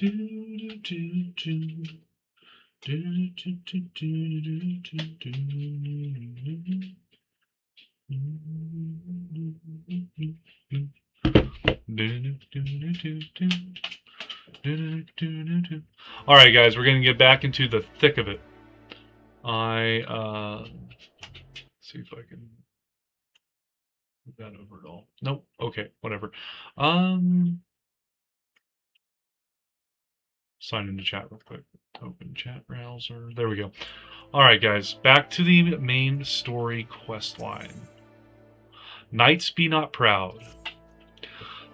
Alright guys, we're gonna get back into the thick of it. See if I can move that over at all. Nope. Okay, whatever. Sign into chat real quick. Open chat browser. There we go. Alright guys, back to the main story quest line. Knights, be not proud.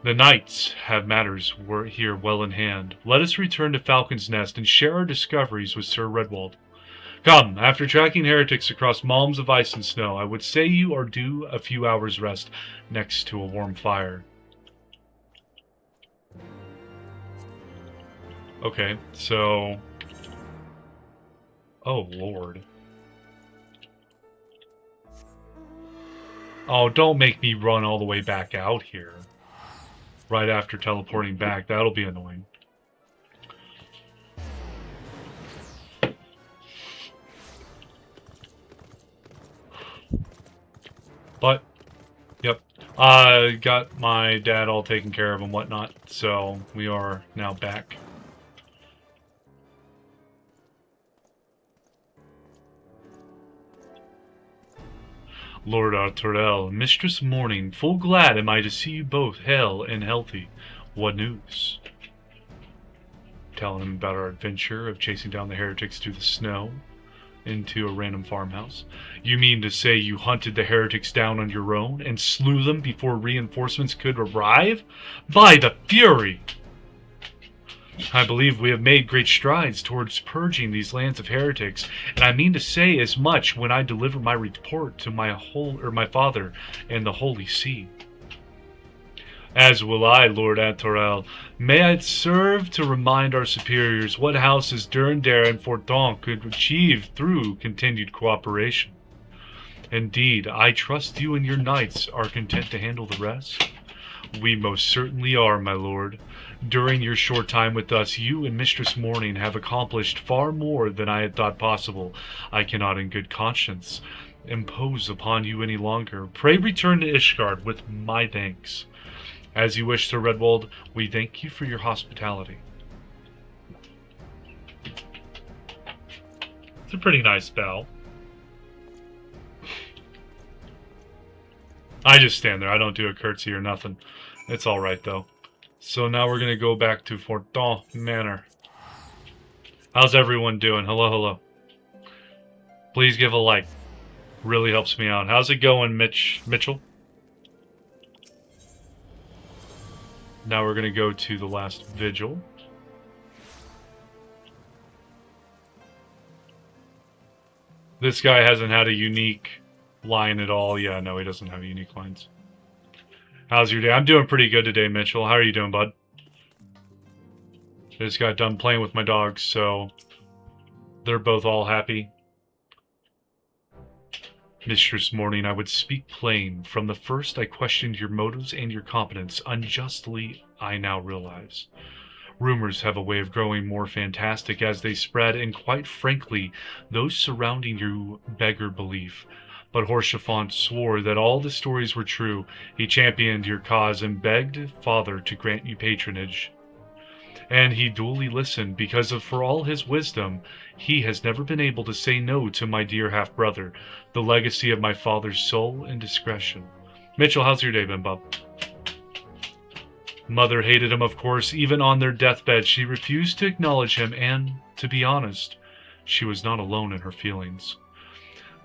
The knights have matters here well in hand. Let us return to Falcon's Nest and share our discoveries with Sir Redwald. Come, after tracking heretics across malms of ice and snow, I would say you are due a few hours' rest next to a warm fire. Okay, so... Oh, Lord. Oh, don't make me run all the way back out here. Right after teleporting back, that'll be annoying. But, yep. I got my dad all taken care of and whatnot, so we are now back. Lord Arturel, Mistress Morning, full glad am I to see you both hale and healthy. What news? Telling him about our adventure of chasing down the heretics through the snow into a random farmhouse. You mean to say you hunted the heretics down on your own and slew them before reinforcements could arrive? By the Fury! I believe we have made great strides towards purging these lands of heretics, and I mean to say as much when I deliver my report to my father and the Holy See. As will I, Lord Antorel. May it serve to remind our superiors what houses Durandare and Forton could achieve through continued cooperation. Indeed, I trust you and your knights are content to handle the rest. We most certainly are, my lord. During your short time with us, you and Mistress Morning have accomplished far more than I had thought possible. I cannot in good conscience impose upon you any longer. Pray return to Ishgard with my thanks. As you wish, Sir Redwald, we thank you for your hospitality. It's a pretty nice bell. I just stand there. I don't do a curtsy or nothing. It's alright, though. So now we're going to go back to Forton Manor. How's everyone doing? Hello, hello. Please give a like. Really helps me out. How's it going, Mitchell? Now we're going to go to the last vigil. This guy hasn't had a unique line at all. Yeah, no, he doesn't have unique lines. How's your day? I'm doing pretty good today, Mitchell. How are you doing, bud? Just got done playing with my dogs, so they're both all happy. Mistress Morning, I would speak plain. From the first, I questioned your motives and your competence. Unjustly, I now realize. Rumors have a way of growing more fantastic as they spread, and quite frankly, those surrounding you beggar belief. But Horsefant swore that all the stories were true. He championed your cause and begged Father to grant you patronage. And he duly listened, because for all his wisdom, he has never been able to say no to my dear half-brother, the legacy of my father's soul and discretion. Mitchell, how's your day been, bub? Mother hated him, of course. Even on their deathbed, she refused to acknowledge him, and, to be honest, she was not alone in her feelings.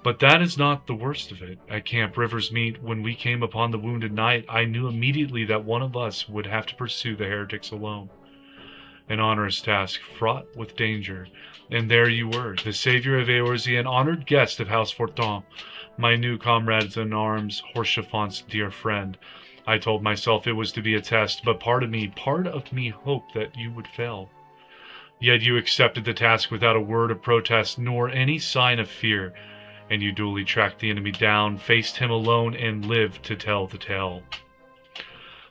But that is not the worst of it. At Camp River's Meet, when we came upon the wounded knight, I knew immediately that one of us would have to pursue the heretics alone. An onerous task, fraught with danger. And there you were, the savior of Eorzea, an honored guest of House Forton, my new comrades in arms, Horsefant's dear friend. I told myself it was to be a test, but part of me hoped that you would fail. Yet you accepted the task without a word of protest, nor any sign of fear. And you duly tracked the enemy down, faced him alone, and lived to tell the tale.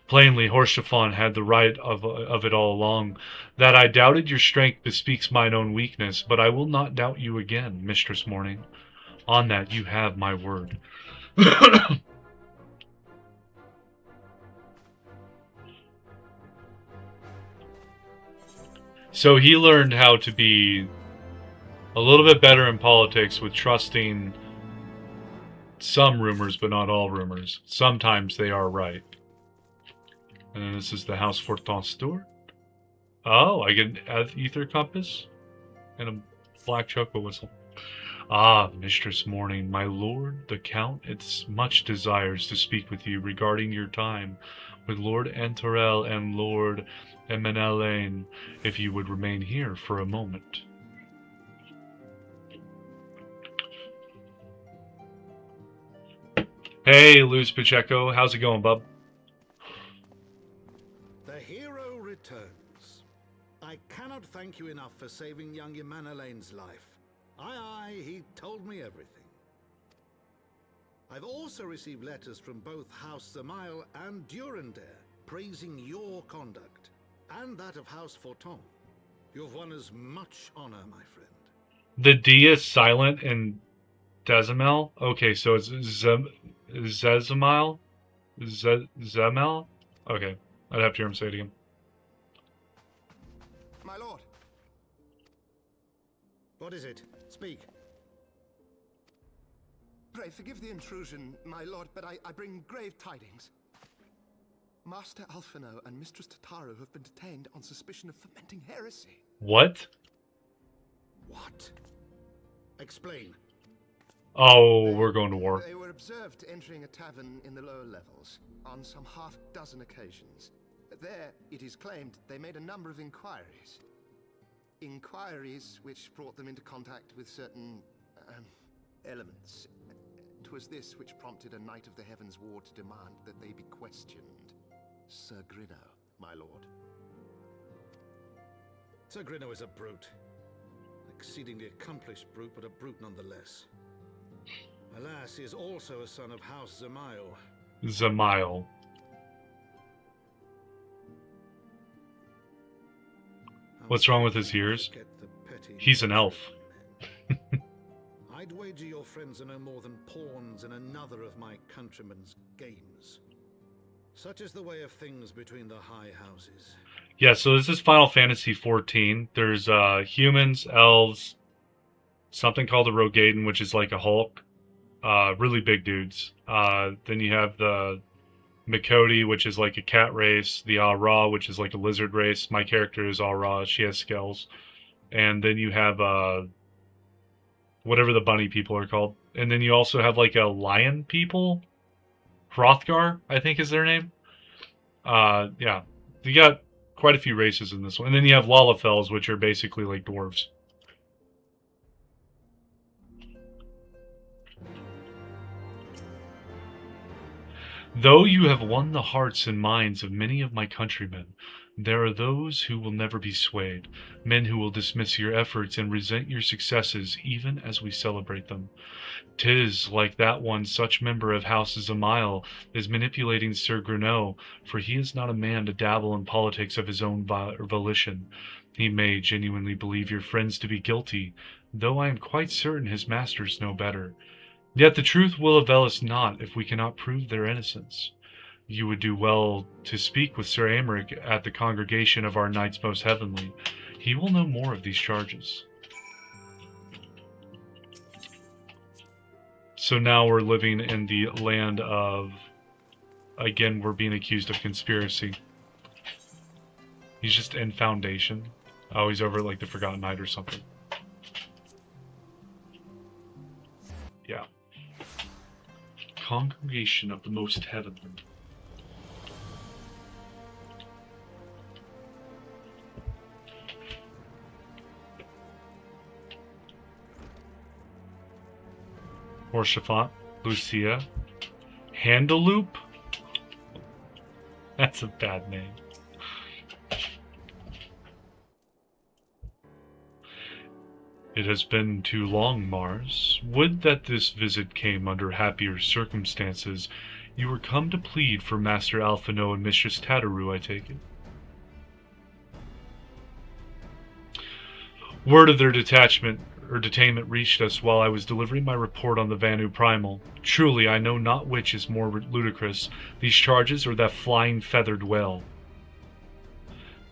Plainly, Horschaphon had the right of it all along. That I doubted your strength bespeaks mine own weakness, but I will not doubt you again, Mistress Morning. On that you have my word. So he learned how to be a little bit better in politics with trusting some rumors, but not all rumors. Sometimes they are right. And then this is the House Fortin door. Oh, I get an ether compass and a black choco whistle. Ah, Mistress Morning, my lord, the Count, it's much desires to speak with you regarding your time with Lord Antorel and Lord Emenelaine, if you would remain here for a moment. Hey, Luz Pacheco, how's it going, bub? The hero returns. I cannot thank you enough for saving young Emenelaine's life. Aye, he told me everything. I've also received letters from both House Zamail and Durandare praising your conduct, and that of House Fortin. You've won as much honor, my friend. The D is silent in Decimel? Okay, so it's Zezimile? Zemel? Okay, I'd have to hear him say it again. My lord. What is it? Speak. Pray forgive the intrusion, my lord, but I bring grave tidings. Master Alphino and Mistress Tataru have been detained on suspicion of fomenting heresy. What? What? Explain. Oh, we're going to war. They were observed entering a tavern in the lower levels on some half-dozen occasions. There, it is claimed, they made a number of inquiries. Inquiries which brought them into contact with certain elements. It was this which prompted a Knight of the Heavensward to demand that they be questioned. Sir Grinno, my lord. Sir Grinno is a brute. Exceedingly accomplished brute, but a brute nonetheless. Alas, he is also a son of House Zamail. Zamail. What's wrong with his ears? He's an elf. I'd wager your friends are no more than pawns in another of my countrymen's games. Such is the way of things between the high houses. Yeah, so this is Final Fantasy XIV. There's humans, elves, something called a Rogaden, which is like a Hulk. Really big dudes. Then you have the Makoti, which is like a cat race. The Ra, which is like a lizard race. My character is Ra. She has scales. And then you have whatever the bunny people are called. And then you also have like a lion people. Hrothgar, I think is their name. Yeah. You got quite a few races in this one. And then you have Lalafels, which are basically like dwarves. Though you have won the hearts and minds of many of my countrymen, there are those who will never be swayed, men who will dismiss your efforts and resent your successes even as we celebrate them. 'Tis like that one such member of House Zamail is manipulating Sir Grinno, for he is not a man to dabble in politics of his own volition. He may genuinely believe your friends to be guilty, though I am quite certain his masters know better. Yet the truth will avail us not if we cannot prove their innocence. You would do well to speak with Sir Aymeric at the congregation of our Knights Most Heavenly. He will know more of these charges. So now we're living in the land of... Again, we're being accused of conspiracy. He's just in Foundation. Oh, he's over at like the Forgotten Knight or something. Yeah. Congregation of the Most Heavenly. Horschaphon, Lucia, Handaloop? That's a bad name. It has been too long, Mars. Would that this visit came under happier circumstances. You were come to plead for Master Alphino and Mistress Tataru, I take it. Word of their detainment reached us while I was delivering my report on the Vanu Primal. Truly, I know not which is more ludicrous, these charges or that flying feathered whale.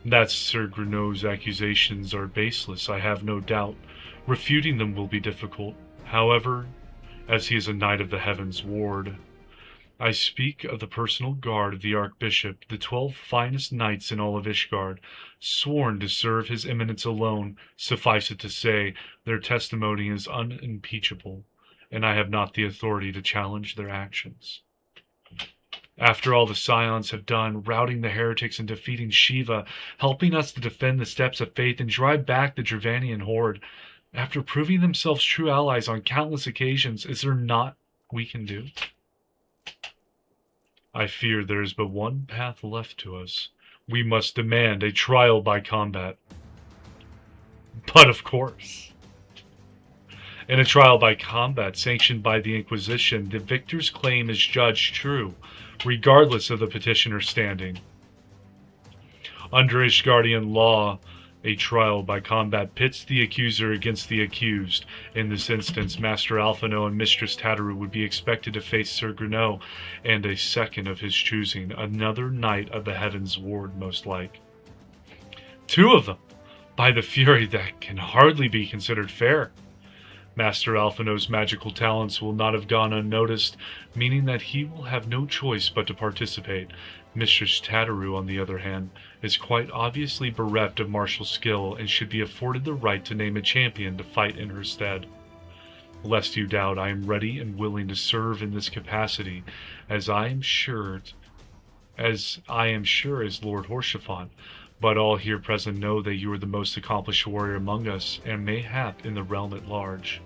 That Sir Grenot's accusations are baseless, I have no doubt. Refuting them will be difficult. However, as he is a knight of the Heavensward, I speak of the personal guard of the Archbishop, the 12 finest knights in all of Ishgard, sworn to serve his eminence alone. Suffice it to say, their testimony is unimpeachable, and I have not the authority to challenge their actions. After all the Scions have done, routing the heretics and defeating Shiva, helping us to defend the steps of faith and drive back the Dravanian horde, after proving themselves true allies on countless occasions, is there naught we can do? I fear there is but one path left to us. We must demand a trial by combat. But of course, in a trial by combat sanctioned by the Inquisition, the victor's claim is judged true, regardless of the petitioner's standing. Under Ishgardian law, a trial by combat pits the accuser against the accused. In this instance, Master Alphino and Mistress Tataru would be expected to face Sir Grenot and a second of his choosing, another knight of the Heavensward most like. 2 of them! By the fury, that can hardly be considered fair. Master Alphino's magical talents will not have gone unnoticed, meaning that he will have no choice but to participate. Mistress Tataru, on the other hand, is quite obviously bereft of martial skill and should be afforded the right to name a champion to fight in her stead. Lest you doubt, I am ready and willing to serve in this capacity, as I am sure is Lord Horshaphon, but all here present know that you are the most accomplished warrior among us, and mayhap in the realm at large.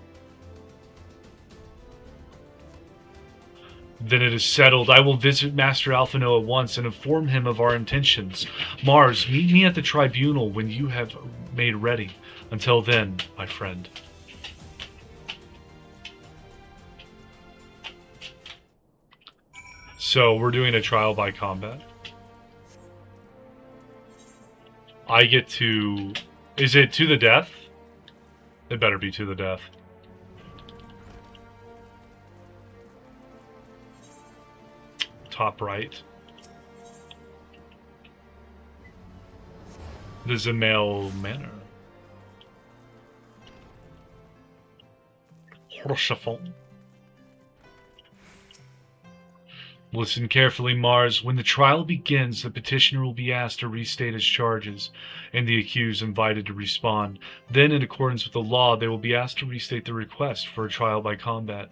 Then it is settled. I will visit Master Alphino at once and inform him of our intentions. Mars, meet me at the tribunal when you have made ready. Until then, my friend. So, we're doing a trial by combat. I get to... Is it to the death? It better be to the death. Top right. The Zemel Manor. Horshaphon. Listen carefully, Mars. When the trial begins, the petitioner will be asked to restate his charges, and the accused invited to respond. Then, in accordance with the law, they will be asked to restate the request for a trial by combat.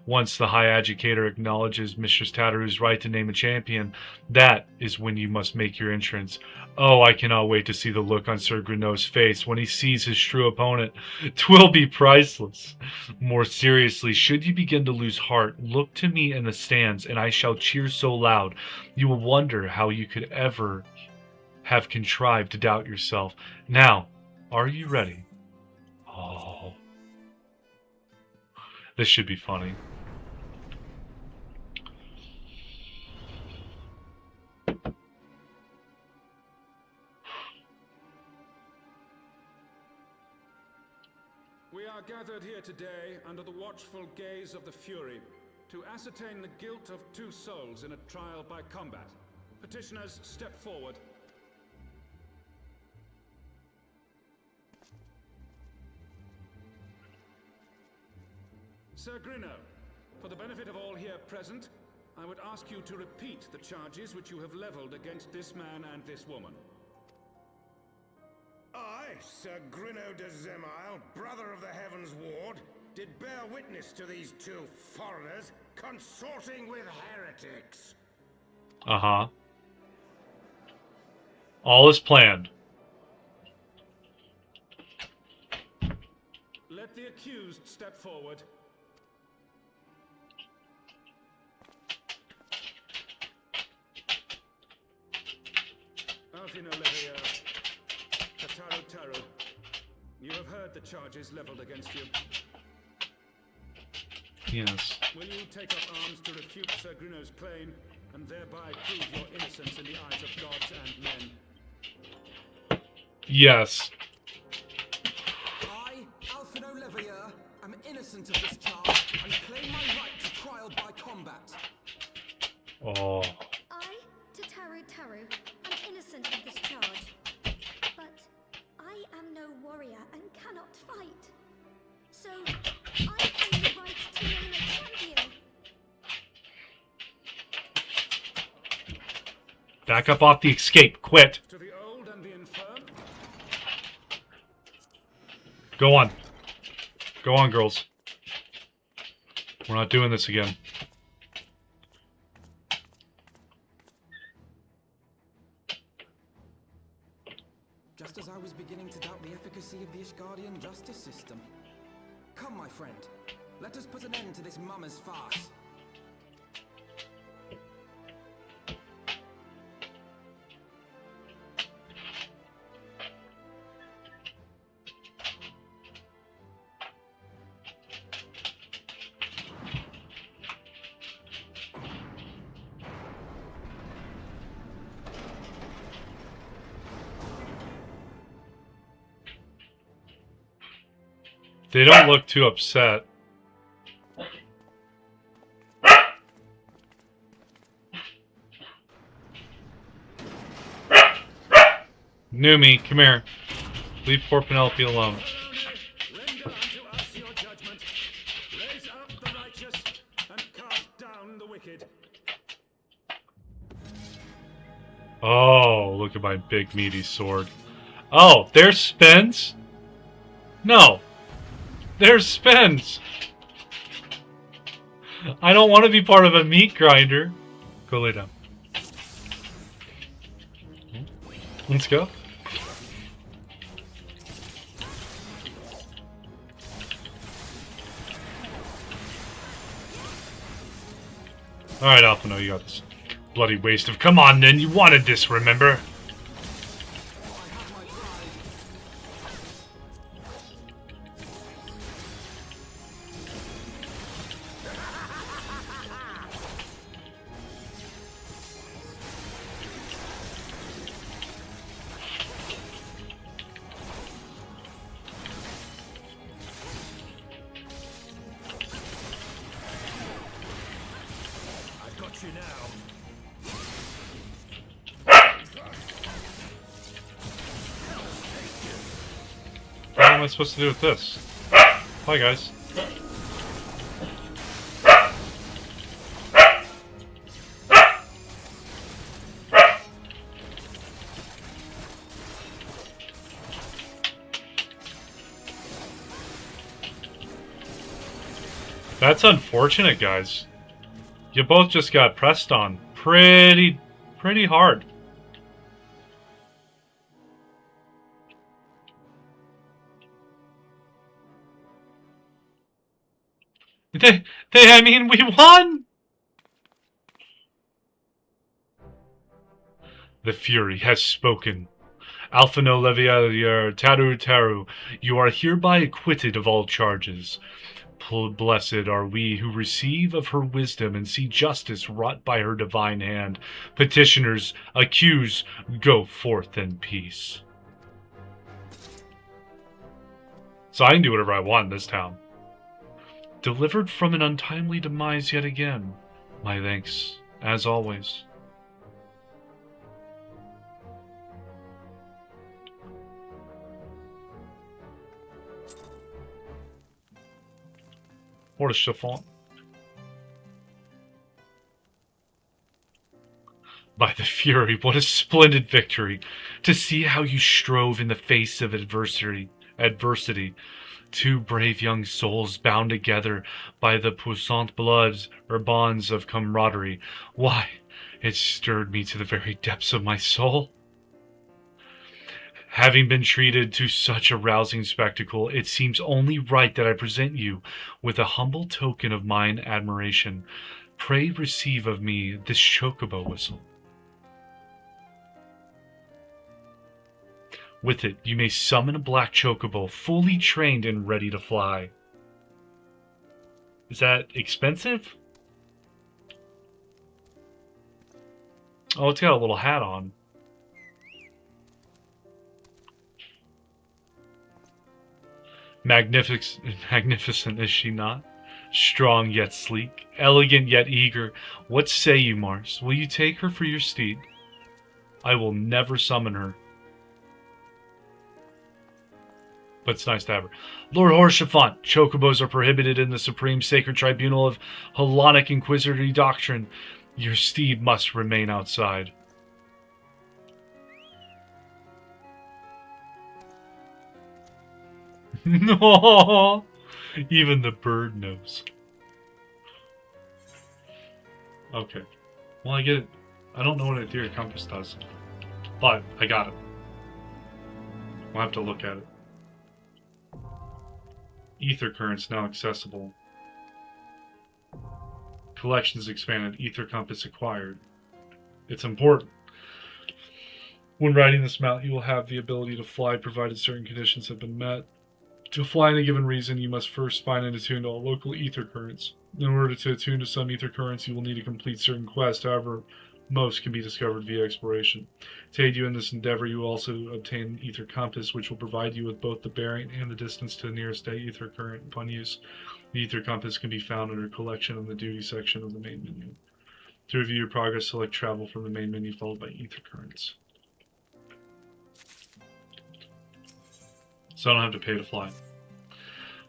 Once the High Adjudicator acknowledges Mistress Tataru's right to name a champion, that is when you must make your entrance. Oh, I cannot wait to see the look on Sir Grenot's face when he sees his true opponent. 'Twill be priceless. More seriously, should you begin to lose heart, look to me in the stands, and I shall cheer so loud, you will wonder how you could ever have contrived to doubt yourself. Now, are you ready? Oh. This should be funny. We are gathered here today under the watchful gaze of the Fury to ascertain the guilt of 2 souls in a trial by combat. Petitioners, step forward. Sir Grenot, for the benefit of all here present, I would ask you to repeat the charges which you have leveled against this man and this woman. I, Sir Grenot de Zemile, brother of the Heavensward, did bear witness to these 2 foreigners consorting with heretics. Uh-huh. All is planned. Let the accused step forward. Alphino Leveilleur, Tataru, you have heard the charges leveled against you. Yes. Will you take up arms to refute Sir Grino's claim, and thereby prove your innocence in the eyes of gods and men? Yes. I, Alphino Levier, am innocent of this charge, and claim my right to trial by combat. Oh. I, Tataru Taru, am innocent of this charge. But I am no warrior and cannot fight. So, I claim the right to name a champion. Back up off the escape. Quit. To the old and the infirm? Go on. Go on, girls. We're not doing this again. Just as I was beginning to doubt the efficacy of the Ishgardian justice system. Come, my friend. Let us put an end to this mummer's farce. They don't look too upset. Numi, come here. Leave poor Penelope alone. Render unto us your judgment. Raise up the righteous, and cast down the wicked. Oh, look at my big meaty sword. Oh, there's Spence? No. There's Spence. I don't want to be part of a meat grinder. Go lay down. Let's go. Alright, Alphino, you got this. Bloody waste of... Come on, then. You wanted this, remember? What am I supposed to do with this? Hi, guys. That's unfortunate, guys. You both just got pressed on pretty hard. I mean, we won! The Fury has spoken. Alphino Levier Taru Taru, you are hereby acquitted of all charges. Blessed are we who receive of her wisdom and see justice wrought by her divine hand. Petitioners, accused, go forth in peace. So I can do whatever I want in this town. Delivered from an untimely demise yet again. My thanks, as always. Or a chiffon. By the Fury, what a splendid victory! To see how you strove in the face of adversity. Two brave young souls bound together by the puissant bonds of camaraderie. Why, it stirred me to the very depths of my soul. Having been treated to such a rousing spectacle, it seems only right that I present you with a humble token of mine admiration. Pray receive of me this chocobo whistle. With it, you may summon a black chocobo, fully trained and ready to fly. Is that expensive? Oh, it's got a little hat on. Magnificent is she not? Strong yet sleek, elegant yet eager. What say you, Mars? Will you take her for your steed? I will never summon her. But it's nice to have her. Lord Horshaphant, chocobos are prohibited in the Supreme Sacred Tribunal of Hellenic Inquisitory Doctrine. Your steed must remain outside. No, even the bird knows. Okay. Well, I get it. I don't know what a deer compass does, but I got it. We'll have to look at it. Ether currents now accessible. Collections expanded. Ether compass acquired. It's important. When riding this mount, you will have the ability to fly provided certain conditions have been met. To fly in a given region, you must first find and attune to all local ether currents. In order to attune to some ether currents, you will need to complete certain quests. However, most can be discovered via exploration. To aid you in this endeavor, you will also obtain an ether compass, which will provide you with both the bearing and the distance to the nearest ether current. Upon use, the ether compass can be found under Collection in the Duty section of the main menu. To review your progress, select Travel from the main menu, followed by Ether Currents. So I don't have to pay to fly.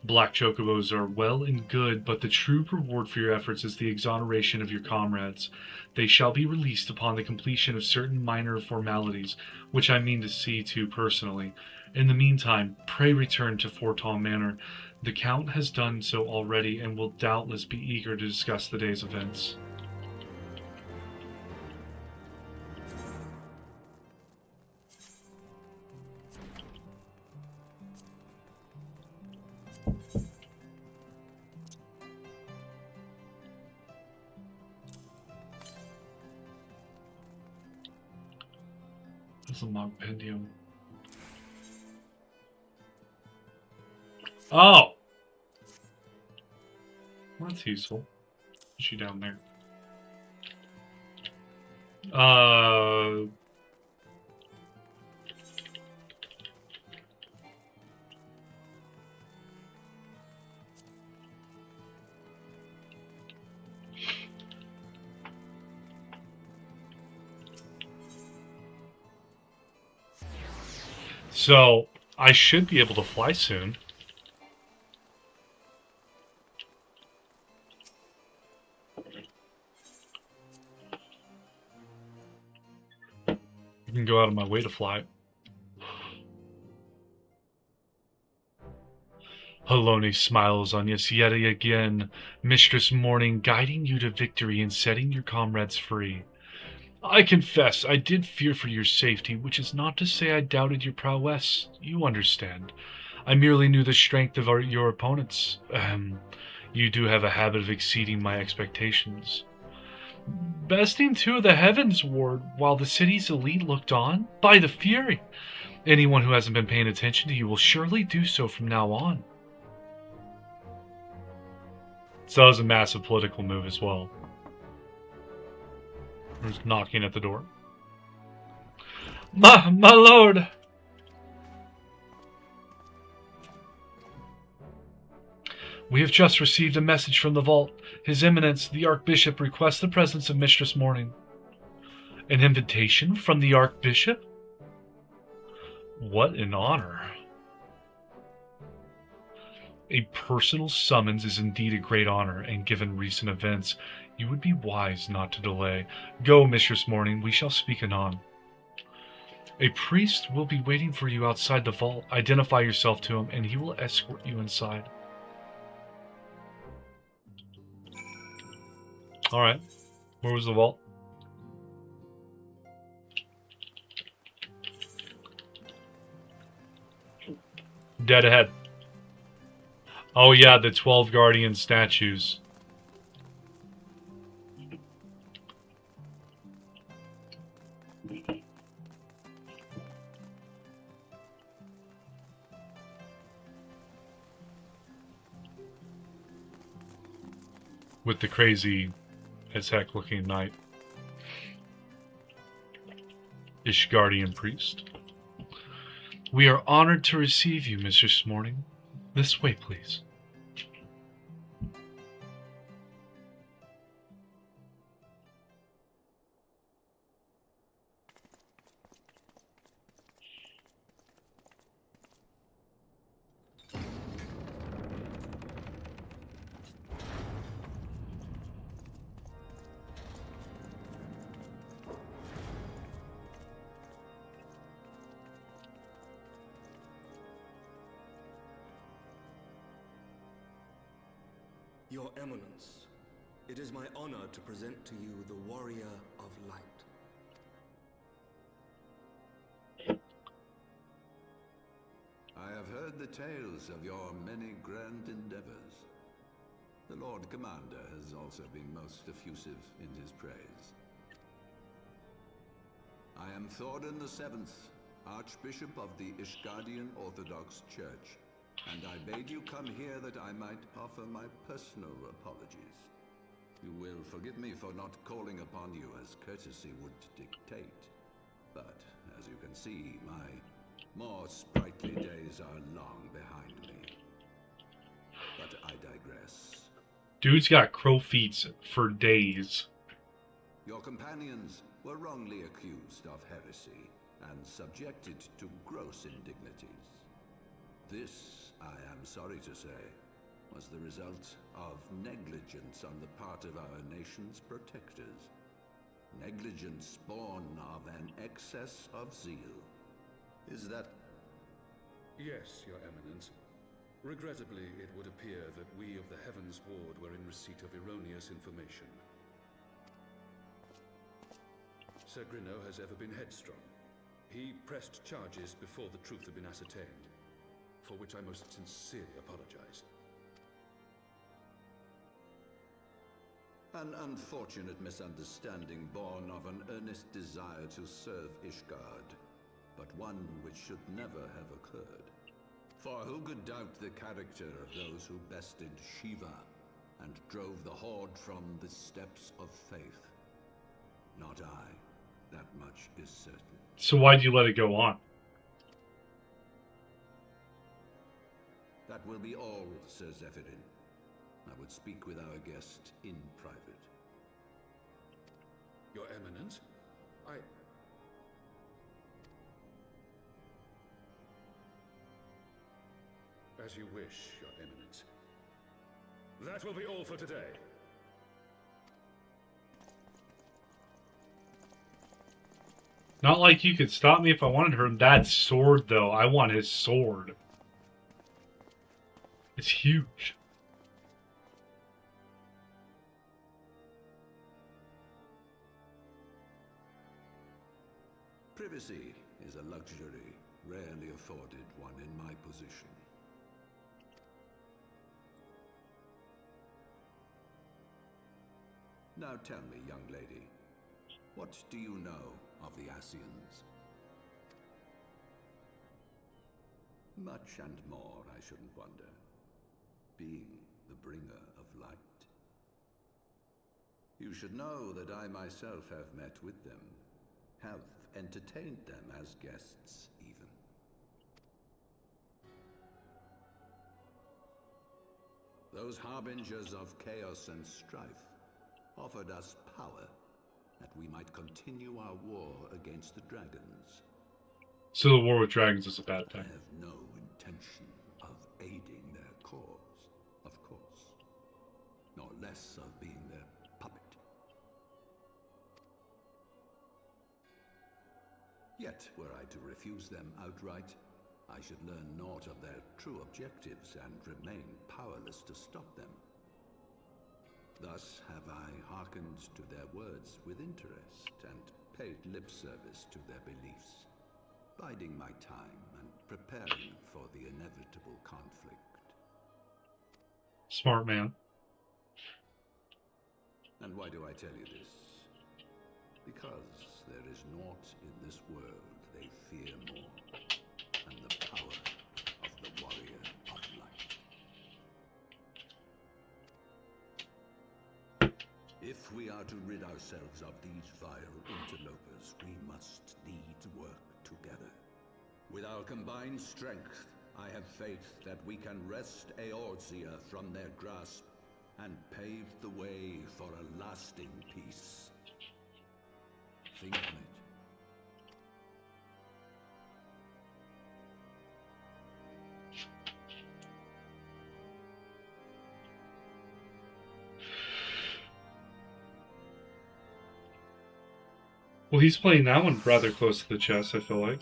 Black chocobos are well and good, but the true reward for your efforts is the exoneration of your comrades. They shall be released upon the completion of certain minor formalities, which I mean to see to personally. In the meantime, pray return to Forton Manor. The Count has done so already and will doubtless be eager to discuss the day's events. There's a Mogpendium. Oh! That's useful. Is she down there? So, I should be able to fly soon. I can go out of my way to fly. Halone smiles on us yet again, Mistress Morning, guiding you to victory and setting your comrades free. I confess, I did fear for your safety, which is not to say I doubted your prowess. You understand. I merely knew the strength of your opponents. You do have a habit of exceeding my expectations. Besting two of the Heavensward while the city's elite looked on? By the Fury! Anyone who hasn't been paying attention to you will surely do so from now on. So that was a massive political move as well. Who's knocking at the door? My lord! We have just received a message from the vault. His Eminence, the Archbishop, requests the presence of Mistress Morning. An invitation from the Archbishop? What an honor. A personal summons is indeed a great honor, and given recent events, you would be wise not to delay. Go, Mistress Morning, we shall speak anon. A priest will be waiting for you outside the vault. Identify yourself to him, and he will escort you inside. Alright. Where was the vault? Dead ahead. Oh yeah, the 12 Guardian statues. with the crazy as heck looking knight. Ishgardian priest. We are honored to receive you, Mistress Morning. This way, please. Your Eminence, it is my honor to present to you the Warrior of Light. I have heard the tales of your many grand endeavors. The Lord Commander has also been most effusive in his praise. I am Thorin VII, Archbishop of the Ishgardian Orthodox Church, and I bade you come here that I might offer my personal apologies. You will forgive me for not calling upon you as courtesy would dictate. But, as you can see, my more sprightly days are long behind me. But I digress. Dude's got crow feet for days. Your companions were wrongly accused of heresy and subjected to gross indignities. This, I am sorry to say, was the result of negligence on the part of our nation's protectors. Negligence born of an excess of zeal. Is that... Yes, Your Eminence. Regrettably, it would appear that we of the Heavensward were in receipt of erroneous information. Sir Grinno has ever been headstrong. He pressed charges before the truth had been ascertained, for which I most sincerely apologize. An unfortunate misunderstanding born of an earnest desire to serve Ishgard, but one which should never have occurred. For who could doubt the character of those who bested Shiva and drove the Horde from the steps of faith? Not I. That much is certain. So why'd you let it go on? That will be all, Sir Zephyrin. I would speak with our guest in private. Your Eminence, As you wish, Your Eminence. That will be all for today. Not like you could stop me if I wanted her. That sword, though. I want his sword. It's huge. Privacy is a luxury rarely afforded one in my position. Now tell me, young lady, what do you know of the Ascians? Much and more, I shouldn't wonder, being the bringer of light. You should know that I myself have met with them, have entertained them as guests, even. Those harbingers of chaos and strife offered us power, that we might continue our war against the dragons. So the war with dragons is a bad I thing. have no intention of aiding their cause, of course, nor less of being their puppet. Yet, were I to refuse them outright, I should learn naught of their true objectives and remain powerless to stop them. Thus have I hearkened to their words with interest and paid lip service to their beliefs, biding my time and preparing for the inevitable conflict. Smart man. And why do I tell you this? Because there is naught in this world they fear more than the power of the Warrior of Light. we are to rid ourselves of these vile interlopers, we must needs work together. With our combined strength, I have faith that we can wrest Eorzea from their grasp and pave the way for a lasting peace. Think on it. Well, he's playing that one rather close to the chest, I feel like.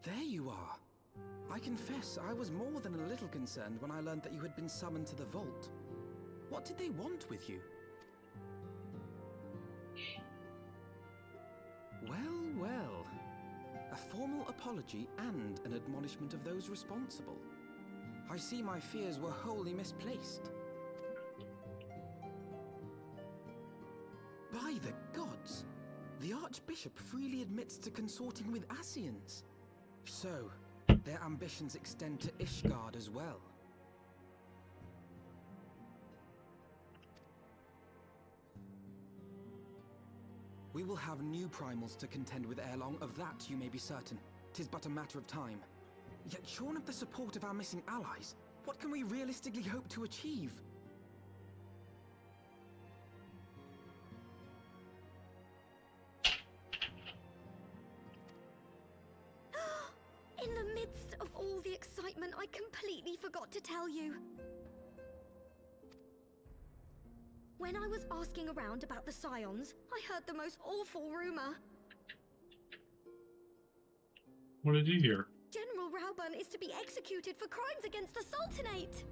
There you are. I confess, I was more than a little concerned when I learned that you had been summoned to the vault. What did they want with you? Well, well. A formal apology and an admonishment of those responsible. I see my fears were wholly misplaced. By the gods! The Archbishop freely admits to consorting with Ascians. So, their ambitions extend to Ishgard as well. We will have new primals to contend with ere long, of that you may be certain. 'Tis but a matter of time. Yet shorn of the support of our missing allies, what can we realistically hope to achieve? In the midst of all the excitement, I completely forgot to tell you. When I was asking around about the Scions, I heard the most awful rumor. What did you hear? General Rauburn is to be executed for crimes against the Sultanate.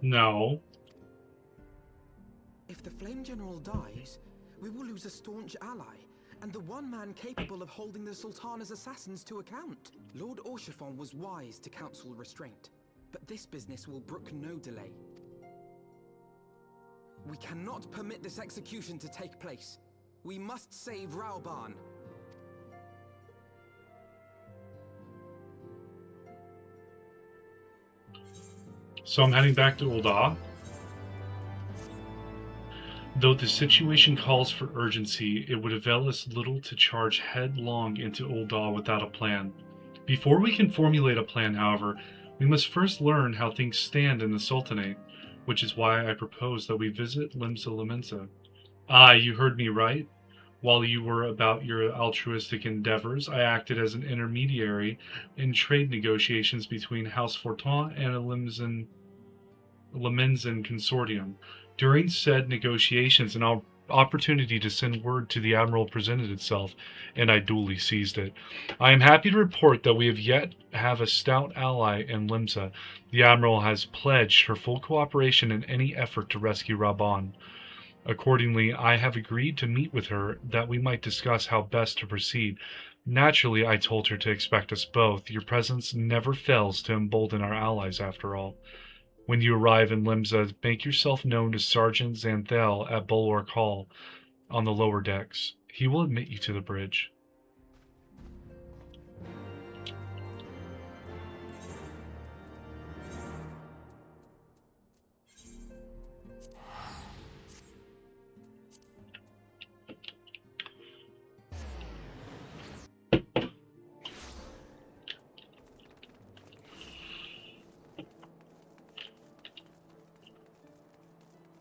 No. If the Flame General dies, we will lose a staunch ally, and the one man capable of holding the Sultana's assassins to account. Lord Orchiffon was wise to counsel restraint, but this business will brook no delay. We cannot permit this execution to take place. We must save Rauburn. So I'm heading back to Ul'dah. Though the situation calls for urgency, it would avail us little to charge headlong into Ul'dah without a plan. Before we can formulate a plan, however, we must first learn how things stand in the Sultanate, which is why I propose that we visit Limsa. Ah, you heard me right. While you were about your altruistic endeavors, I acted as an intermediary in trade negotiations between House Fortin and a Limsan consortium. During said negotiations, an opportunity to send word to the Admiral presented itself, and I duly seized it. I am happy to report that we have a stout ally in Limsa. The Admiral has pledged her full cooperation in any effort to rescue Rauburn. Accordingly, I have agreed to meet with her that we might discuss how best to proceed. Naturally, I told her to expect us both. Your presence never fails to embolden our allies, after all. When you arrive in Limsa, make yourself known to Sergeant Xanthel at Bulwark Hall on the lower decks. He will admit you to the bridge.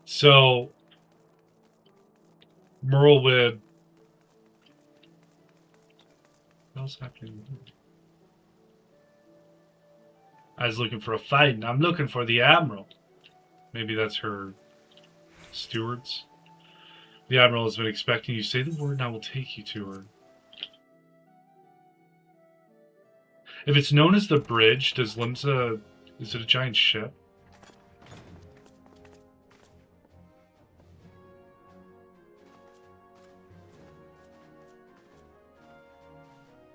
So, Merlwyb. What else happening? I was looking for a fight, and I'm looking for the Admiral. Maybe that's her stewards. The Admiral has been expecting you. Say the word and I will take you to her. If it's known as the bridge, does Limsa... Is it a giant ship?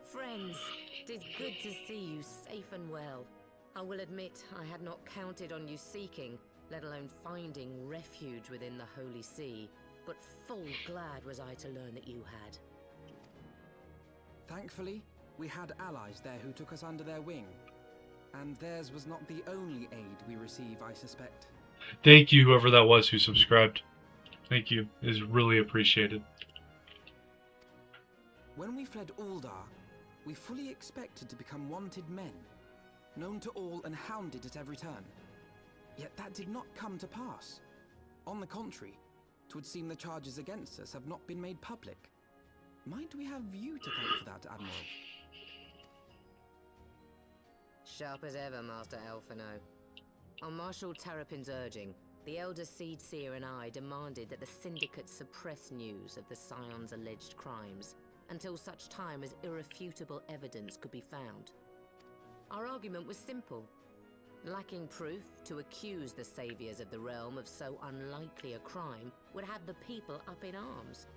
Friends, 'tis good to see you safe and well. I will admit I had not counted on you seeking, let alone finding refuge within the Holy See, but full glad was I to learn that you had. Thankfully, we had allies there who took us under their wing. And theirs was not the only aid we receive, I suspect. Thank you, whoever that was who subscribed. Thank you. It is really appreciated. When we fled Uldar, we fully expected to become wanted men, known to all and hounded at every turn. Yet that did not come to pass. On the contrary, 'twould seem the charges against us have not been made public. Might we have you to thank for that, Admiral? Sharp as ever, Master Alphino. On Marshal Terrapin's urging, the Elder Seed Seer and I demanded that the Syndicate suppress news of the Scion's alleged crimes, until such time as irrefutable evidence could be found. Our argument was simple. Lacking proof, to accuse the saviors of the realm of so unlikely a crime would have the people up in arms.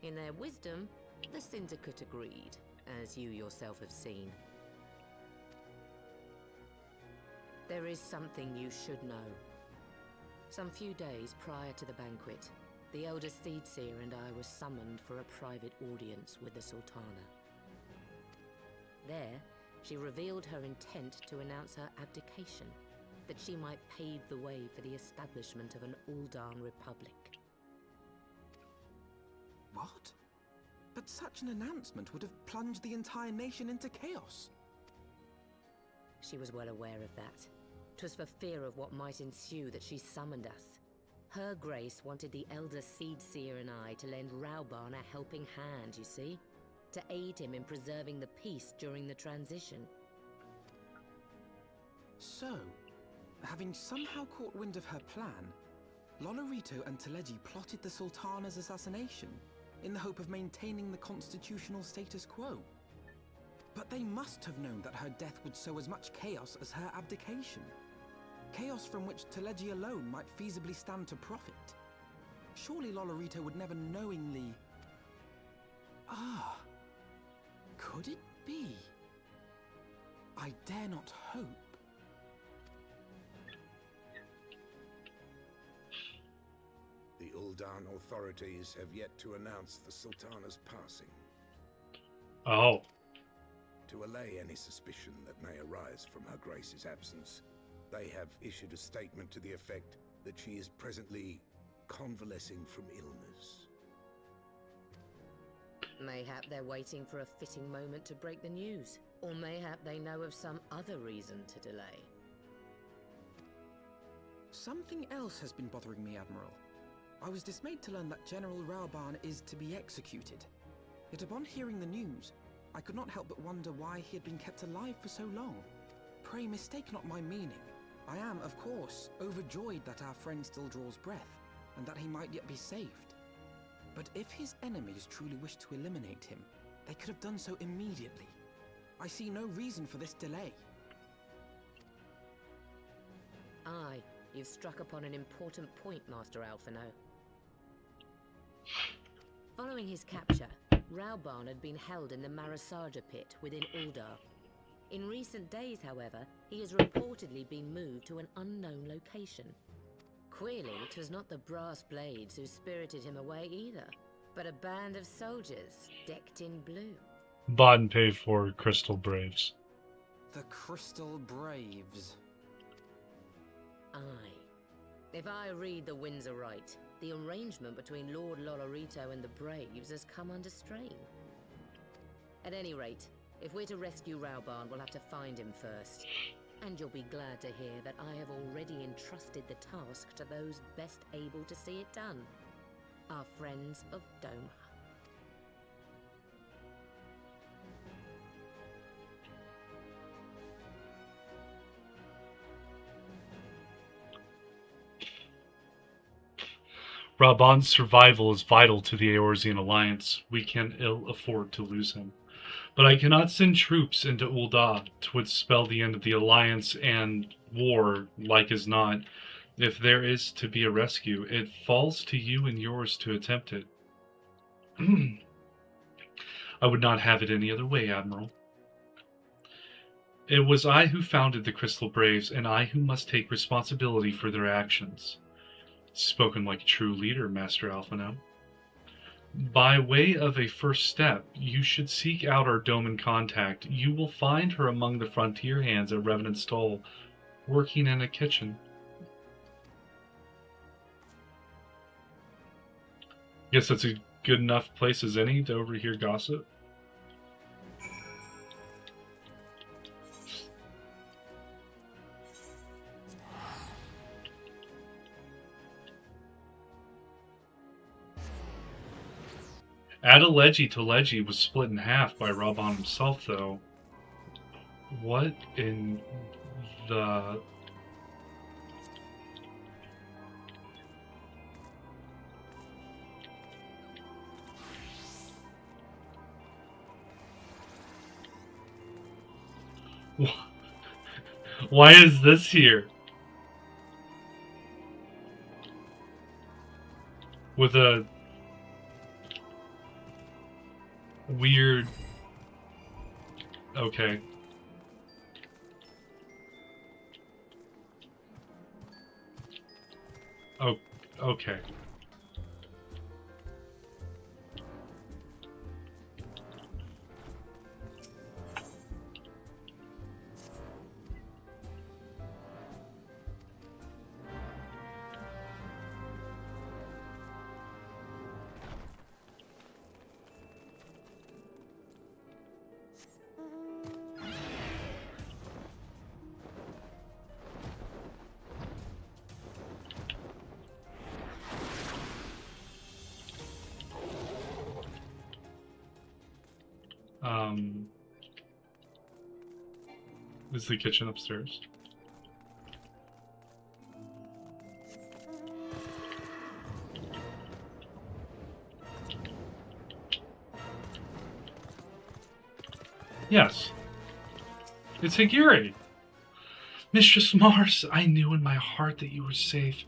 In their wisdom, the Syndicate agreed, as you yourself have seen. There is something you should know. Some few days prior to the banquet, the Elder Seedseer and I were summoned for a private audience with the Sultana. There, she revealed her intent to announce her abdication, that she might pave the way for the establishment of an Uldan Republic. What? But such an announcement would have plunged the entire nation into chaos. She was well aware of that. 'Twas for fear of what might ensue that she summoned us. Her Grace wanted the Elder Seedseer and I to lend Raubarn a helping hand, you see? To aid him in preserving the peace during the transition. So, having somehow caught wind of her plan, Lolorito and Teleji plotted the Sultana's assassination in the hope of maintaining the constitutional status quo. But they must have known that her death would sow as much chaos as her abdication. Chaos from which Teleji alone might feasibly stand to profit. Surely Lolorito would never knowingly... Ah, could it be? I dare not hope. The Uldan authorities have yet to announce the Sultana's passing. Oh. To allay any suspicion that may arise from Her Grace's absence, they have issued a statement to the effect that she is presently convalescing from illness. Mayhap they're waiting for a fitting moment to break the news, or mayhap they know of some other reason to delay. Something else has been bothering me, Admiral. I was dismayed to learn that General Raubarn is to be executed. Yet upon hearing the news, I could not help but wonder why he had been kept alive for so long. Pray mistake not my meaning. I am, of course, overjoyed that our friend still draws breath, and that he might yet be saved. But if his enemies truly wished to eliminate him, they could have done so immediately. I see no reason for this delay. Aye, you've struck upon an important point, Master Alphino. Following his capture, Raubarn had been held in the Marasaja pit within Uldar. In recent days, however, he has reportedly been moved to an unknown location. Queerly, 'twas not the brass blades who spirited him away either, but a band of soldiers decked in blue. Bought and paid for Crystal Braves. The Crystal Braves. Aye. If I read the winds aright, the arrangement between Lord Lolorito and the Braves has come under strain. At any rate, if we're to rescue Raubarn, we'll have to find him first. And you'll be glad to hear that I have already entrusted the task to those best able to see it done. Our friends of Doma. Raban's survival is vital to the Eorzean alliance. We can ill afford to lose him. But I cannot send troops into Ul'dah. 'Twould spell the end of the alliance and war, like as not. If there is to be a rescue, it falls to you and yours to attempt it. I would not have it any other way, Admiral. It was I who founded the Crystal Braves, and I who must take responsibility for their actions. Spoken like a true leader, Master Alphino. By way of a first step, you should seek out our Doman contact. You will find her among the frontier hands at Revenant's Toll, working in a kitchen. Guess that's a good enough place as any to overhear gossip. Adeleji Teleji was split in half by Raban himself, though. What in the... Why is this here? With a weird... Okay. Oh, okay. Is the kitchen upstairs? Yes. It's Higiri. Mistress Mars, I knew in my heart that you were safe,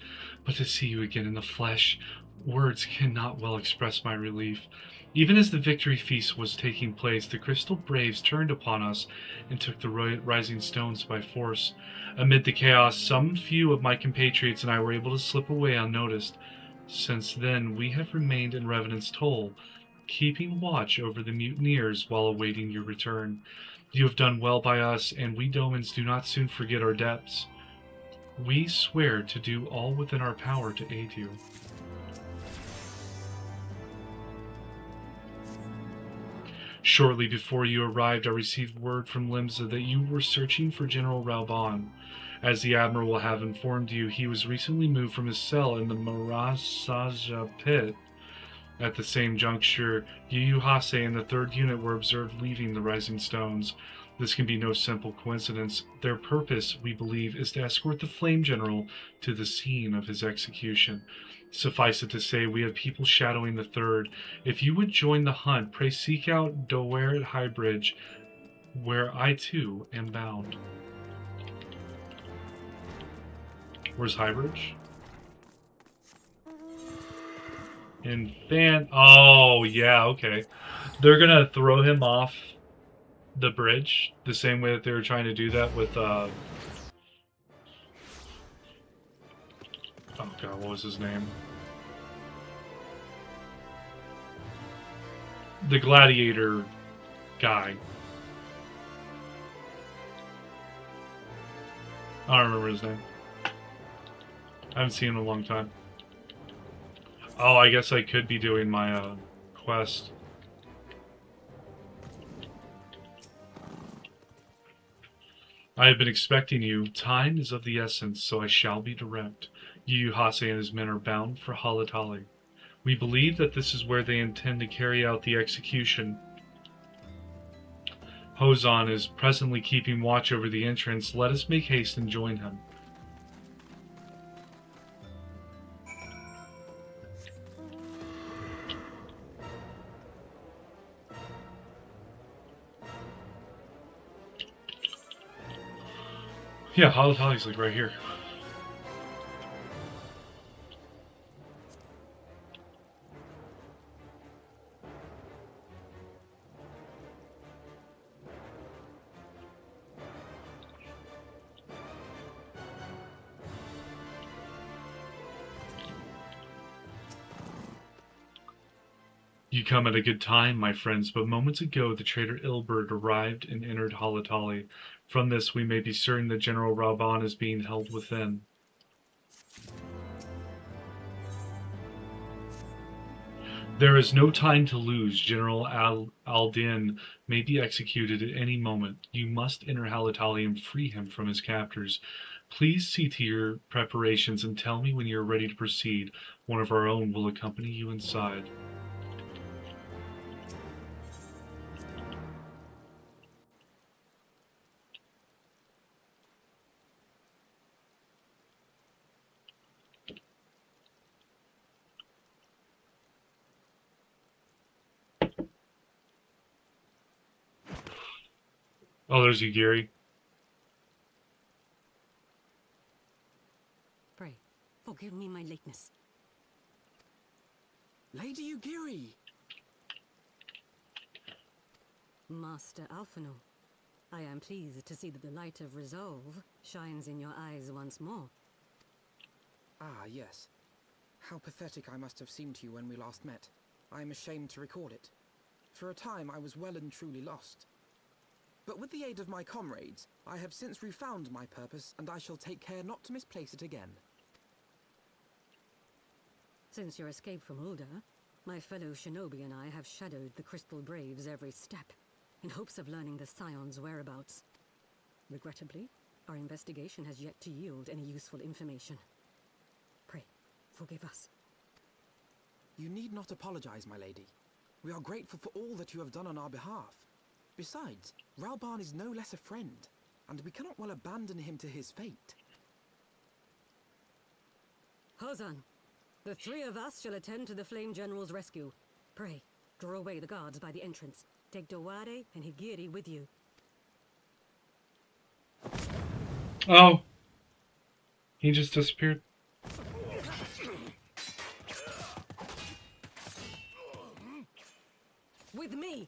but to see you again in the flesh, words cannot well express my relief. Even as the victory feast was taking place, the Crystal Braves turned upon us and took the rising stones by force. Amid the chaos, some few of my compatriots and I were able to slip away unnoticed. Since then, we have remained in Revenant's Toll, keeping watch over the mutineers while awaiting your return. You have done well by us, and we Domans do not soon forget our debts. We swear to do all within our power to aid you. Shortly before you arrived, I received word from Limsa that you were searching for General Raban. As the Admiral will have informed you, he was recently moved from his cell in the Marasaja pit. At the same juncture, Yu Hase and the 3rd Unit were observed leaving the Rising Stones. This can be no simple coincidence. Their purpose, we believe, is to escort the Flame General to the scene of his execution. Suffice it to say, we have people shadowing the 3rd. If you would join the hunt, pray seek out Dower at High Bridge, where I too am bound. Where's High Bridge? In Fan... Oh, yeah, okay. They're gonna throw him off the bridge, the same way that they were trying to do that with, Oh god, what was his name? The gladiator guy. I don't remember his name. I haven't seen him in a long time. Oh, I guess I could be doing my quest. I have been expecting you. Time is of the essence, so I shall be direct. Yu Hase and his men are bound for Halatali. We believe that this is where they intend to carry out the execution. Hozan is presently keeping watch over the entrance. Let us make haste and join him. Yeah, Halatali's like right here. You come at a good time, my friends, but moments ago the traitor Ilberd arrived and entered Halatali. From this we may be certain that General Raban is being held within. There is no time to lose. General Aldin may be executed at any moment. You must enter Halatali and free him from his captors. Please see to your preparations and tell me when you are ready to proceed. One of our own will accompany you inside. Oh, there's you, Gary. Pray, forgive me my lateness. Lady Ugiri! Master Alphino, I am pleased to see that the light of resolve shines in your eyes once more. Ah, yes. How pathetic I must have seemed to you when we last met. I am ashamed to recall it. For a time I was well and truly lost. But with the aid of my comrades, I have since refound my purpose, and I shall take care not to misplace it again. Since your escape from Ulda, my fellow shinobi and I have shadowed the Crystal Braves every step, in hopes of learning the Scion's whereabouts. Regrettably, our investigation has yet to yield any useful information. Pray, forgive us. You need not apologize, my lady. We are grateful for all that you have done on our behalf. Besides, Ralban is no less a friend, and we cannot well abandon him to his fate. Hozan, the three of us shall attend to the Flame General's rescue. Pray, draw away the guards by the entrance. Take Dowade and Higiri with you. Oh! He just disappeared. With me!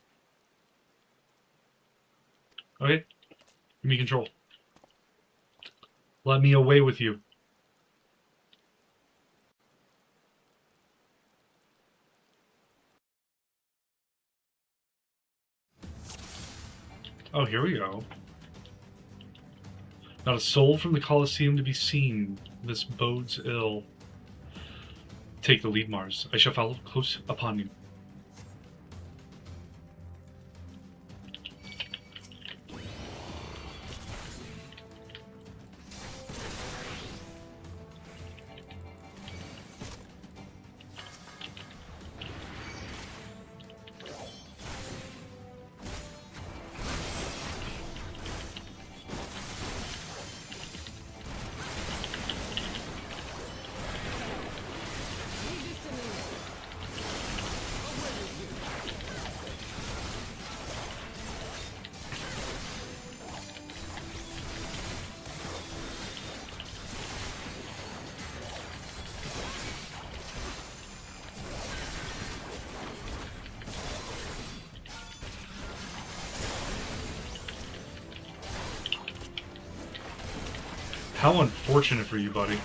Okay. Give me control. Let me away with you. Oh, here we go. Not a soul from the Colosseum to be seen. This bodes ill. Take the lead, Mars. I shall follow close upon you. How unfortunate for you, buddy.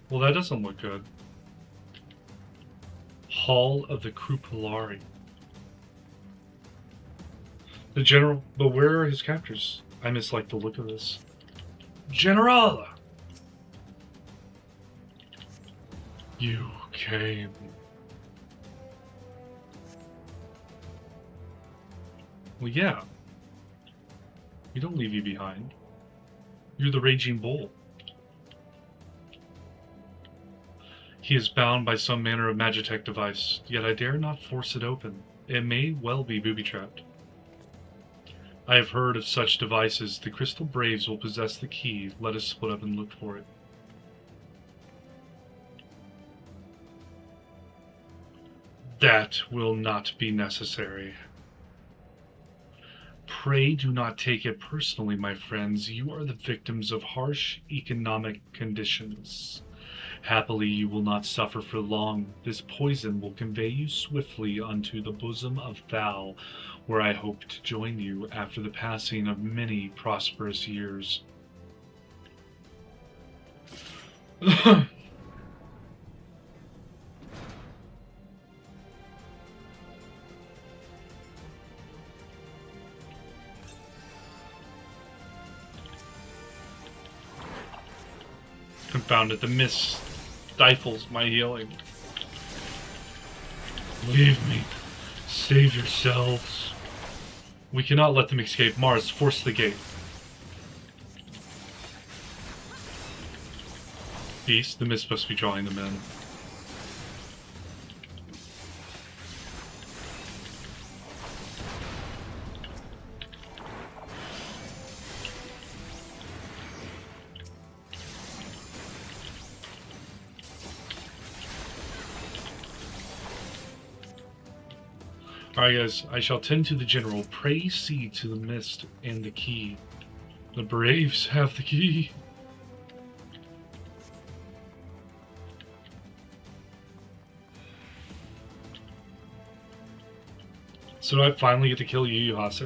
Well, that doesn't look good. Hall of the Krupalari. The General, but where are his captors? I mislike the look of this. General! You came. Well, yeah. We don't leave you behind. You're the raging bull. He is bound by some manner of magitech device, yet I dare not force it open. It may well be booby-trapped. I have heard of such devices. The Crystal Braves will possess the key. Let us split up and look for it. That will not be necessary. Pray do not take it personally, my friends. You are the victims of harsh economic conditions. Happily, you will not suffer for long. This poison will convey you swiftly unto the bosom of Thal, where I hope to join you after the passing of many prosperous years. Confound it, the mist stifles my healing. Leave me. Save yourselves. We cannot let them escape. Mars, force the gate. Beast, the mist must be drawing them in. Alright guys, I shall tend to the general. Pray see to the mist and the key. The Braves have the key. So do I finally get to kill Yu Hase?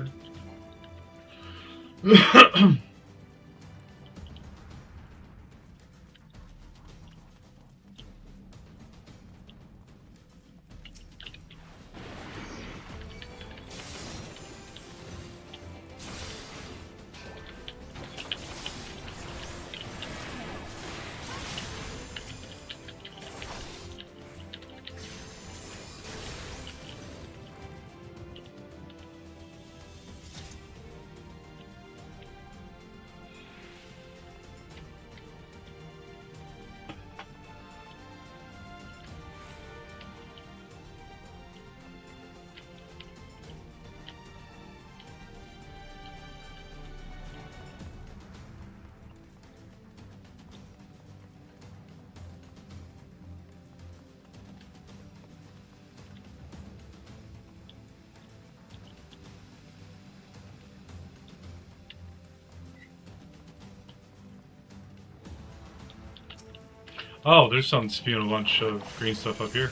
Oh, there's some spewing a bunch of green stuff up here.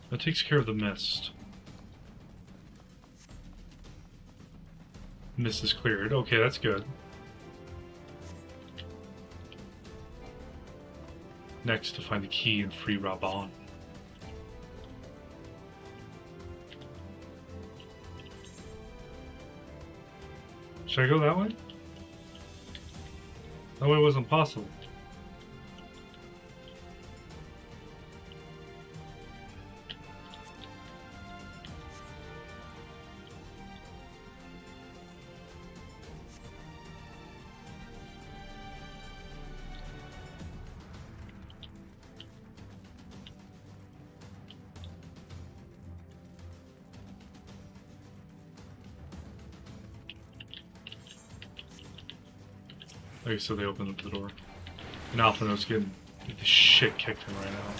That takes care of the mist. Mist is cleared. Okay, that's good. Next, to find the key and free Raban. Should I go that way? That way wasn't possible. Okay, so they opened up the door. And Alphino's getting the shit kicked in right now.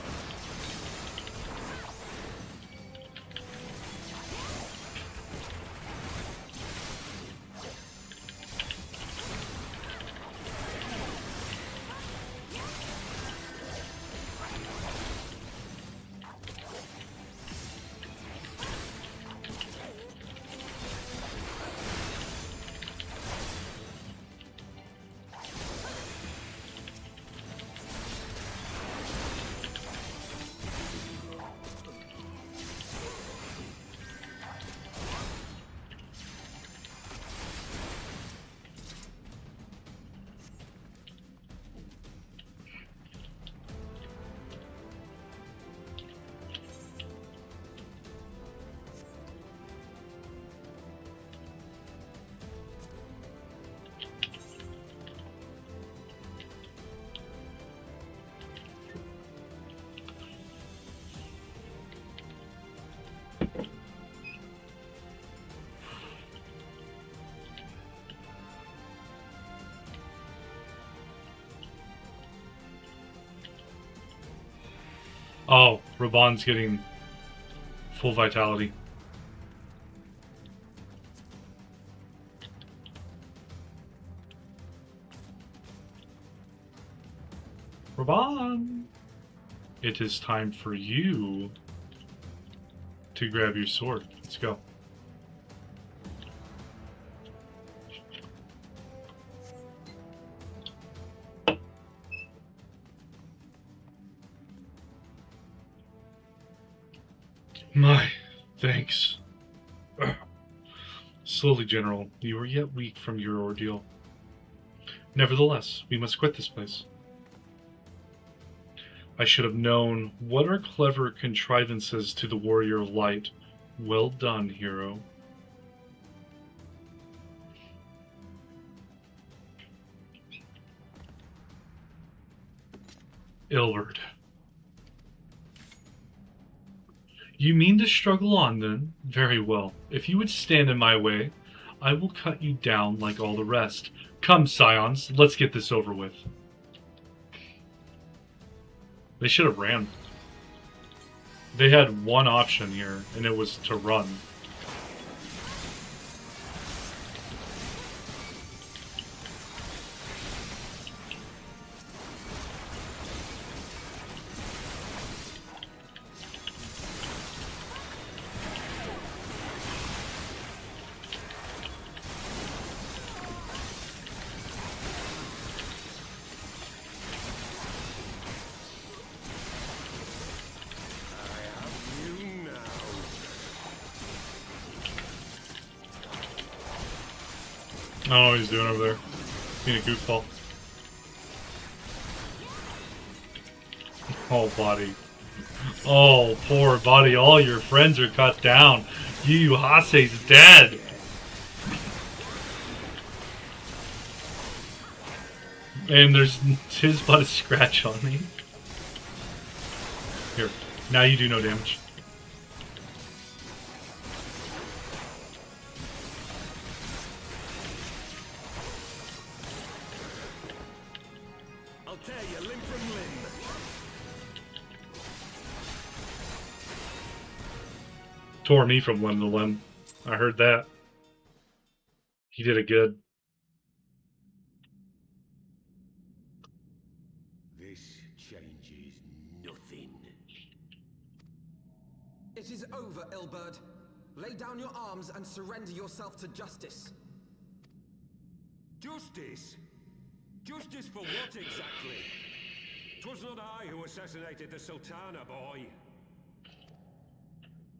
Oh, Raban's getting full vitality. Raban! It is time for you to grab your sword. Let's go. My thanks. Slowly, General. You are yet weak from your ordeal. Nevertheless, we must quit this place. I should have known. What are clever contrivances to the Warrior of Light? Well done, hero. Ilward. You mean to struggle on, then? Very well. If you would stand in my way, I will cut you down like all the rest. Come, scions, let's get this over with. They should have ran. They had one option here, and it was to run. I don't know what he's doing over there. Being a goofball. Oh, body. Oh, poor buddy. All your friends are cut down. Yu Hase's dead. And there's his but a scratch on me. Here. Now you do no damage. Tore me from limb to limb. I heard that. He did it good. This changes nothing. It is over, Ilberd. Lay down your arms and surrender yourself to justice. Justice? Justice for what exactly? 'Twas not I who assassinated the Sultana, boy.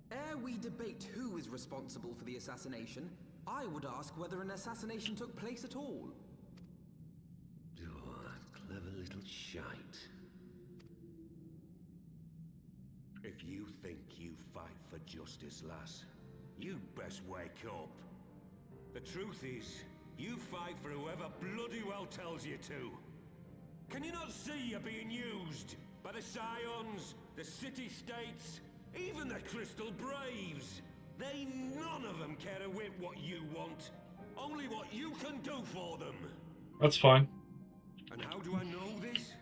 Ere we debate who is responsible for the assassination, I would ask whether an assassination took place at all. Oh, clever little shite. If you think you fight for justice, lass, you'd best wake up. The truth is, you fight for whoever bloody well tells you to. Can you not see you're being used? By the Scions, the City-States, even the Crystal Braves. They none of them care a whit what you want. Only what you can do for them. That's fine. And how do I know this?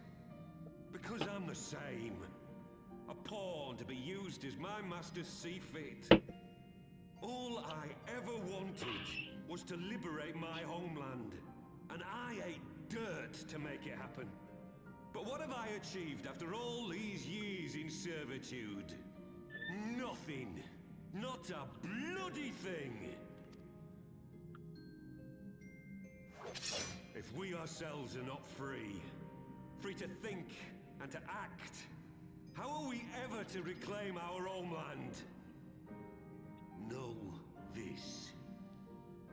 Because I'm the same. A pawn to be used as my masters see fit. All I ever wanted was to liberate my homeland. And I ate dirt to make it happen. But what have I achieved after all these years in servitude? Nothing. Not a bloody thing. If we ourselves are not free, free to think and to act, how are we ever to reclaim our homeland? Know this.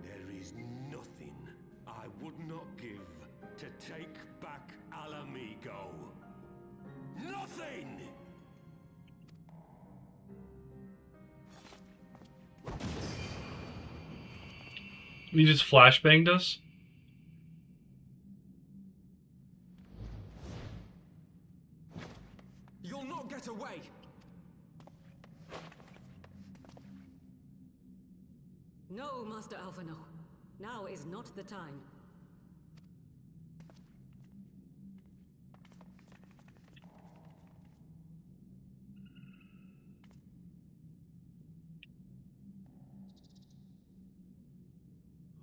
There is nothing I would not give to take back Alamigo. Nothing! He just flashbanged us? You'll not get away! No, Master Alphino. Now is not the time.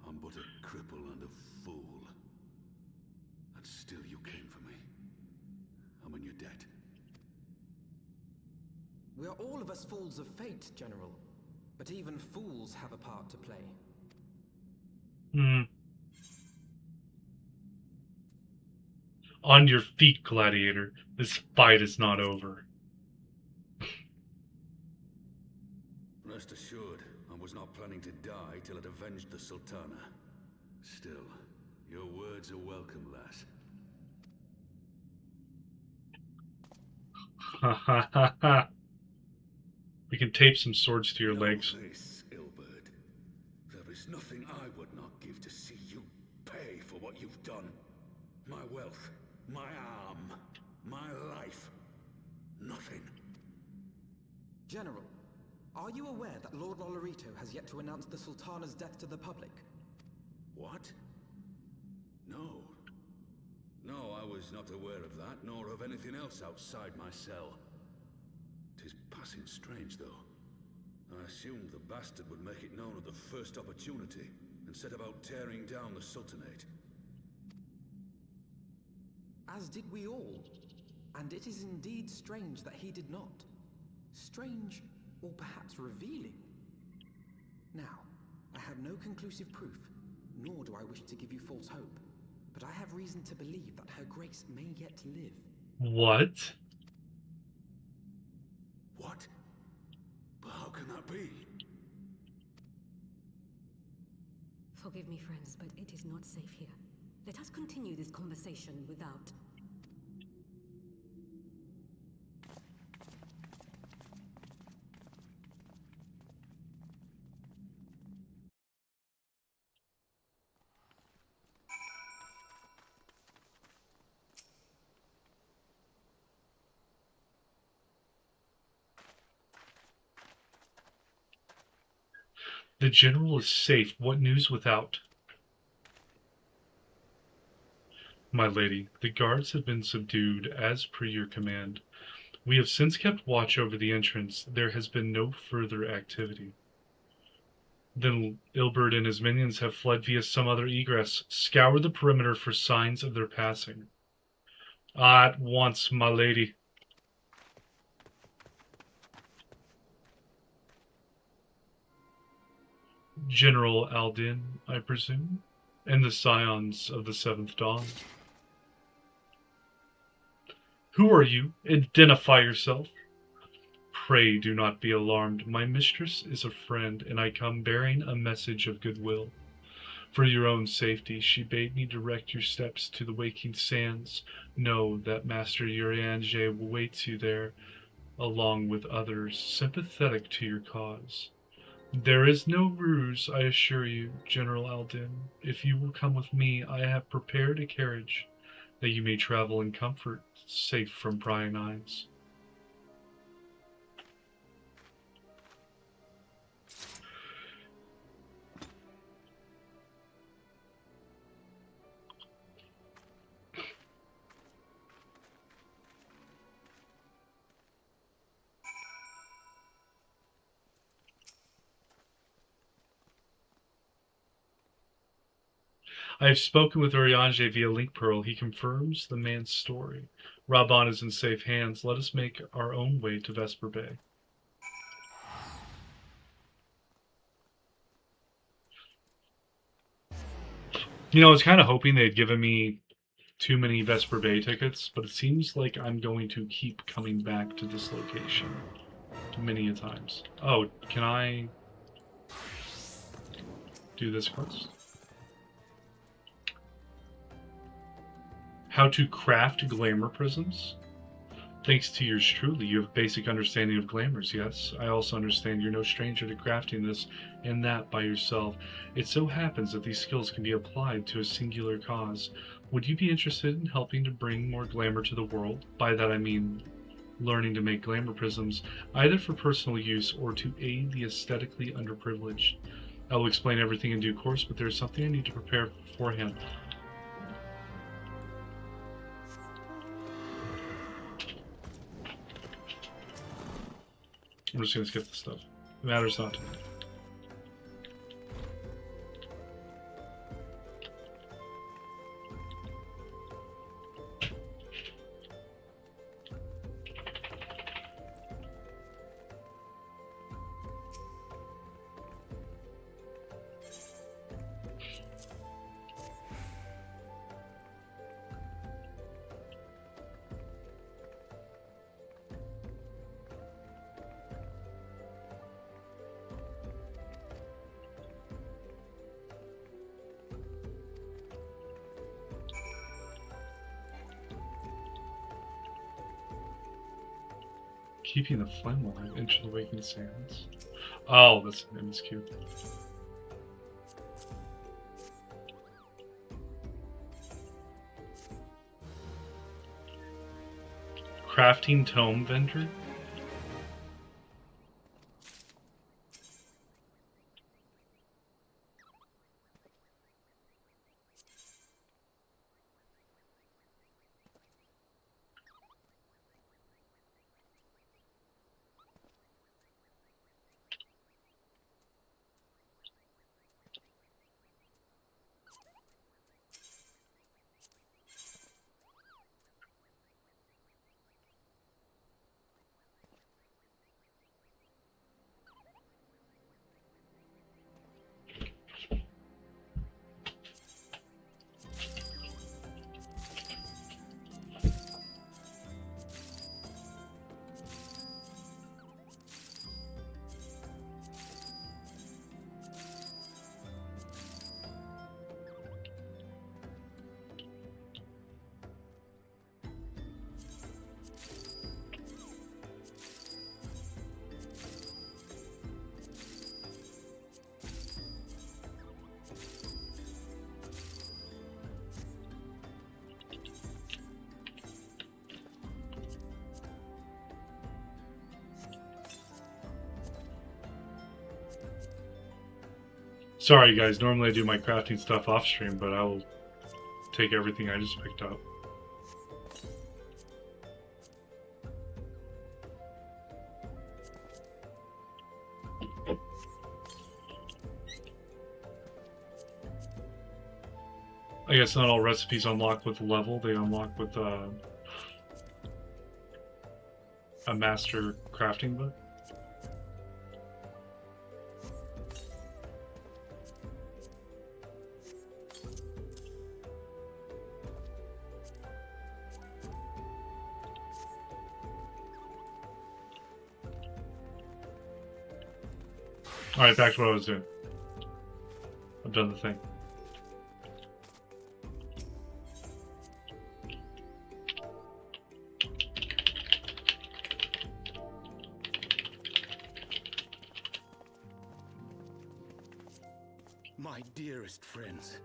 I'm but a cripple and a fool. And still you came for me. I'm in your debt. We are all of us fools of fate, General. But even fools have a part to play. On your feet, gladiator. This fight is not over. Rest assured, I was not planning to die till it avenged the Sultana. Still, your words are welcome, lass. Ha ha ha ha. We can tape some swords to your legs. This, Ilberd. There is nothing I would not give to see you pay for what you've done. My wealth, my arm, my life. Nothing. General, are you aware that Lord Lolorito has yet to announce the Sultana's death to the public? What? No. No, I was not aware of that, nor of anything else outside my cell. 'Tis passing strange, though. I assumed the bastard would make it known at the first opportunity, and set about tearing down the Sultanate. As did we all. And it is indeed strange that he did not. Strange, or perhaps revealing. Now, I have no conclusive proof, nor do I wish to give you false hope, but I have reason to believe that Her Grace may yet live. What? What? But how can that be? Forgive me, friends, but it is not safe here. Let us continue this conversation without. The general is safe. What news without? My lady, the guards have been subdued as per your command. We have since kept watch over the entrance. There has been no further activity. Then Ilberd and his minions have fled via some other egress. Scour the perimeter for signs of their passing. At once, my lady. General Aldin, I presume, and the scions of the Seventh Dawn. Who are you? Identify yourself. Pray do not be alarmed. My mistress is a friend, and I come bearing a message of goodwill. For your own safety, she bade me direct your steps to the Waking Sands. Know that Master Eorzea waits you there, along with others sympathetic to your cause. There is no ruse, I assure you, General Aldin. If you will come with me, I have prepared a carriage, that you may travel in comfort, safe from prying eyes. I have spoken with Eorzea via link pearl. He confirms the man's story. Raban is in safe hands. Let us make our own way to Vesper Bay. You know, I was kind of hoping they'd given me too many Vesper Bay tickets, but it seems like I'm going to keep coming back to this location many a times. Oh, can I do this quest? How to craft glamour prisms? Thanks to yours truly, you have basic understanding of glamours, yes? I also understand you're no stranger to crafting this and that by yourself. It so happens that these skills can be applied to a singular cause. Would you be interested in helping to bring more glamour to the world? By that I mean learning to make glamour prisms, either for personal use or to aid the aesthetically underprivileged. I will explain everything in due course, but there's something I need to prepare beforehand. I'm just going to skip this stuff. It matters not to me. Keeping the flame alive into the waking sands. Oh, that's an Miss Cube. Crafting tome vendor? Sorry guys, normally I do my crafting stuff off stream, but I will take everything I just picked up. I guess not all recipes unlock with level, they unlock with a master crafting book. Alright, back to what I was doing. I've done the thing. My dearest friends,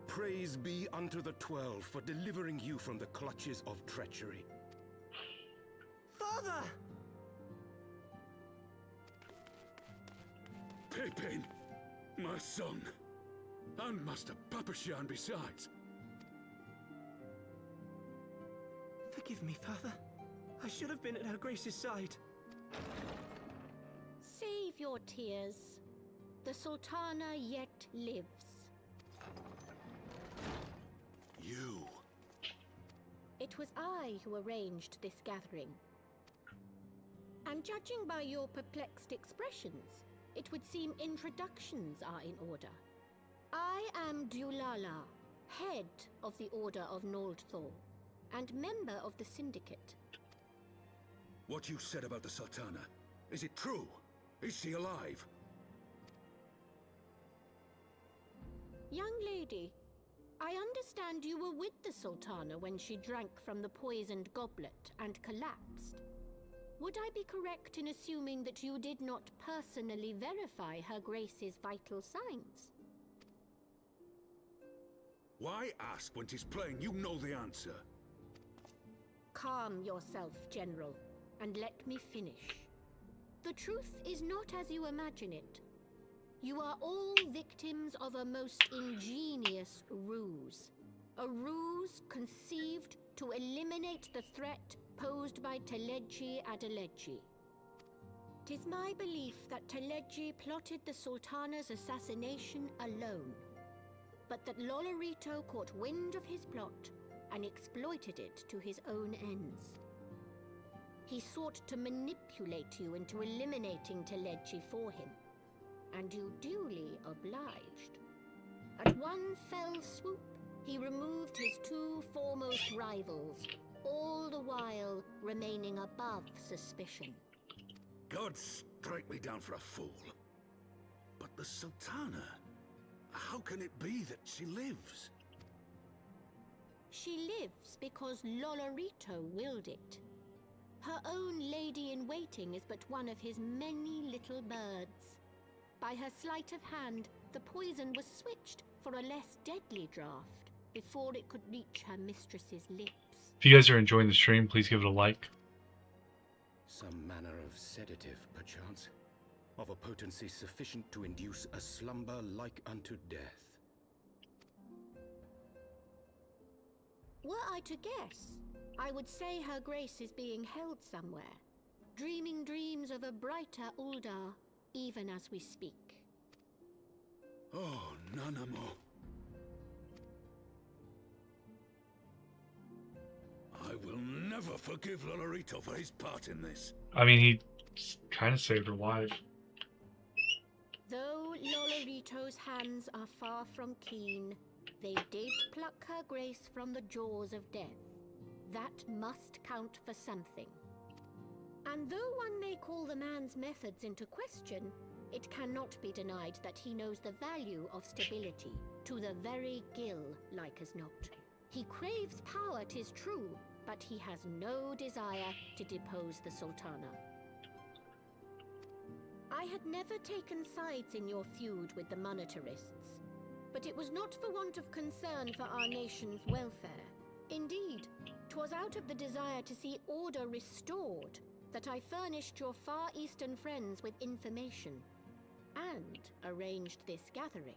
praise be unto the 12 for delivering you from the clutches of treachery. Father! Pippin, my son, and Master Papashan besides. Forgive me, Father. I should have been at Her Grace's side. Save your tears. The Sultana yet lives. You. It was I who arranged this gathering. And judging by your perplexed expressions, it would seem introductions are in order. I am Dulala, head of the Order of Noldthor, and member of the Syndicate. What you said about the Sultana, is it true? Is she alive? Young lady, I understand you were with the Sultana when she drank from the poisoned goblet and collapsed. Would I be correct in assuming that you did not personally verify Her Grace's vital signs? Why ask when 'tis plain you know the answer? Calm yourself, General, and let me finish. The truth is not as you imagine it. You are all victims of a most ingenious ruse. A ruse conceived to eliminate the threat posed by Teleji Adeleji. 'Tis my belief that Teleji plotted the Sultana's assassination alone, but that Lolorito caught wind of his plot and exploited it to his own ends. He sought to manipulate you into eliminating Teleji for him, and you duly obliged. At one fell swoop, he removed his two foremost rivals, all the while remaining above suspicion. God strike me down for a fool. But the Sultana, how can it be that she lives? She lives because Lolorito willed it. Her own lady-in-waiting is but one of his many little birds. By her sleight of hand, the poison was switched for a less deadly draught before it could reach her mistress's lips. If you guys are enjoying the stream, please give it a like. Some manner of sedative, perchance, of a potency sufficient to induce a slumber like unto death. Were I to guess, I would say her grace is being held somewhere, dreaming dreams of a brighter Uldar, even as we speak. Oh, Nanamo. I will never forgive Lolorito for his part in this. I mean, he kind of saved her life. Though Lolorito's hands are far from keen, they did pluck her grace from the jaws of death. That must count for something. And though one may call the man's methods into question, it cannot be denied that he knows the value of stability, to the very gill, like as not. He craves power, 'tis true, but he has no desire to depose the Sultana. I had never taken sides in your feud with the monetarists, but it was not for want of concern for our nation's welfare. Indeed, 'twas out of the desire to see order restored that I furnished your Far Eastern friends with information and arranged this gathering.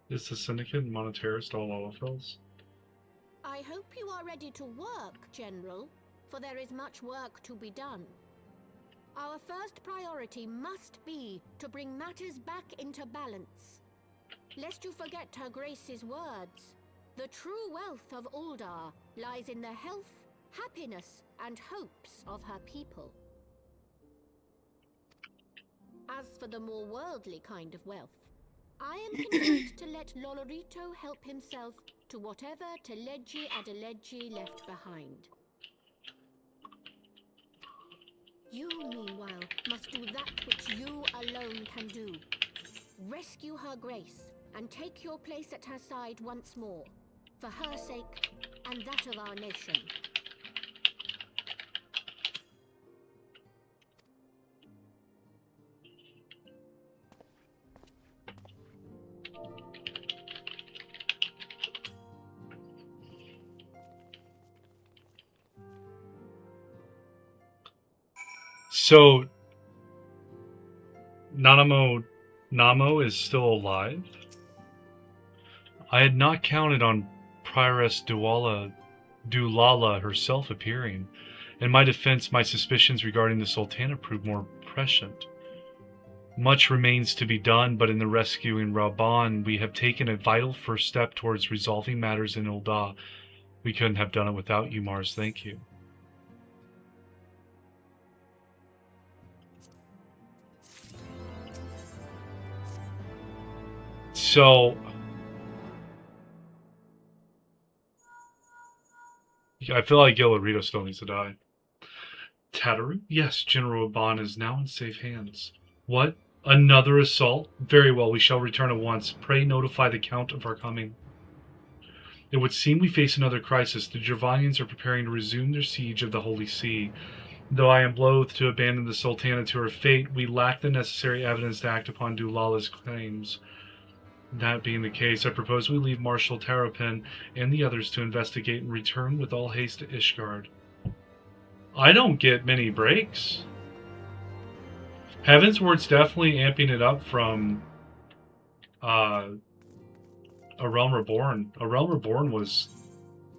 Is the Syndicate and Monetarist all Lalafels? I hope you are ready to work, General, for there is much work to be done. Our first priority must be to bring matters back into balance. Lest you forget Her Grace's words, the true wealth of Uldar lies in the health, happiness, and hopes of her people. As for the more worldly kind of wealth, I am content to let Lolorito help himself to whatever Teleji Adeleji left behind. You, meanwhile, must do that which you alone can do. Rescue Her Grace and take your place at her side once more, for her sake and that of our nation. So, Namo is still alive? I had not counted on Prioress Dulala herself appearing. In my defense, my suspicions regarding the Sultana proved more prescient. Much remains to be done, but in the rescuing Raban, we have taken a vital first step towards resolving matters in Ul'dah. We couldn't have done it without you, Mars. Thank you. So, I feel like Lolorito still needs to die. Tataru? Yes, General Raban is now in safe hands. What? Another assault? Very well, we shall return at once. Pray notify the Count of our coming. It would seem we face another crisis. The Gervanians are preparing to resume their siege of the Holy See. Though I am loath to abandon the Sultana to her fate, we lack the necessary evidence to act upon Dulala's claims. That being the case, I propose we leave Marshal Terrapin and the others to investigate and return with all haste to Ishgard. I don't get many breaks. Heavensward's definitely amping it up from A Realm Reborn. A Realm Reborn was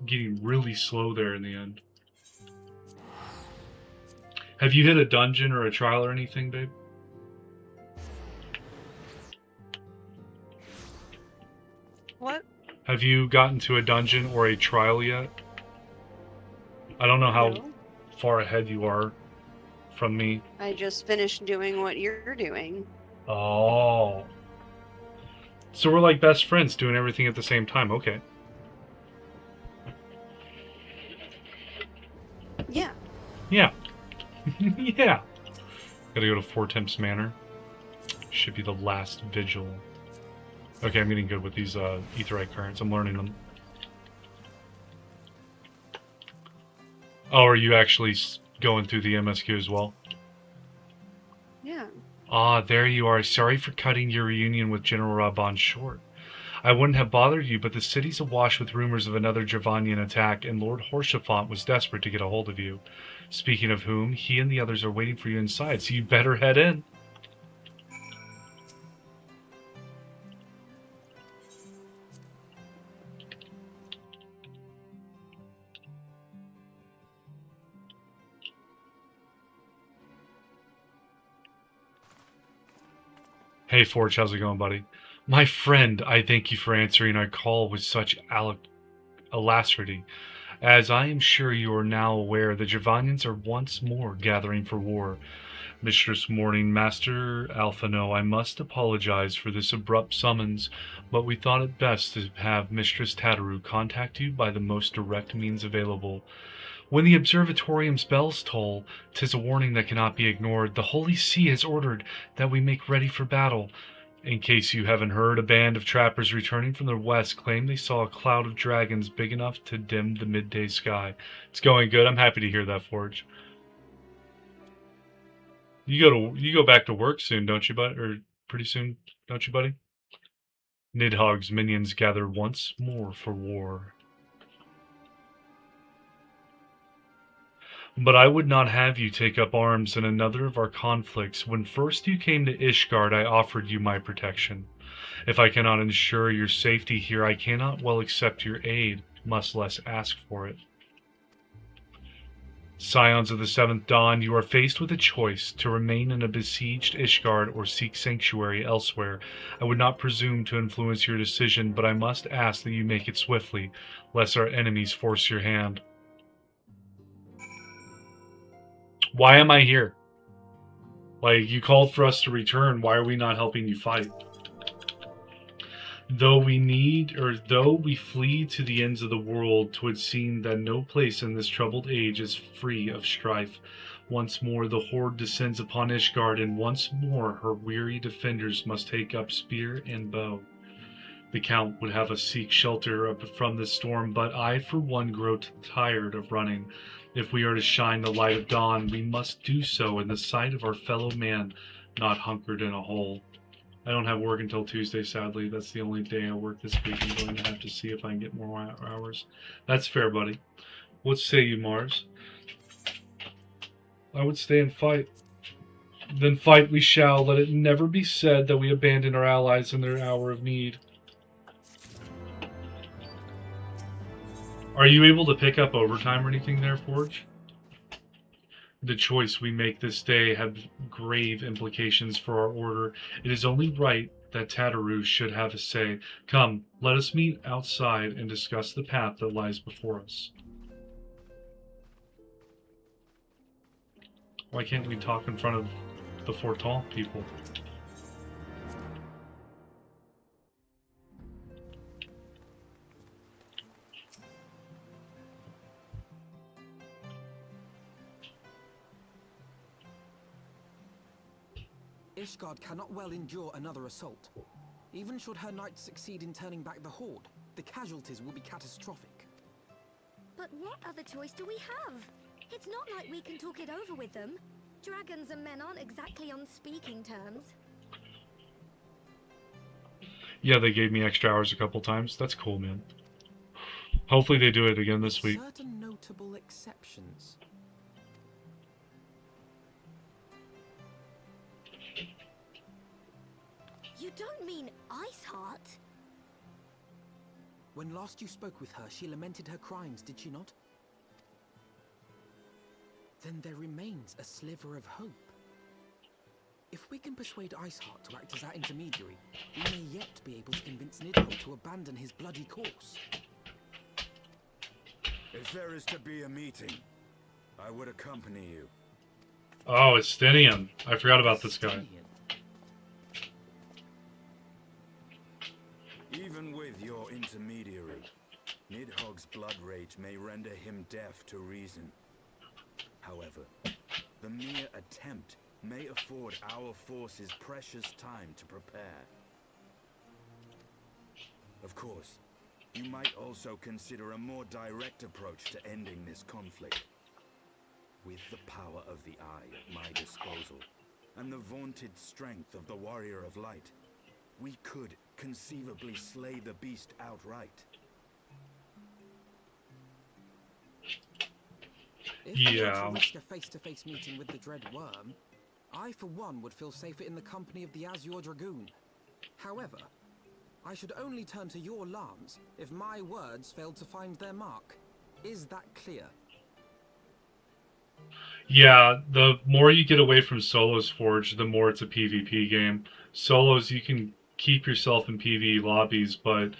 getting really slow there in the end. Have you hit a dungeon or a trial or anything, babe? What? Have you gotten to a dungeon or a trial yet? I don't know how far ahead you are from me. I just finished doing what you're doing. Oh. So we're like best friends doing everything at the same time. Okay. Yeah. Yeah. Yeah. Gotta go to Four Temps Manor. Should be the last vigil. Okay, I'm getting good with these Aetheryte currents. I'm learning them. Oh, are you actually going through the MSQ as well? Yeah. Ah, there you are. Sorry for cutting your reunion with General Raban short. I wouldn't have bothered you, but the city's awash with rumors of another Javanian attack, and Lord Horsefont was desperate to get a hold of you. Speaking of whom, he and the others are waiting for you inside, so you better head in. Hey Forge, how's it going, buddy? My friend, I thank you for answering our call with such alacrity. As I am sure you are now aware, the Javanians are once more gathering for war. Mistress Morning, Master Alphino, I must apologize for this abrupt summons, but we thought it best to have Mistress Tataru contact you by the most direct means available. When the observatorium's bells toll, 'tis a warning that cannot be ignored. The Holy See has ordered that we make ready for battle. In case you haven't heard, a band of trappers returning from the west claim they saw a cloud of dragons big enough to dim the midday sky. It's going good. I'm happy to hear that, Forge. You go back to work soon, don't you, buddy? Or pretty soon, don't you, buddy? Nidhogg's minions gather once more for war. But I would not have you take up arms in another of our conflicts. When first you came to Ishgard, I offered you my protection. If I cannot ensure your safety here, I cannot well accept your aid, much less ask for it. Scions of the Seventh Dawn, you are faced with a choice, to remain in a besieged Ishgard or seek sanctuary elsewhere. I would not presume to influence your decision, but I must ask that you make it swiftly, lest our enemies force your hand. Why am I here? Like, you called for us to return. Why are we not helping you fight? Though we flee to the ends of the world, 'twould seem that no place in this troubled age is free of strife. Once more the horde descends upon Ishgard, and once more her weary defenders must take up spear and bow. The Count would have us seek shelter from this storm, but I for one grow tired of running. If we are to shine the light of dawn, we must do so in the sight of our fellow man, not hunkered in a hole. I don't have work until Tuesday, sadly. That's the only day I work this week. I'm going to have to see if I can get more hours. That's fair, buddy. What say you, Mars? I would stay and fight. Then fight we shall. Let it never be said that we abandon our allies in their hour of need. Are you able to pick up overtime or anything there, Forge? The choice we make this day have grave implications for our order. It is only right that Tataru should have a say. Come, let us meet outside and discuss the path that lies before us. Why can't we talk in front of the Fortal people? Ishgard cannot well endure another assault. Even should her knights succeed in turning back the horde, the casualties will be catastrophic. But what other choice do we have? It's not like we can talk it over with them. Dragons and men aren't exactly on speaking terms. Yeah, they gave me extra hours a couple times. That's cool, man. Hopefully they do it again this week. Certain notable exceptions. You don't mean Iceheart? When last you spoke with her, she lamented her crimes, did she not? Then there remains a sliver of hope. If we can persuade Iceheart to act as our intermediary, we may yet be able to convince Nidhogg to abandon his bloody course. If there is to be a meeting, I would accompany you. Oh, it's Stinian. I forgot about this guy. Even with your intermediary, Nidhogg's blood rage may render him deaf to reason. However, the mere attempt may afford our forces precious time to prepare. Of course, you might also consider a more direct approach to ending this conflict. With the power of the Eye at my disposal, and the vaunted strength of the Warrior of Light, we could conceivably slay the beast outright. If we were Yeah. to risk a face-to-face meeting with the Dread Worm, I for one would feel safer in the company of the Azure Dragoon. However, I should only turn to your lance if my words failed to find their mark. Is that clear? Yeah, the more you get away from Solo's Forge, the more it's a PvP game. Solos, you can keep yourself in PvE lobbies, but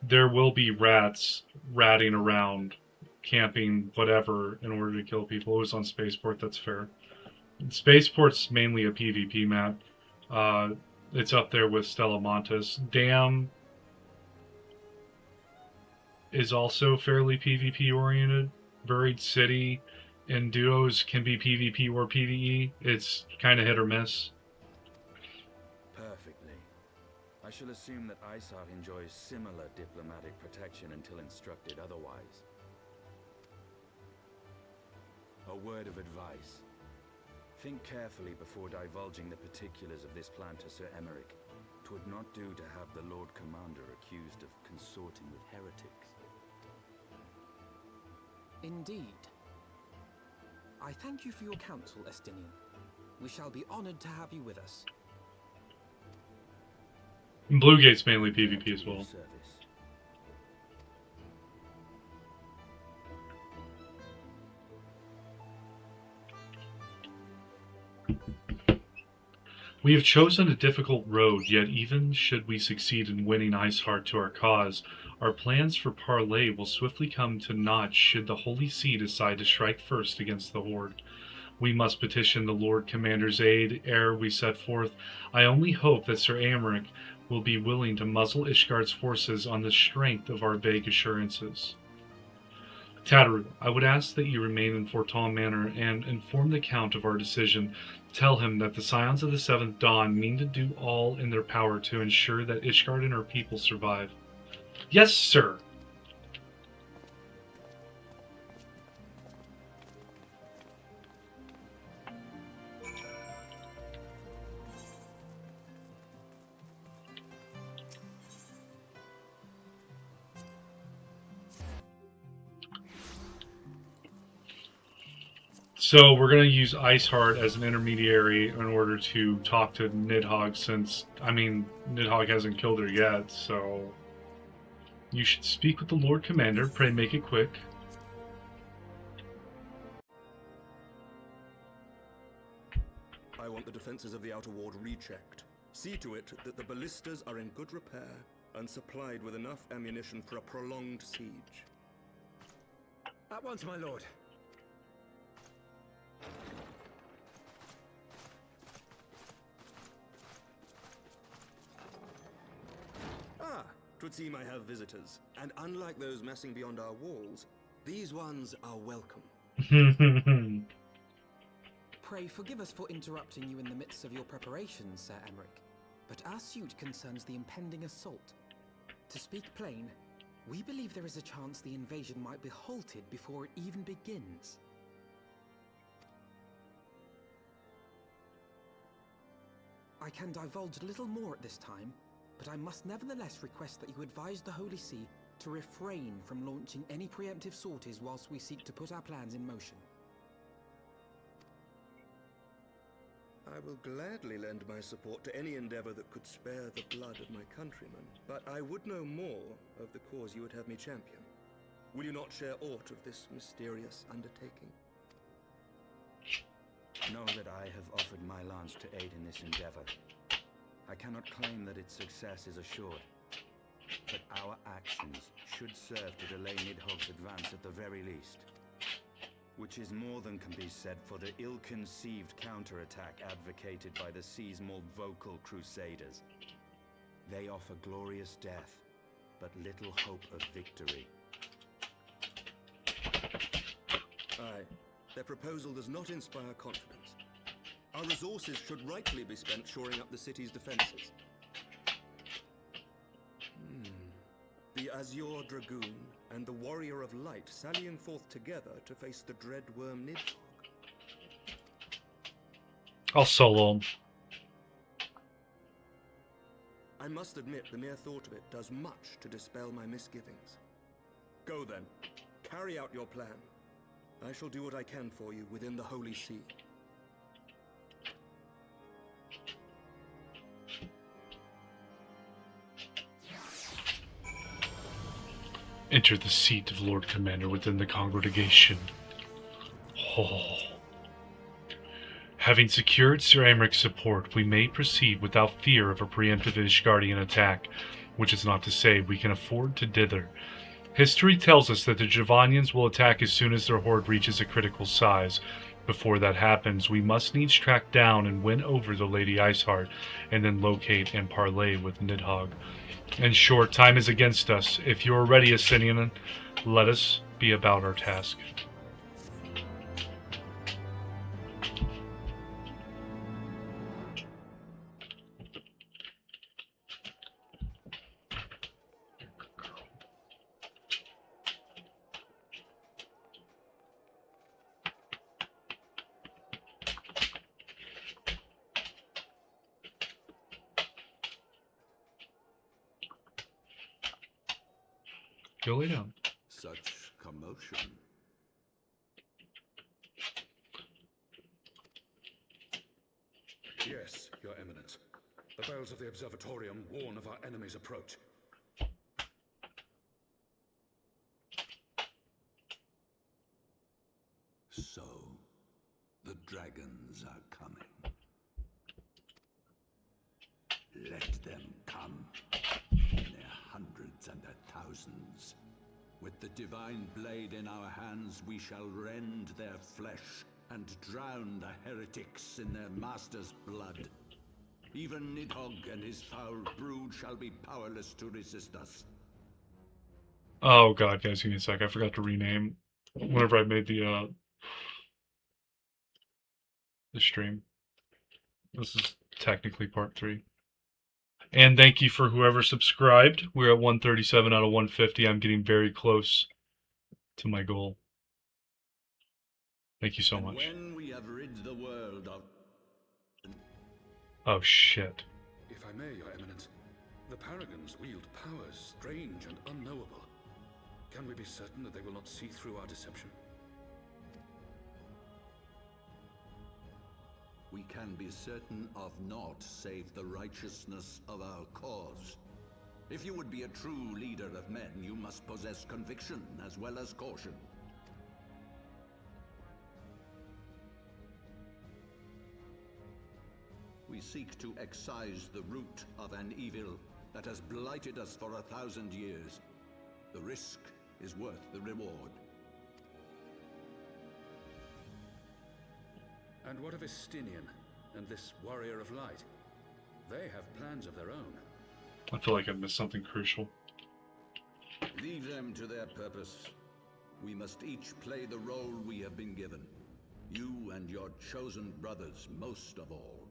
there will be rats ratting around, camping, whatever, in order to kill people. It was on Spaceport, that's fair. Spaceport's mainly a PvP map. It's up there with Stella Montes. Dam is also fairly PvP oriented. Buried City and Duos can be PvP or PvE. It's kind of hit or miss. Perfectly. I shall assume that Isart enjoys similar diplomatic protection until instructed otherwise. A word of advice. Think carefully before divulging the particulars of this plan to Sir Emeric. 'Twould not do to have the Lord Commander accused of consorting with heretics. Indeed. I thank you for your counsel, Estinian. We shall be honored to have you with us. Bluegate's mainly PvP as well. Service. We have chosen a difficult road, yet even should we succeed in winning Iceheart to our cause, our plans for parley will swiftly come to naught should the Holy See decide to strike first against the Horde. We must petition the Lord Commander's aid ere we set forth. I only hope that Sir Emeric will be willing to muzzle Ishgard's forces on the strength of our vague assurances. Tataru, I would ask that you remain in Forton Manor and inform the Count of our decision. Tell him that the Scions of the Seventh Dawn mean to do all in their power to ensure that Ishgard and her people survive. Yes, sir! So we're going to use Iceheart as an intermediary in order to talk to Nidhogg since, I mean, Nidhogg hasn't killed her yet, so... You should speak with the Lord Commander. Pray make it quick. I want the defenses of the Outer Ward rechecked. See to it that the ballistas are in good repair and supplied with enough ammunition for a prolonged siege. At once, my lord. Ah, 'twould seem I have visitors, and unlike those messing beyond our walls, these ones are welcome. Pray forgive us for interrupting you in the midst of your preparations, Sir Emeric, but our suit concerns the impending assault. To speak plain, we believe there is a chance the invasion might be halted before it even begins. I can divulge little more at this time, but I must nevertheless request that you advise the Holy See to refrain from launching any preemptive sorties whilst we seek to put our plans in motion. I will gladly lend my support to any endeavor that could spare the blood of my countrymen, but I would know more of the cause you would have me champion. Will you not share aught of this mysterious undertaking? Know that I have offered my lance to aid in this endeavor. I cannot claim that its success is assured, but our actions should serve to delay Nidhogg's advance at the very least. Which is more than can be said for the ill-conceived counterattack advocated by the sea's more vocal crusaders. They offer glorious death, but little hope of victory. Aye, their proposal does not inspire confidence. Our resources should rightfully be spent shoring up the city's defenses. The Azure Dragoon and the Warrior of Light sallying forth together to face the dread worm Nidhogg. I'll solo him. I must admit, the mere thought of it does much to dispel my misgivings. Go then. Carry out your plan. I shall do what I can for you within the Holy See. Enter the seat of Lord Commander within the congregation. Oh. Having secured Sir Americ's support, we may proceed without fear of a preemptive Ishgardian attack, which is not to say we can afford to dither. History tells us that the Javanians will attack as soon as their horde reaches a critical size. Before that happens, we must needs track down and win over the Lady Iceheart, and then locate and parley with Nidhogg. In short, time is against us. If you are ready, Asinian, let us be about our task. Go lay down. Such commotion. Yes, Your Eminence. The bells of the Observatorium warn of our enemy's approach. So, the dragons are coming. Let them come. In their hundreds and their thousands. With the divine blade in our hands, we shall rend their flesh and drown the heretics in their master's blood. Even Nidhogg and his foul brood shall be powerless to resist us. Oh god, guys, give me a sec. I forgot to rename whenever I made the stream. This is technically part 3. And thank you for whoever subscribed. We're at 137 out of 150. I'm getting very close to my goal. Thank you so much. When we have rid the world of... Oh shit. If I may, Your Eminence, the Paragons wield powers strange and unknowable. Can we be certain that they will not see through our deception? We can be certain of naught save the righteousness of our cause. If you would be a true leader of men, you must possess conviction as well as caution. We seek to excise the root of an evil that has blighted us for 1,000 years. The risk is worth the reward. And what of Estinian and this warrior of light? They have plans of their own. I feel like I missed something crucial. Leave them to their purpose. We must each play the role we have been given. You and your chosen brothers most of all.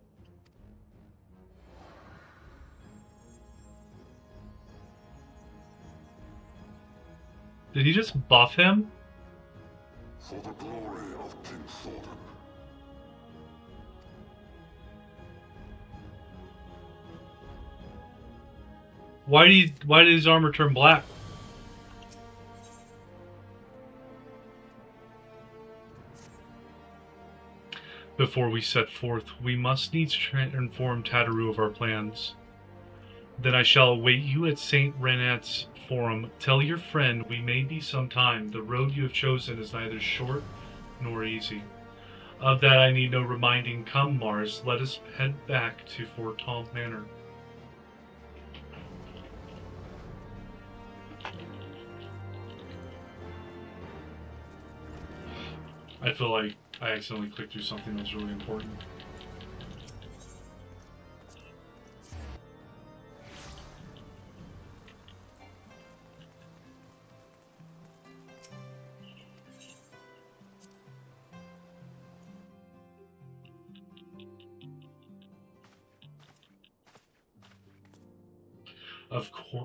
Did he just buff him? For the glory of King Thornton. Why did his armor turn black? Before we set forth, we must needs inform Tataru of our plans. Then I shall await you at St. Renat's Forum. Tell your friend we may be some time. The road you have chosen is neither short nor easy. Of that I need no reminding. Come, Mars, let us head back to Fort Tom Manor. I feel like I accidentally clicked through something that was really important.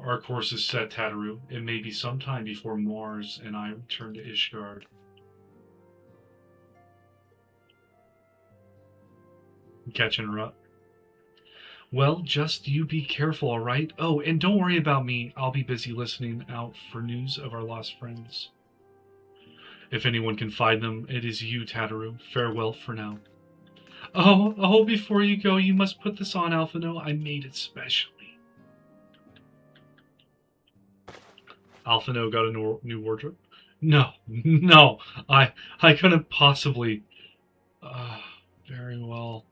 Our course is set, Tataru. It may be some time before Mars and I return to Ishgard. catching her up. Well, just you be careful, all right? Oh, and don't worry about me. I'll be busy listening out for news of our lost friends. If anyone can find them, it is you, Tataru. Farewell for now. Oh, before you go, you must put this on, Alphino. I made it specially. Alphino got a new wardrobe? No, I couldn't possibly. Very well.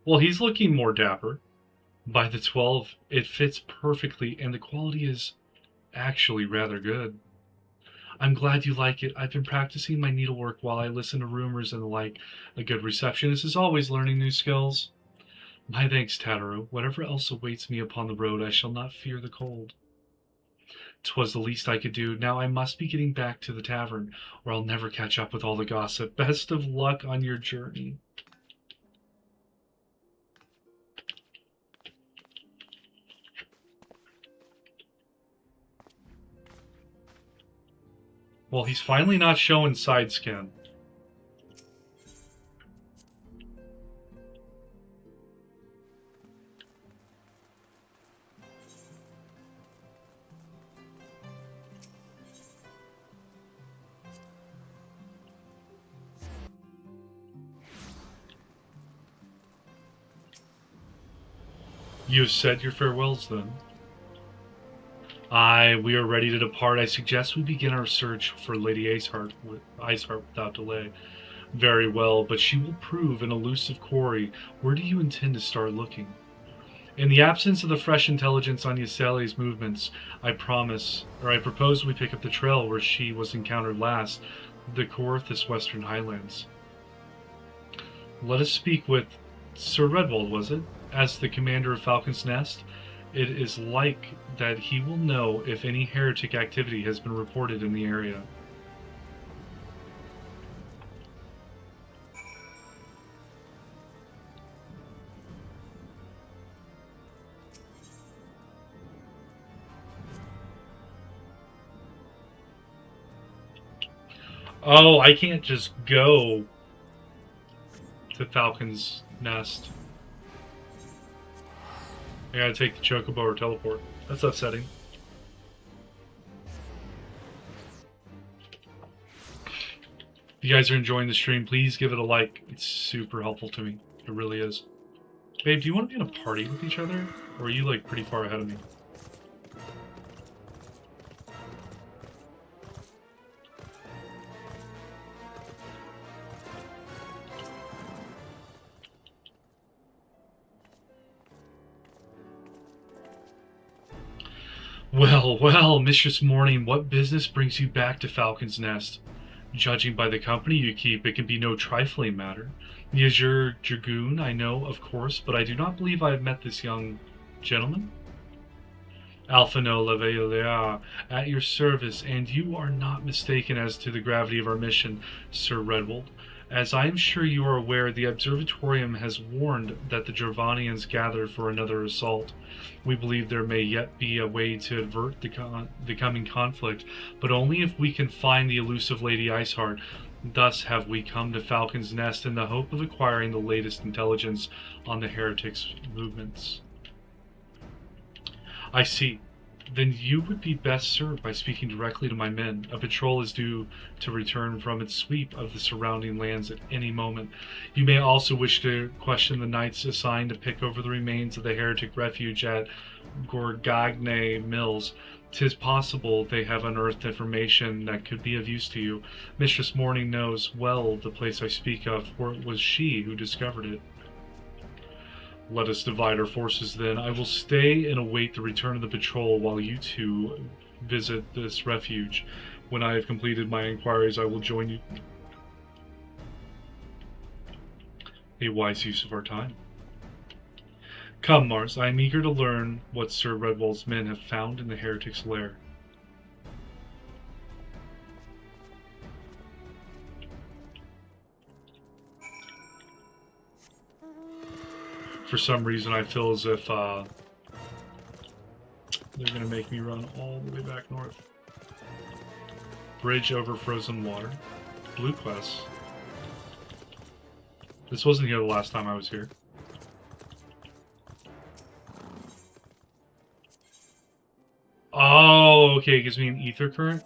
Well, he's looking more dapper. By the 12, it fits perfectly, and the quality is actually rather good. I'm glad you like it. I've been practicing my needlework while I listen to rumors and the like. A good receptionist is always learning new skills. My thanks, Tataru. Whatever else awaits me upon the road, I shall not fear the cold. 'Twas the least I could do. Now I must be getting back to the tavern, or I'll never catch up with all the gossip. Best of luck on your journey. Well, he's finally not showing side skin. You have said your farewells, then? Aye, we are ready to depart. I suggest we begin our search for Lady Iceheart without delay. Very well, but she will prove an elusive quarry. Where do you intend to start looking? In the absence of the fresh intelligence on Ysali's movements, I propose we pick up the trail where she was encountered last, the Coerthus Western Highlands. Let us speak with Sir Redwald, was it? As the commander of Falcon's Nest, it is like that he will know if any heretic activity has been reported in the area. Oh, I can't just go to Falcon's Nest. I gotta take the Chocobo or teleport. That's upsetting. If you guys are enjoying the stream, please give it a like. It's super helpful to me. It really is. Babe, do you want to be in a party with each other? Or are you like pretty far ahead of me? Well, Mistress Morning, what business brings you back to Falcon's Nest? Judging by the company you keep, it can be no trifling matter. He is your dragoon, I know, of course, but I do not believe I have met this young gentleman. Alphino Leveilleur, at your service, and you are not mistaken as to the gravity of our mission, Sir Redwald. As I am sure you are aware, the Observatorium has warned that the Dravanians gather for another assault. We believe there may yet be a way to avert the coming conflict, but only if we can find the elusive Lady Iceheart. Thus have we come to Falcon's Nest in the hope of acquiring the latest intelligence on the heretics' movements. I see. Then you would be best served by speaking directly to my men. A patrol is due to return from its sweep of the surrounding lands at any moment. You may also wish to question the knights assigned to pick over the remains of the heretic refuge at Gorgagne Mills. 'Tis possible they have unearthed information that could be of use to you. Mistress Morning knows well the place I speak of, for it was she who discovered it. Let us divide our forces then. I will stay and await the return of the patrol while you two visit this refuge. When I have completed my inquiries, I will join you. A wise use of our time. Come, Mars, I am eager to learn what Sir Redwald's men have found in the heretic's lair. For some reason, I feel as if they're going to make me run all the way back north. bridge over frozen water. Blue quest. This wasn't here the last time I was here. Oh, okay, it gives me an ether current.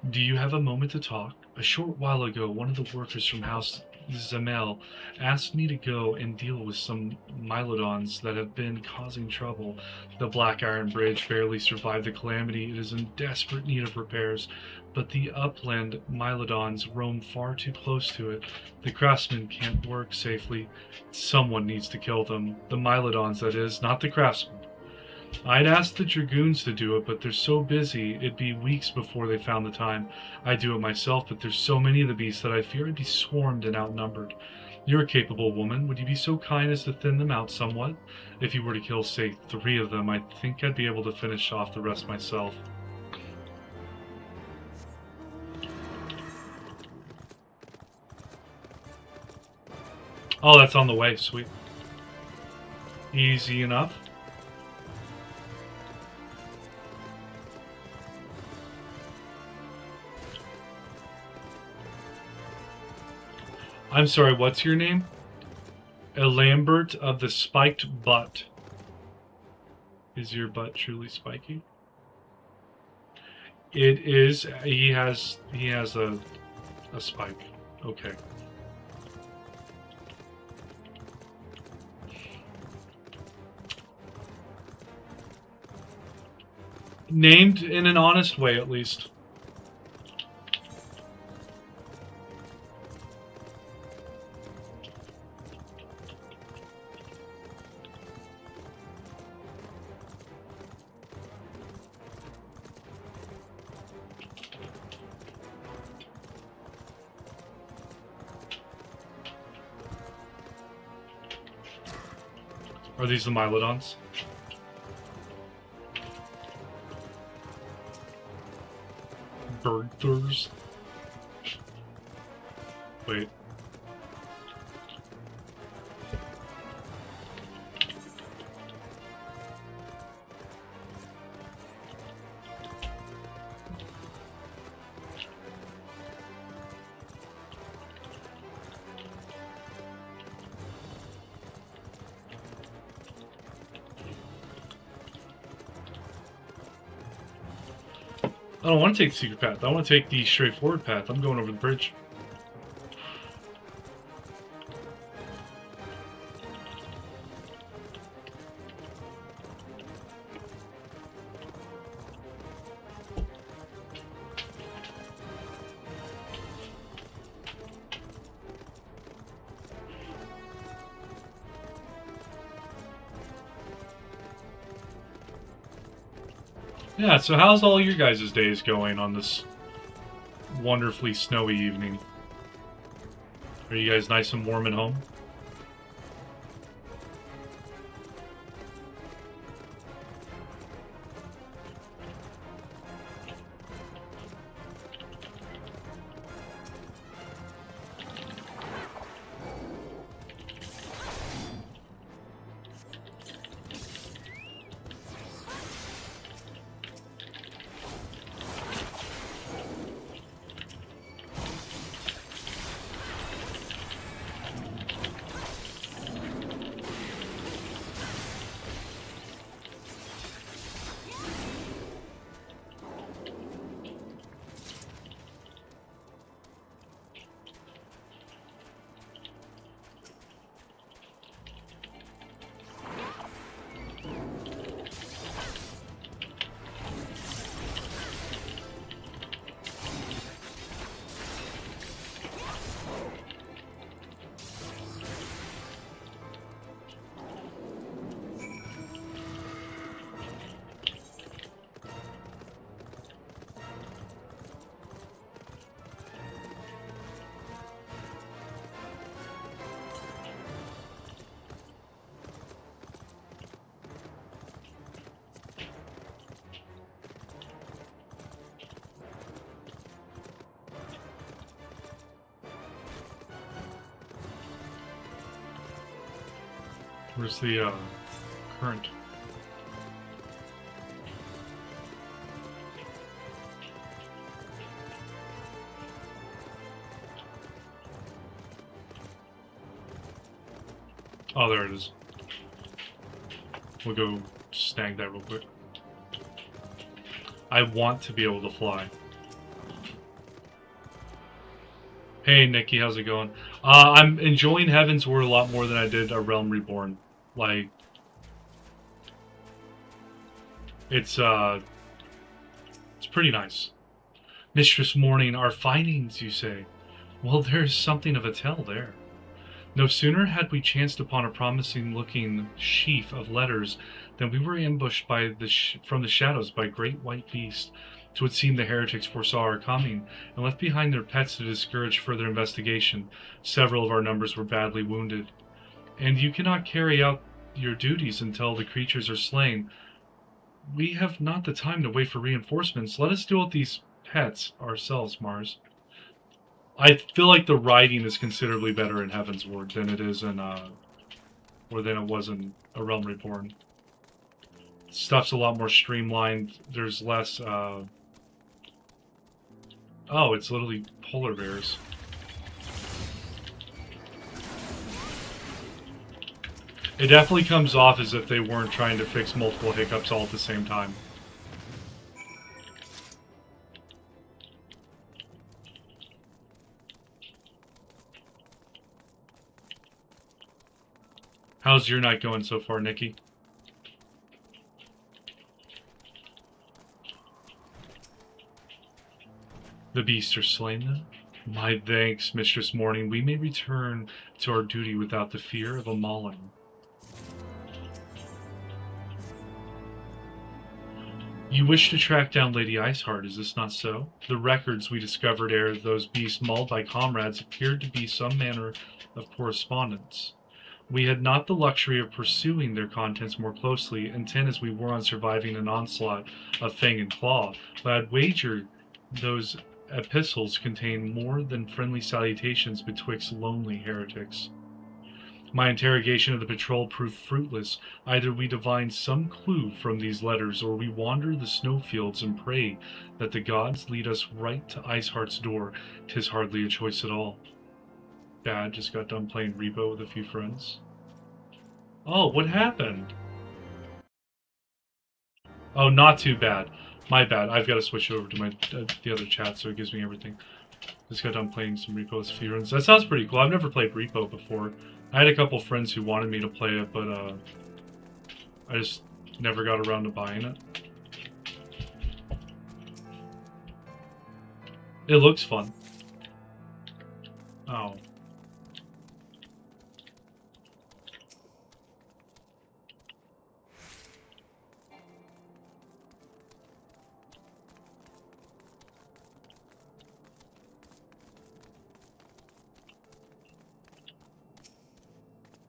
Do you have a moment to talk? A short while ago, one of the workers from House Zamel asked me to go and deal with some Mylodons that have been causing trouble. The Black Iron Bridge barely survived the calamity. It is in desperate need of repairs, but the upland Mylodons roam far too close to it. The craftsmen can't work safely. Someone needs to kill them. The Mylodons, that is, not the craftsmen. I'd asked the Dragoons to do it, but they're so busy, it'd be weeks before they found the time. I'd do it myself, but there's so many of the beasts that I fear I'd be swarmed and outnumbered. You're a capable woman. Would you be so kind as to thin them out somewhat? If you were to kill, say, 3 of them, I think I'd be able to finish off the rest myself. Oh, that's on the way. Sweet. Easy enough. I'm sorry, what's your name? A Lambert of the Spiked Butt. Is your butt truly spiky? It is. He has a spike. Okay. Named in an honest way, at least. Are these the Mylodons? Bergthurs? Wait. I don't want to take the secret path. I want to take the straightforward path. I'm going over the bridge. Yeah, so how's all your guys' days going on this wonderfully snowy evening? Are you guys nice and warm at home? Where's the current? Oh, there it is. We'll go snag that real quick. I want to be able to fly. Hey, Nikki, how's it going? I'm enjoying Heavensward a lot more than I did A Realm Reborn. Like, it's pretty nice. Mistress Morning, our findings, you say? Well, there's something of a tell there. No sooner had we chanced upon a promising-looking sheaf of letters than we were ambushed by from the shadows by great white beasts. It would seem the heretics foresaw our coming, and left behind their pets to discourage further investigation. Several of our numbers were badly wounded. And you cannot carry out your duties until the creatures are slain. We have not the time to wait for reinforcements. Let us deal with these pets ourselves, Mars. I feel like the writing is considerably better in Heavensward than it is in, or than it was in A Realm Reborn. Stuff's a lot more streamlined. There's less, oh, it's literally polar bears. It definitely comes off as if they weren't trying to fix multiple hiccups all at the same time. How's your night going so far, Nikki? The beasts are slain then? My thanks, Mistress Morning. We may return to our duty without the fear of a mauling. You wish to track down Lady Iceheart, is this not so? The records we discovered ere those beasts mauled by comrades appeared to be some manner of correspondence. We had not the luxury of pursuing their contents more closely, intent as we were on surviving an onslaught of fang and claw, but I'd wager those epistles contain more than friendly salutations betwixt lonely heretics. My interrogation of the patrol proved fruitless. Either we divine some clue from these letters, or we wander the snowfields and pray that the gods lead us right to Iceheart's door. 'Tis hardly a choice at all. Bad, just got done playing Repo with a few friends. Oh, what happened? Oh, not too bad. My bad. I've got to switch over to my the other chat so it gives me everything. Just got done playing some Repo with a few friends. That sounds pretty cool. I've never played Repo before. I had a couple friends who wanted me to play it, but I just never got around to buying it. It looks fun. Oh.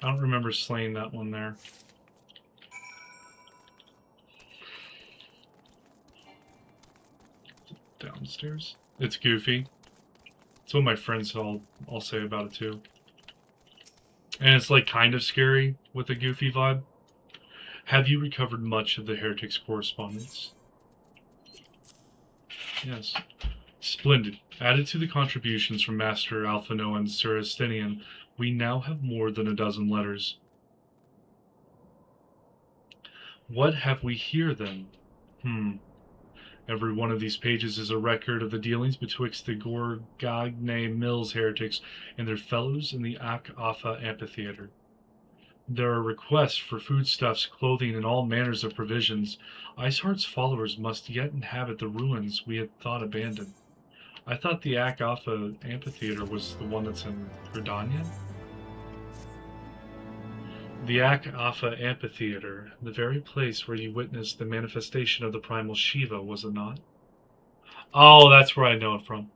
I don't remember slaying that one there. Downstairs? It's goofy. It's what my friends all say about it too. And it's like kind of scary with a goofy vibe. Have you recovered much of the heretics' correspondence? Yes. Splendid. Added to the contributions from Master Alphino and Sir Estinian, we now have more than a dozen letters. What have we here, then? Every one of these pages is a record of the dealings betwixt the Gorgagne Mills heretics and their fellows in the Ak-Afa amphitheater. There are requests for foodstuffs, clothing, and all manners of provisions. Iceheart's followers must yet inhabit the ruins we had thought abandoned. I thought the Ak-Afa amphitheater was the one that's in Gridania? The Ak-Afa amphitheater, the very place where you witnessed the manifestation of the primal Shiva, was it not? Oh, that's where I know it from.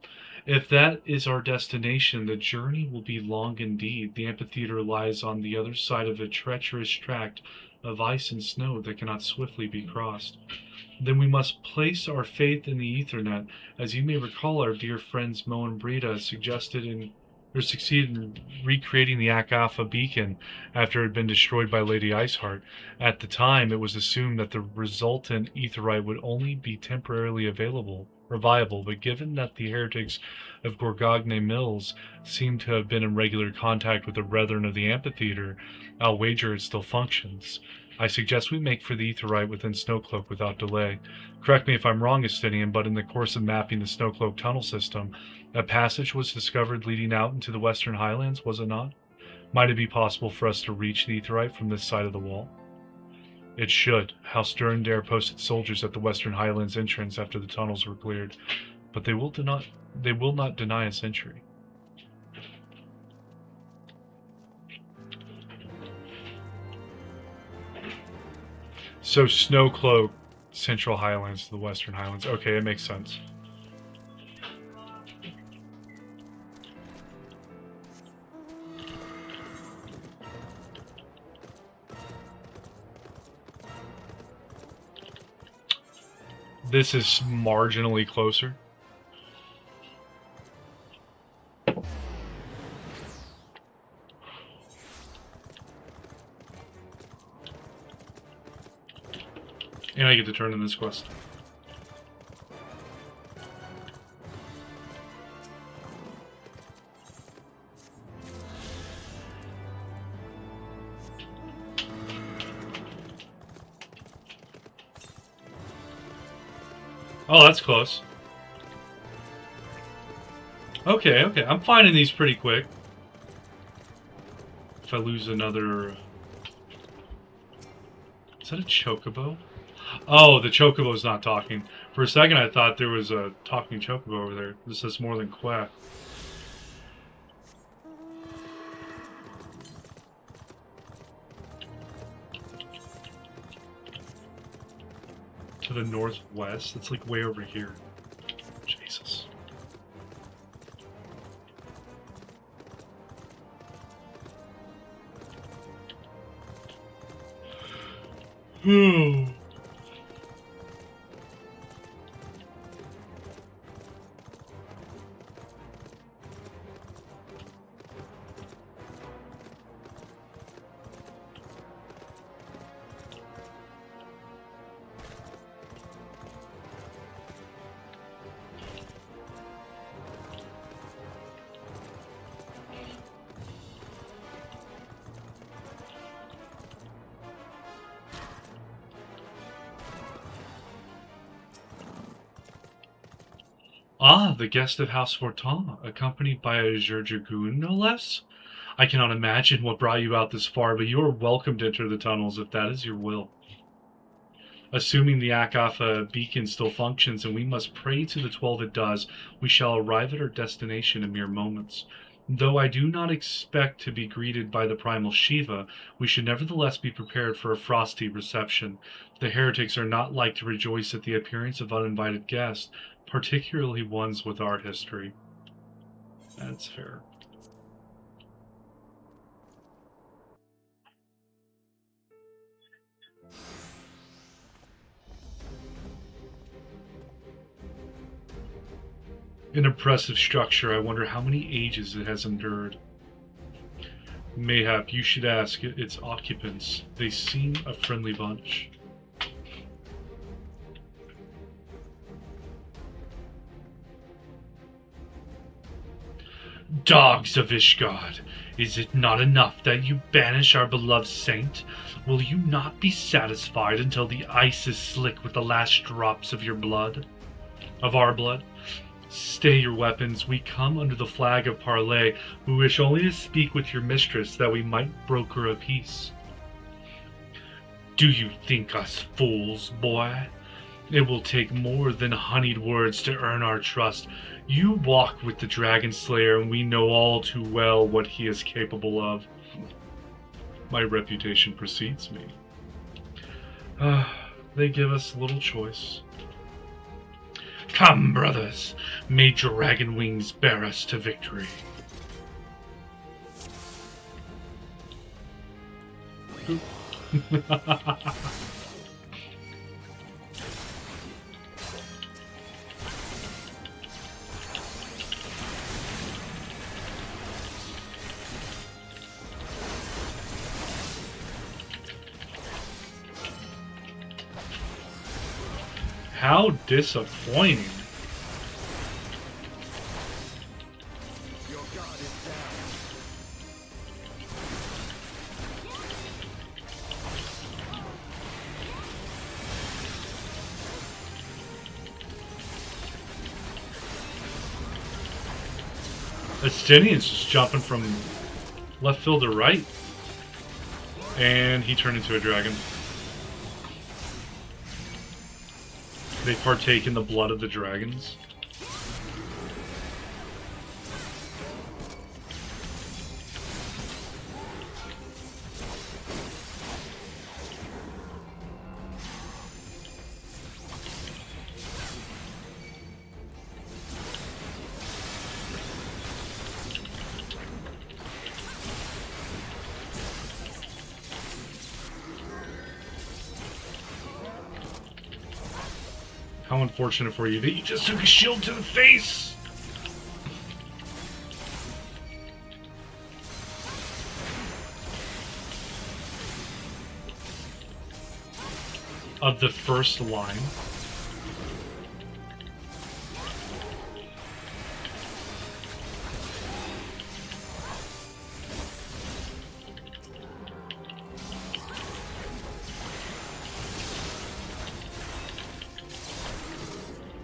If that is our destination, the journey will be long indeed. The amphitheater lies on the other side of a treacherous tract of ice and snow that cannot swiftly be crossed. Then we must place our faith in the Ethernet. As you may recall, our dear friends Mo and Brita succeeded in recreating the Ak-Afa beacon after it had been destroyed by Lady Iceheart. At the time, it was assumed that the resultant etherite would only be temporarily viable, but given that the heretics of Gorgogne Mills seem to have been in regular contact with the Brethren of the Amphitheater, I'll wager it still functions. I suggest we make for the Aetheryte within Snowcloak without delay. Correct me if I'm wrong, Estinian, but in the course of mapping the Snowcloak tunnel system, a passage was discovered leading out into the Western Highlands, was it not? Might it be possible for us to reach the Aetheryte from this side of the wall? It should. House Durandare posted soldiers at the Western Highlands entrance after the tunnels were cleared, but they will not deny us entry. So Snowcloak, Central Highlands to the Western Highlands. Okay, it makes sense. This is marginally closer. And I get to turn in this quest. Oh, that's close. Okay, okay. I'm finding these pretty quick. If I lose another... Is that a chocobo? Oh, the chocobo's not talking. For a second I thought there was a talking chocobo over there. This is more than quack. To the northwest? It's like way over here. Jesus. Hmm. Ah, the guest of House Fortin, accompanied by a Dragoon, no less? I cannot imagine what brought you out this far, but you are welcome to enter the tunnels if that is your will. Assuming the Akafa beacon still functions, and we must pray to the 12 it does, we shall arrive at our destination in mere moments. Though I do not expect to be greeted by the primal Shiva, we should nevertheless be prepared for a frosty reception. The heretics are not like to rejoice at the appearance of uninvited guests, particularly ones with art history. That's fair. An impressive structure. I wonder how many ages it has endured. Mayhap you should ask its occupants. They seem a friendly bunch. Dogs of Ishgard, is it not enough that you banish our beloved saint? Will you not be satisfied until the ice is slick with the last drops of your blood? Of our blood? Stay your weapons. We come under the flag of parley. We wish only to speak with your mistress that we might broker a peace. Do you think us fools, boy? It will take more than honeyed words to earn our trust. You walk with the Dragon Slayer, and we know all too well what he is capable of. My reputation precedes me. They give us little choice. Come, brothers, may dragon wings bear us to victory. How disappointing. Estinian's just jumping from left field to right. And he turned into a dragon. They partake in the blood of the dragons. How unfortunate for you that you just took a shield to the face! Of the first line.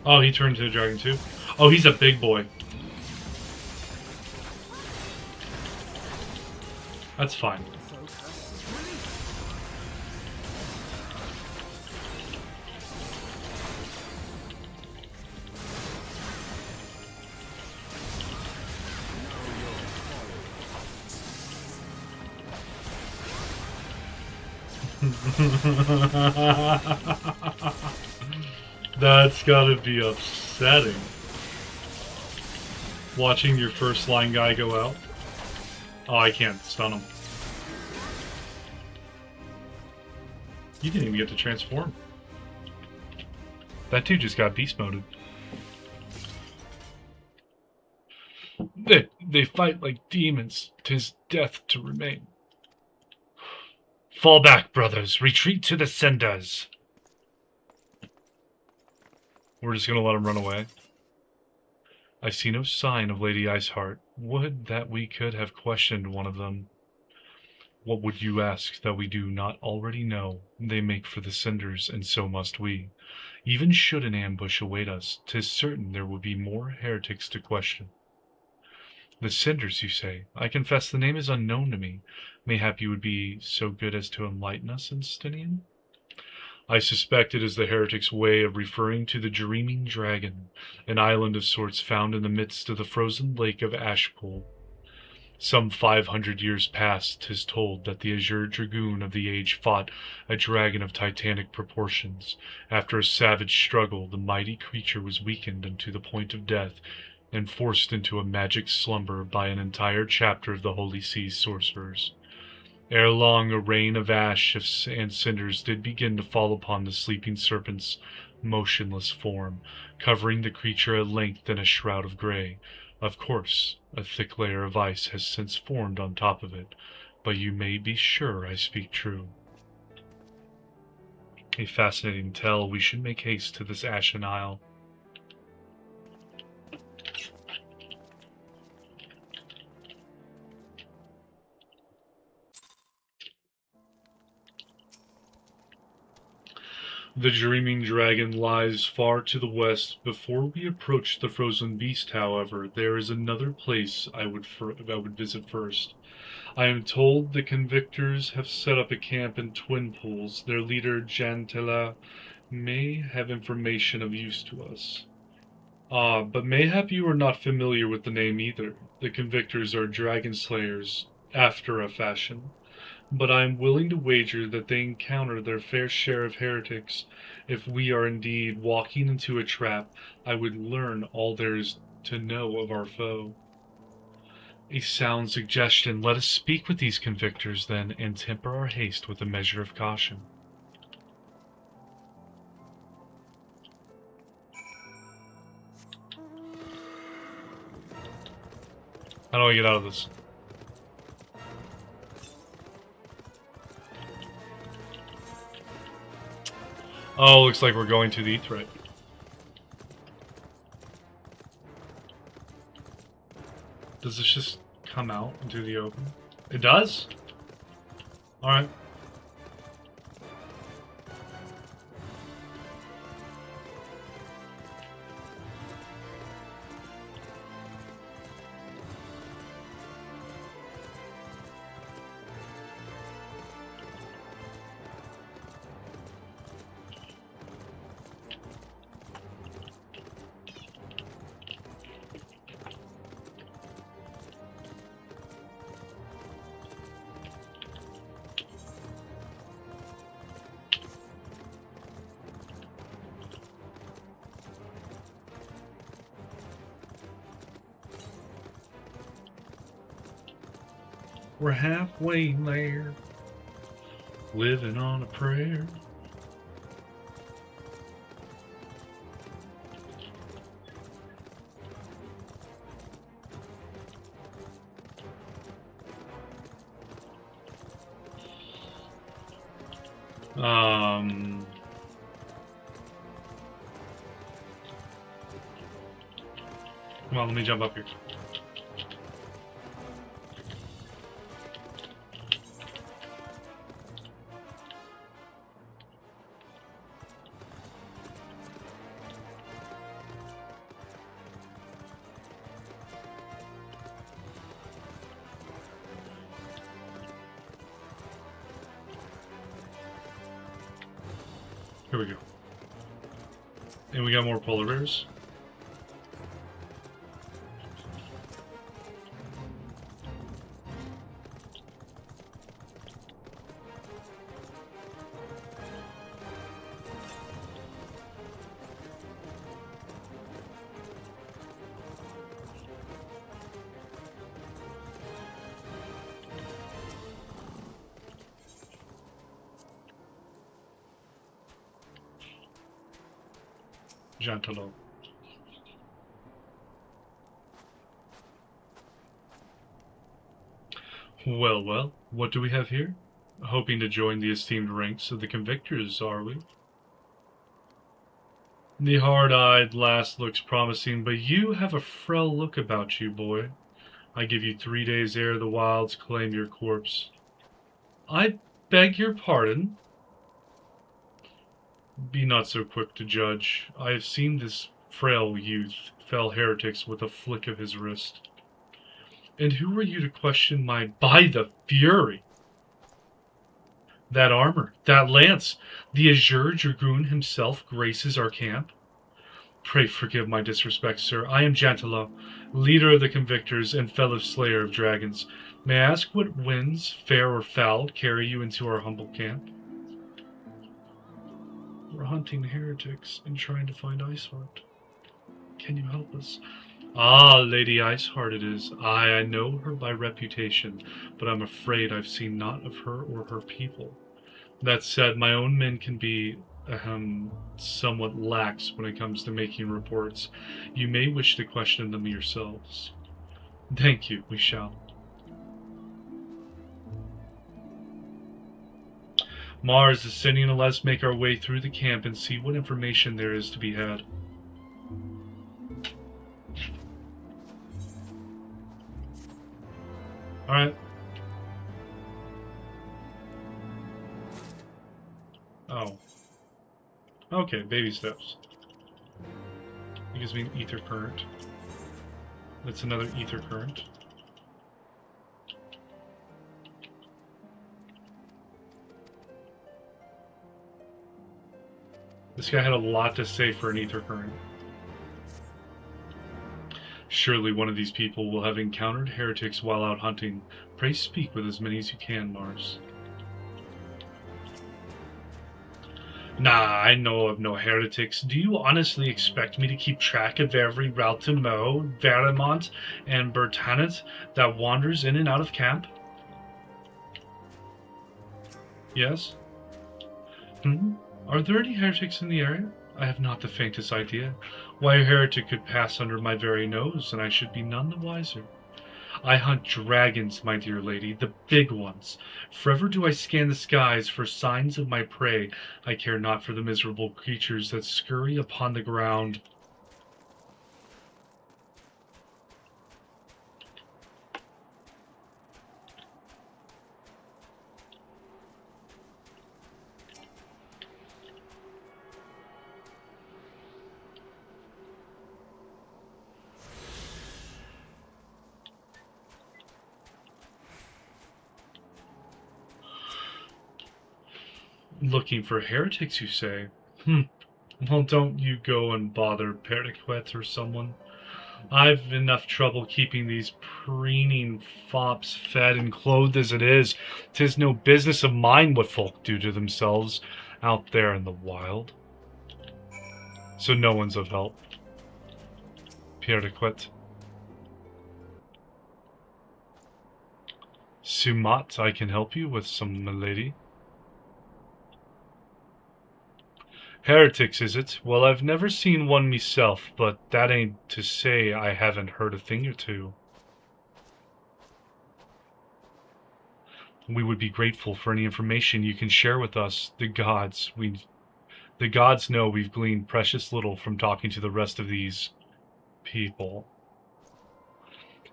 Oh, he turned into a dragon too? Oh, he's a big boy. That's fine. That's gotta be upsetting. Watching your first line guy go out. Oh, I can't stun him. You didn't even get to transform. That dude just got beast moded. They fight like demons. 'Tis death to remain. Fall back, brothers. Retreat to the cinders. We're just gonna let him run away. I see no sign of Lady Iceheart. Would that we could have questioned one of them. What would you ask that we do not already know? They make for the cinders, and so must we. Even should an ambush await us, 'tis certain there will be more heretics to question. The cinders, you say? I confess the name is unknown to me. Mayhap you would be so good as to enlighten us, Estinian? I suspect it is the heretic's way of referring to the Dreaming Dragon, an island of sorts found in the midst of the frozen lake of Ashpool. Some 500 years past, 'tis told that the Azure Dragoon of the age fought a dragon of titanic proportions. After a savage struggle, the mighty creature was weakened unto the point of death, and forced into a magic slumber by an entire chapter of the Holy Sea's sorcerers. Ere long, a rain of ash and cinders did begin to fall upon the sleeping serpent's motionless form, covering the creature at length in a shroud of grey. Of course, a thick layer of ice has since formed on top of it, but you may be sure I speak true. A fascinating tale. We should make haste to this Ashen Isle. The Dreaming Dragon lies far to the west. Before we approach the Frozen Beast, however, there is another place I would visit first. I am told the convictors have set up a camp in Twin Pools. Their leader, Jantela, may have information of use to us. But mayhap you are not familiar with the name either. The convictors are dragon slayers, after a fashion. But I am willing to wager that they encounter their fair share of heretics. If we are indeed walking into a trap, I would learn all there is to know of our foe. A sound suggestion. Let us speak with these convictors, then, and temper our haste with a measure of caution. How do I get out of this? Oh, looks like we're going to the Aetheryte. Does this just come out into the open? It does? Alright. We're halfway there. Living on a prayer. Come on, let me jump up here. Here we go. And we got more polar bears. Gentilo. Well, well, what do we have here? Hoping to join the esteemed ranks of the convictors, are we? The hard-eyed lass looks promising, but you have a frail look about you, boy. I give you 3 days ere the wilds claim your corpse. I beg your pardon? Be not so quick to judge. I have seen this frail youth fell heretics with a flick of his wrist. And who are you to question my... By the Fury! That armor, that lance, the Azure Dragoon himself graces our camp. Pray forgive my disrespect, sir. I am Jantalo, leader of the convictors and fellow slayer of dragons. May I ask what winds, fair or foul, carry you into our humble camp? We're hunting heretics and trying to find Iceheart. Can you help us? Ah, Lady Iceheart it is. I know her by reputation, but I'm afraid I've seen naught of her or her people. That said, my own men can be somewhat lax when it comes to making reports. You may wish to question them yourselves. Thank you, we shall. Mars is sending a let's make our way through the camp and see what information there is to be had. Alright. Oh. Okay, baby steps. It gives me an ether current. That's another ether current. This guy had a lot to say for an ether current. Surely one of these people will have encountered heretics while out hunting. Pray speak with as many as you can, Mars. Nah, I know of no heretics. Do you honestly expect me to keep track of every Raltimo, Verimont, and Bertanet that wanders in and out of camp? Yes? Are there any heretics in the area? I have not the faintest idea. Why a heretic could pass under my very nose, and I should be none the wiser. I hunt dragons, my dear lady, the big ones. Forever do I scan the skies for signs of my prey. I care not for the miserable creatures that scurry upon the ground. Looking for heretics, you say? Well, don't you go and bother Periquet or someone. I've enough trouble keeping these preening fops fed and clothed as it is. 'Tis no business of mine what folk do to themselves out there in the wild. So no one's of help. Periquet. Sumat, I can help you with some, milady. Heretics, is it? Well, I've never seen one myself, but that ain't to say I haven't heard a thing or two. We would be grateful for any information you can share with us. The gods know we've gleaned precious little from talking to the rest of these people.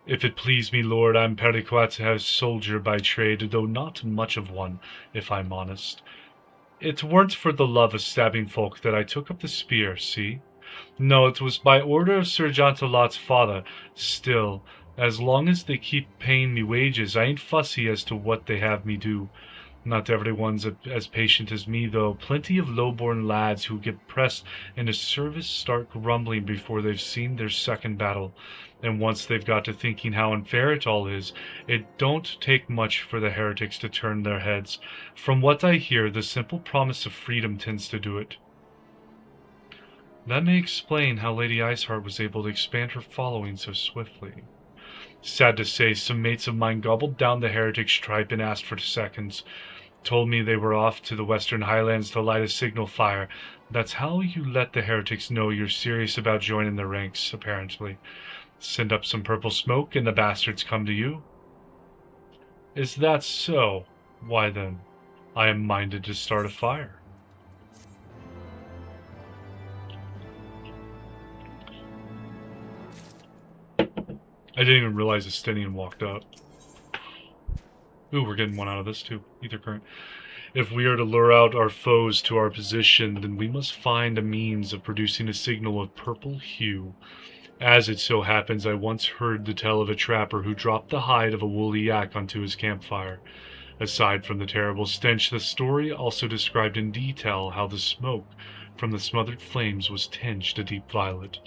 If it please me, Lord, I'm Periquat's soldier by trade, though not much of one, if I'm honest. It weren't for the love of stabbing folk that I took up the spear, see? No, it was by order of Sir Jontalot's father. Still, as long as they keep paying me wages, I ain't fussy as to what they have me do. Not everyone's as patient as me, though. Plenty of low-born lads who get pressed into service start grumbling before they've seen their second battle. And once they've got to thinking how unfair it all is, it don't take much for the heretics to turn their heads. From what I hear, the simple promise of freedom tends to do it. That may explain how Lady Iceheart was able to expand her following so swiftly. Sad to say, some mates of mine gobbled down the heretic stripe and asked for seconds. Told me they were off to the Western Highlands to light a signal fire. That's how you let the heretics know you're serious about joining their ranks, apparently. Send up some purple smoke and the bastards come to you. Is that so? Why then, I am minded to start a fire. I didn't even realize Estinian walked up. Ooh, we're getting one out of this too. Ether current. If we are to lure out our foes to our position, then we must find a means of producing a signal of purple hue. As it so happens, I once heard the tale of a trapper who dropped the hide of a woolly yak onto his campfire. Aside from the terrible stench, the story also described in detail how the smoke from the smothered flames was tinged a deep violet.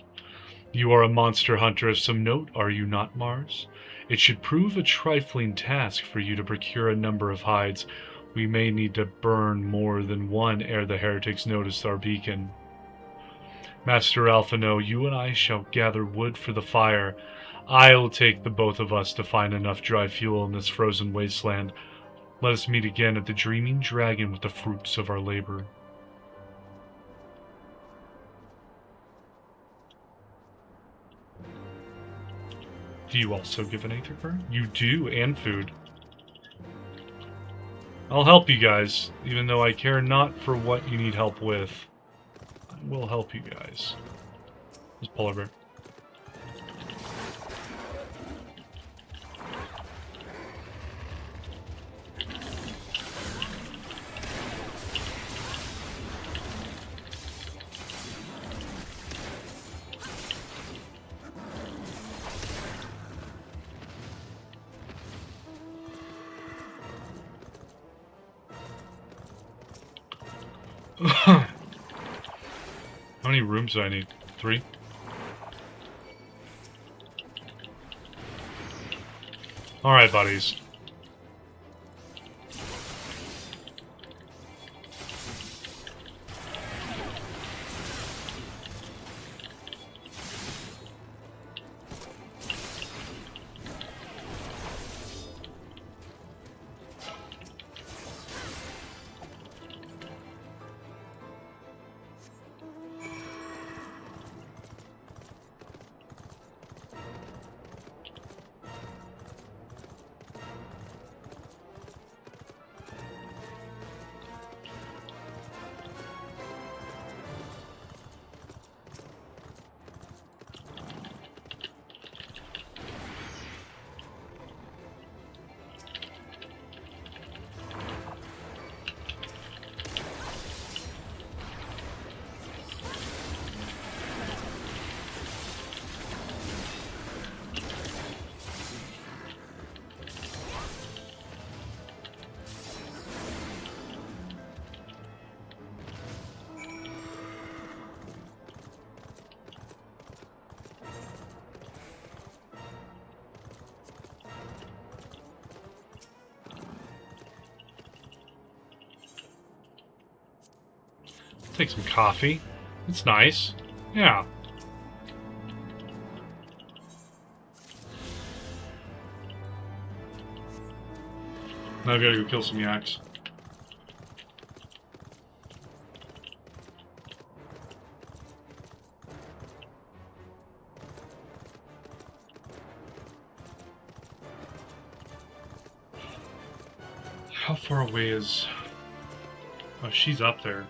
You are a monster hunter of some note, are you not, Mars? It should prove a trifling task for you to procure a number of hides. We may need to burn more than one ere the heretics notice our beacon. Master Alphino, you and I shall gather wood for the fire. I'll take the both of us to find enough dry fuel in this frozen wasteland. Let us meet again at the Dreaming Dragon with the fruits of our labor. Do you also give an aether current? You do, and food. I'll help you guys, even though I care not for what you need help with. I will help you guys. This polar bear. How many rooms do I need? 3? Alright, buddies. Take some coffee. It's nice. Yeah. I've got to go kill some yaks. How far away is... Oh, she's up there.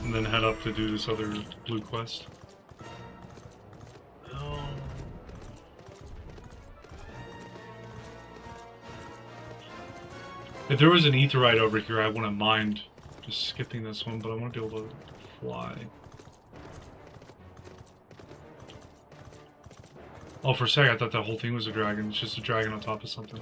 And then head up to do this other blue quest. Oh. If there was an aetheryte over here, I wouldn't mind just skipping this one, but I want to be able to fly. Oh, for a second I thought that whole thing was a dragon. It's just a dragon on top of something.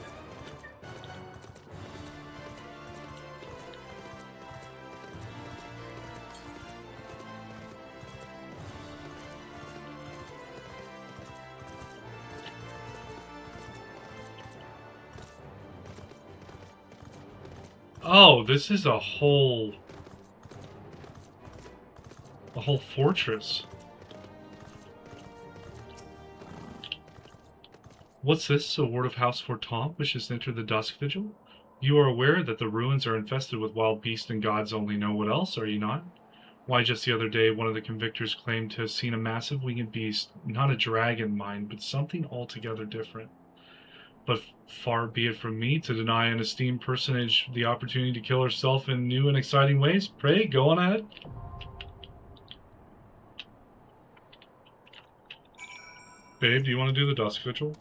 Oh, this is a whole fortress. What's this? A ward of House Fortemps wishes to enter the Dusk Vigil? You are aware that the ruins are infested with wild beasts and gods only know what else, are you not? Why, just the other day, one of the convictors claimed to have seen a massive winged beast, not a dragon, mind, but something altogether different. But far be it from me to deny an esteemed personage the opportunity to kill herself in new and exciting ways. Pray, go on ahead. Babe, do you want to do the Dusk Vigil?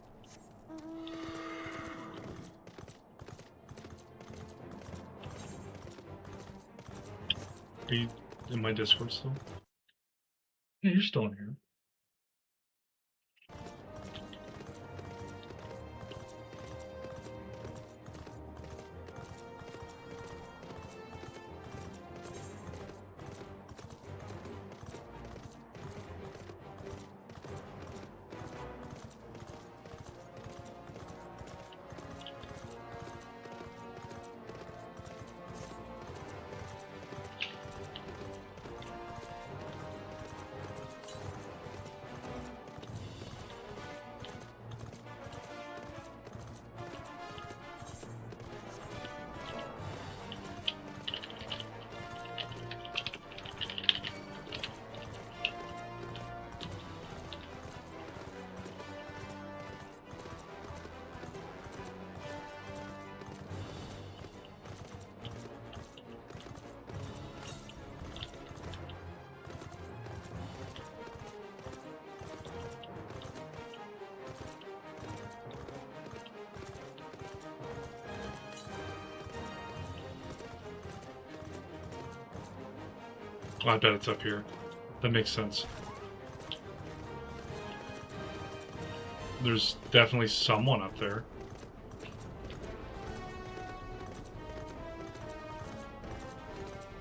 Are you in my Discord still? Yeah, you're still in here. I bet it's up here. That makes sense. There's definitely someone up there.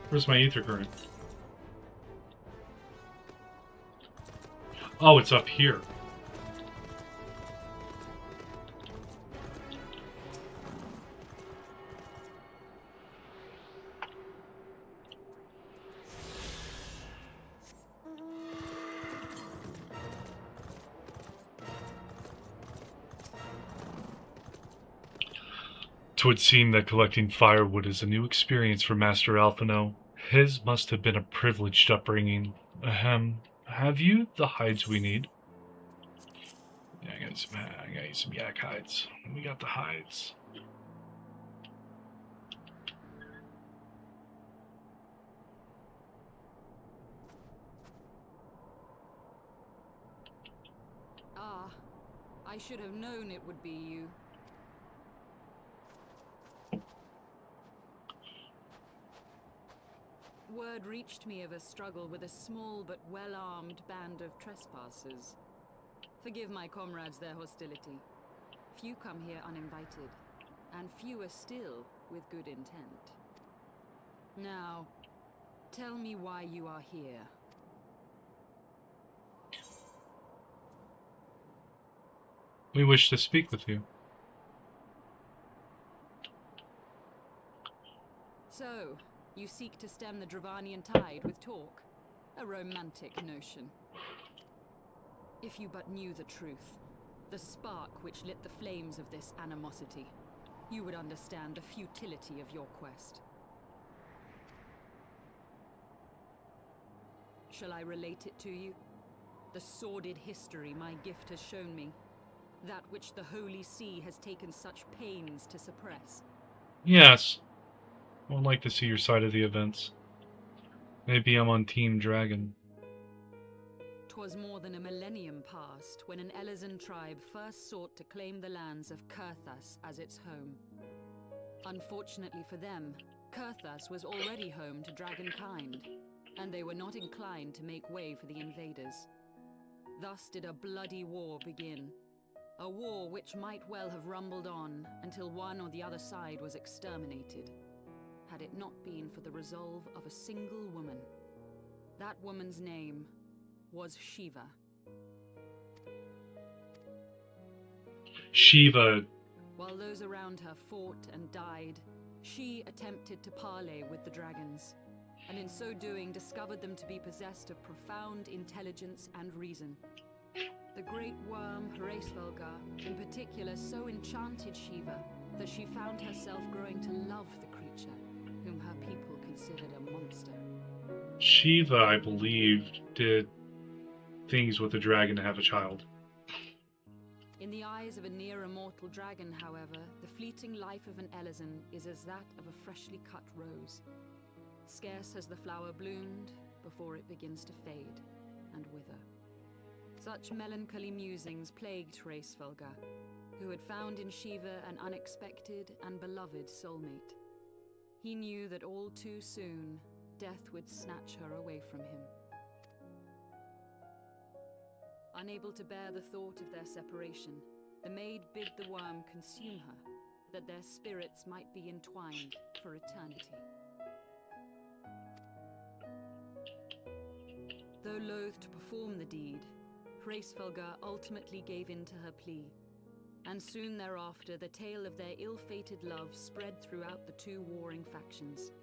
Where's my ether current? Oh, it's up here. Twould seem that collecting firewood is a new experience for Master Alphino. His must have been a privileged upbringing. Ahem. Have you the hides we need? Yeah, I got you some yak hides. We got the hides. Ah, I should have known it would be you. Word reached me of a struggle with a small but well-armed band of trespassers. Forgive my comrades their hostility. Few come here uninvited, and fewer still with good intent. Now, tell me why you are here. We wish to speak with you. So, you seek to stem the Dravanian tide with talk? A romantic notion. If you but knew the truth, the spark which lit the flames of this animosity, you would understand the futility of your quest. Shall I relate it to you? The sordid history my gift has shown me. That which the Holy See has taken such pains to suppress. Yes. I would like to see your side of the events. Maybe I'm on Team Dragon. 'Twas more than a millennium past when an Elezen tribe first sought to claim the lands of Kurthas as its home. Unfortunately for them, Kurthas was already home to dragonkind, and they were not inclined to make way for the invaders. Thus did a bloody war begin. A war which might well have rumbled on until one or the other side was exterminated, had it not been for the resolve of a single woman. That woman's name was Shiva. Shiva. While those around her fought and died, she attempted to parley with the dragons, and in so doing discovered them to be possessed of profound intelligence and reason. The great worm Heavensward in particular so enchanted Shiva that she found herself growing to love the creature, whom her people considered a monster. Shiva, I believe, did things with the dragon to have a child. In the eyes of a near-immortal dragon, however, the fleeting life of an Elezen is as that of a freshly cut rose. Scarce has the flower bloomed before it begins to fade and wither. Such melancholy musings plagued Heavensward, who had found in Shiva an unexpected and beloved soulmate. He knew that all too soon, death would snatch her away from him. Unable to bear the thought of their separation, the maid bid the worm consume her, that their spirits might be entwined for eternity. Though loath to perform the deed, Heavensward ultimately gave in to her plea, and soon thereafter the tale of their ill-fated love spread throughout the two warring factions.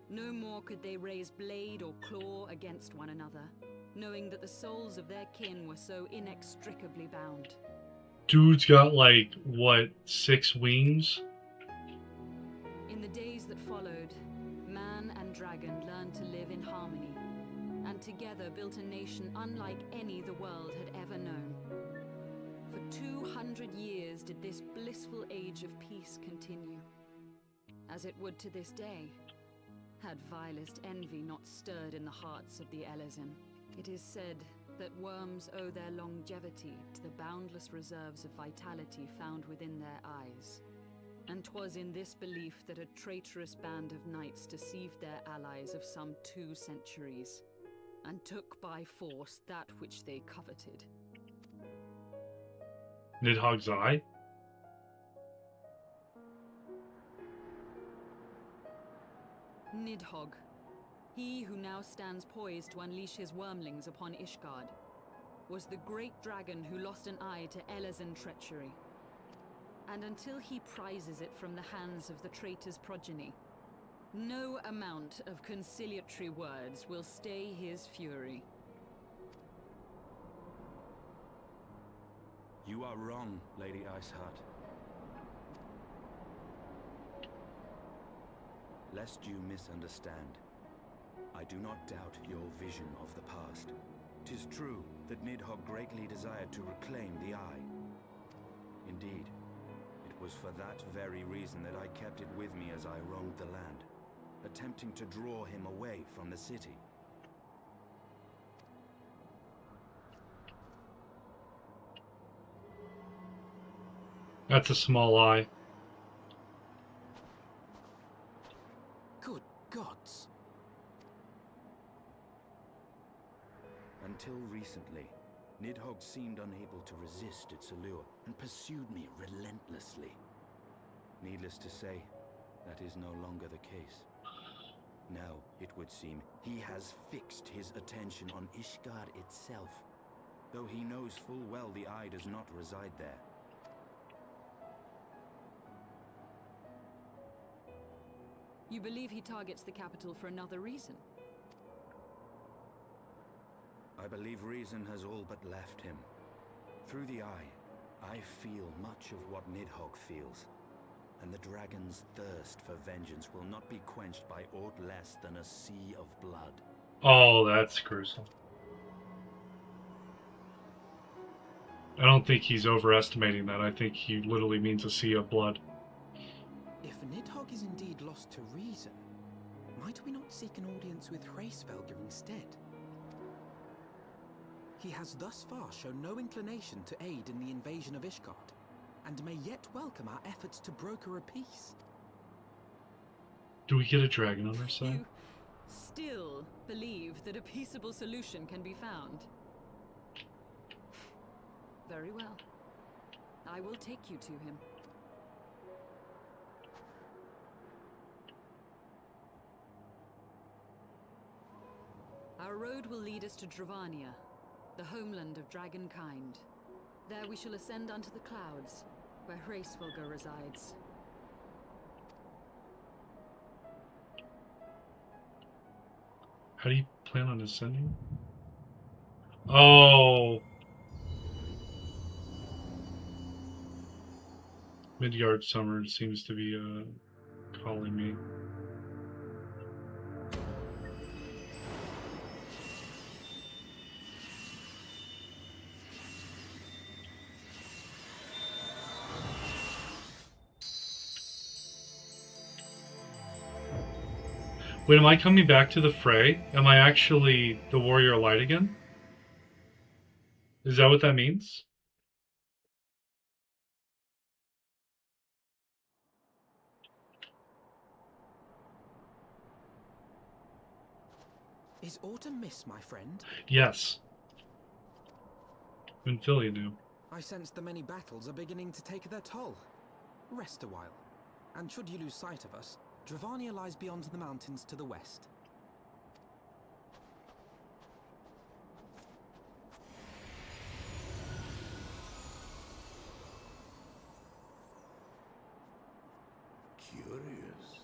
No more could they raise blade or claw against one another, knowing that the souls of their kin were so inextricably bound. Dude's got like, what, 6 wings? In the days that followed, man and dragon learned to live in harmony, and together built a nation unlike any the world had ever known. For 200 years did this blissful age of peace continue, as it would to this day, had vilest envy not stirred in the hearts of the Elezen. It is said that worms owe their longevity to the boundless reserves of vitality found within their eyes. And 'twas in this belief that a traitorous band of knights deceived their allies of some 2 centuries, and took by force that which they coveted. Nidhogg's eye? Nidhogg, he who now stands poised to unleash his wormlings upon Ishgard, was the great dragon who lost an eye to Elezen treachery. And until he prizes it from the hands of the traitor's progeny, no amount of conciliatory words will stay his fury. You are wrong, Lady Iceheart. Lest you misunderstand, I do not doubt your vision of the past. 'Tis true that Nidhogg greatly desired to reclaim the Eye. Indeed, it was for that very reason that I kept it with me as I roamed the land, attempting to draw him away from the city. That's a small eye. Good gods! Until recently, Nidhogg seemed unable to resist its allure and pursued me relentlessly. Needless to say, that is no longer the case. Now, it would seem, he has fixed his attention on Ishgard itself, though he knows full well the eye does not reside there. You believe he targets the capital for another reason? I believe reason has all but left him. Through the eye, I feel much of what Nidhogg feels. And the dragon's thirst for vengeance will not be quenched by aught less than a sea of blood. Oh, that's gruesome. I don't think he's overestimating that. I think he literally means a sea of blood. If Nidhogg is indeed lost to reason, might we not seek an audience with Hraesvelgr instead? He has thus far shown no inclination to aid in the invasion of Ishgard, and may yet welcome our efforts to broker a peace. Do we get a dragon on our side? You still believe that a peaceable solution can be found? Very well. I will take you to him. Our road will lead us to Dravania, the homeland of dragonkind. There we shall ascend unto the clouds, where Hraesvelgr resides. How do you plan on ascending? Oh! Midgard Summer seems to be calling me. Wait, am I coming back to the fray? Am I actually the Warrior of Light again? Is that what that means? Is autumn mist, my friend? Yes. Vinfilia knew. I sense the many battles are beginning to take their toll. Rest a while, and should you lose sight of us, Dravania lies beyond the mountains to the west. Curious.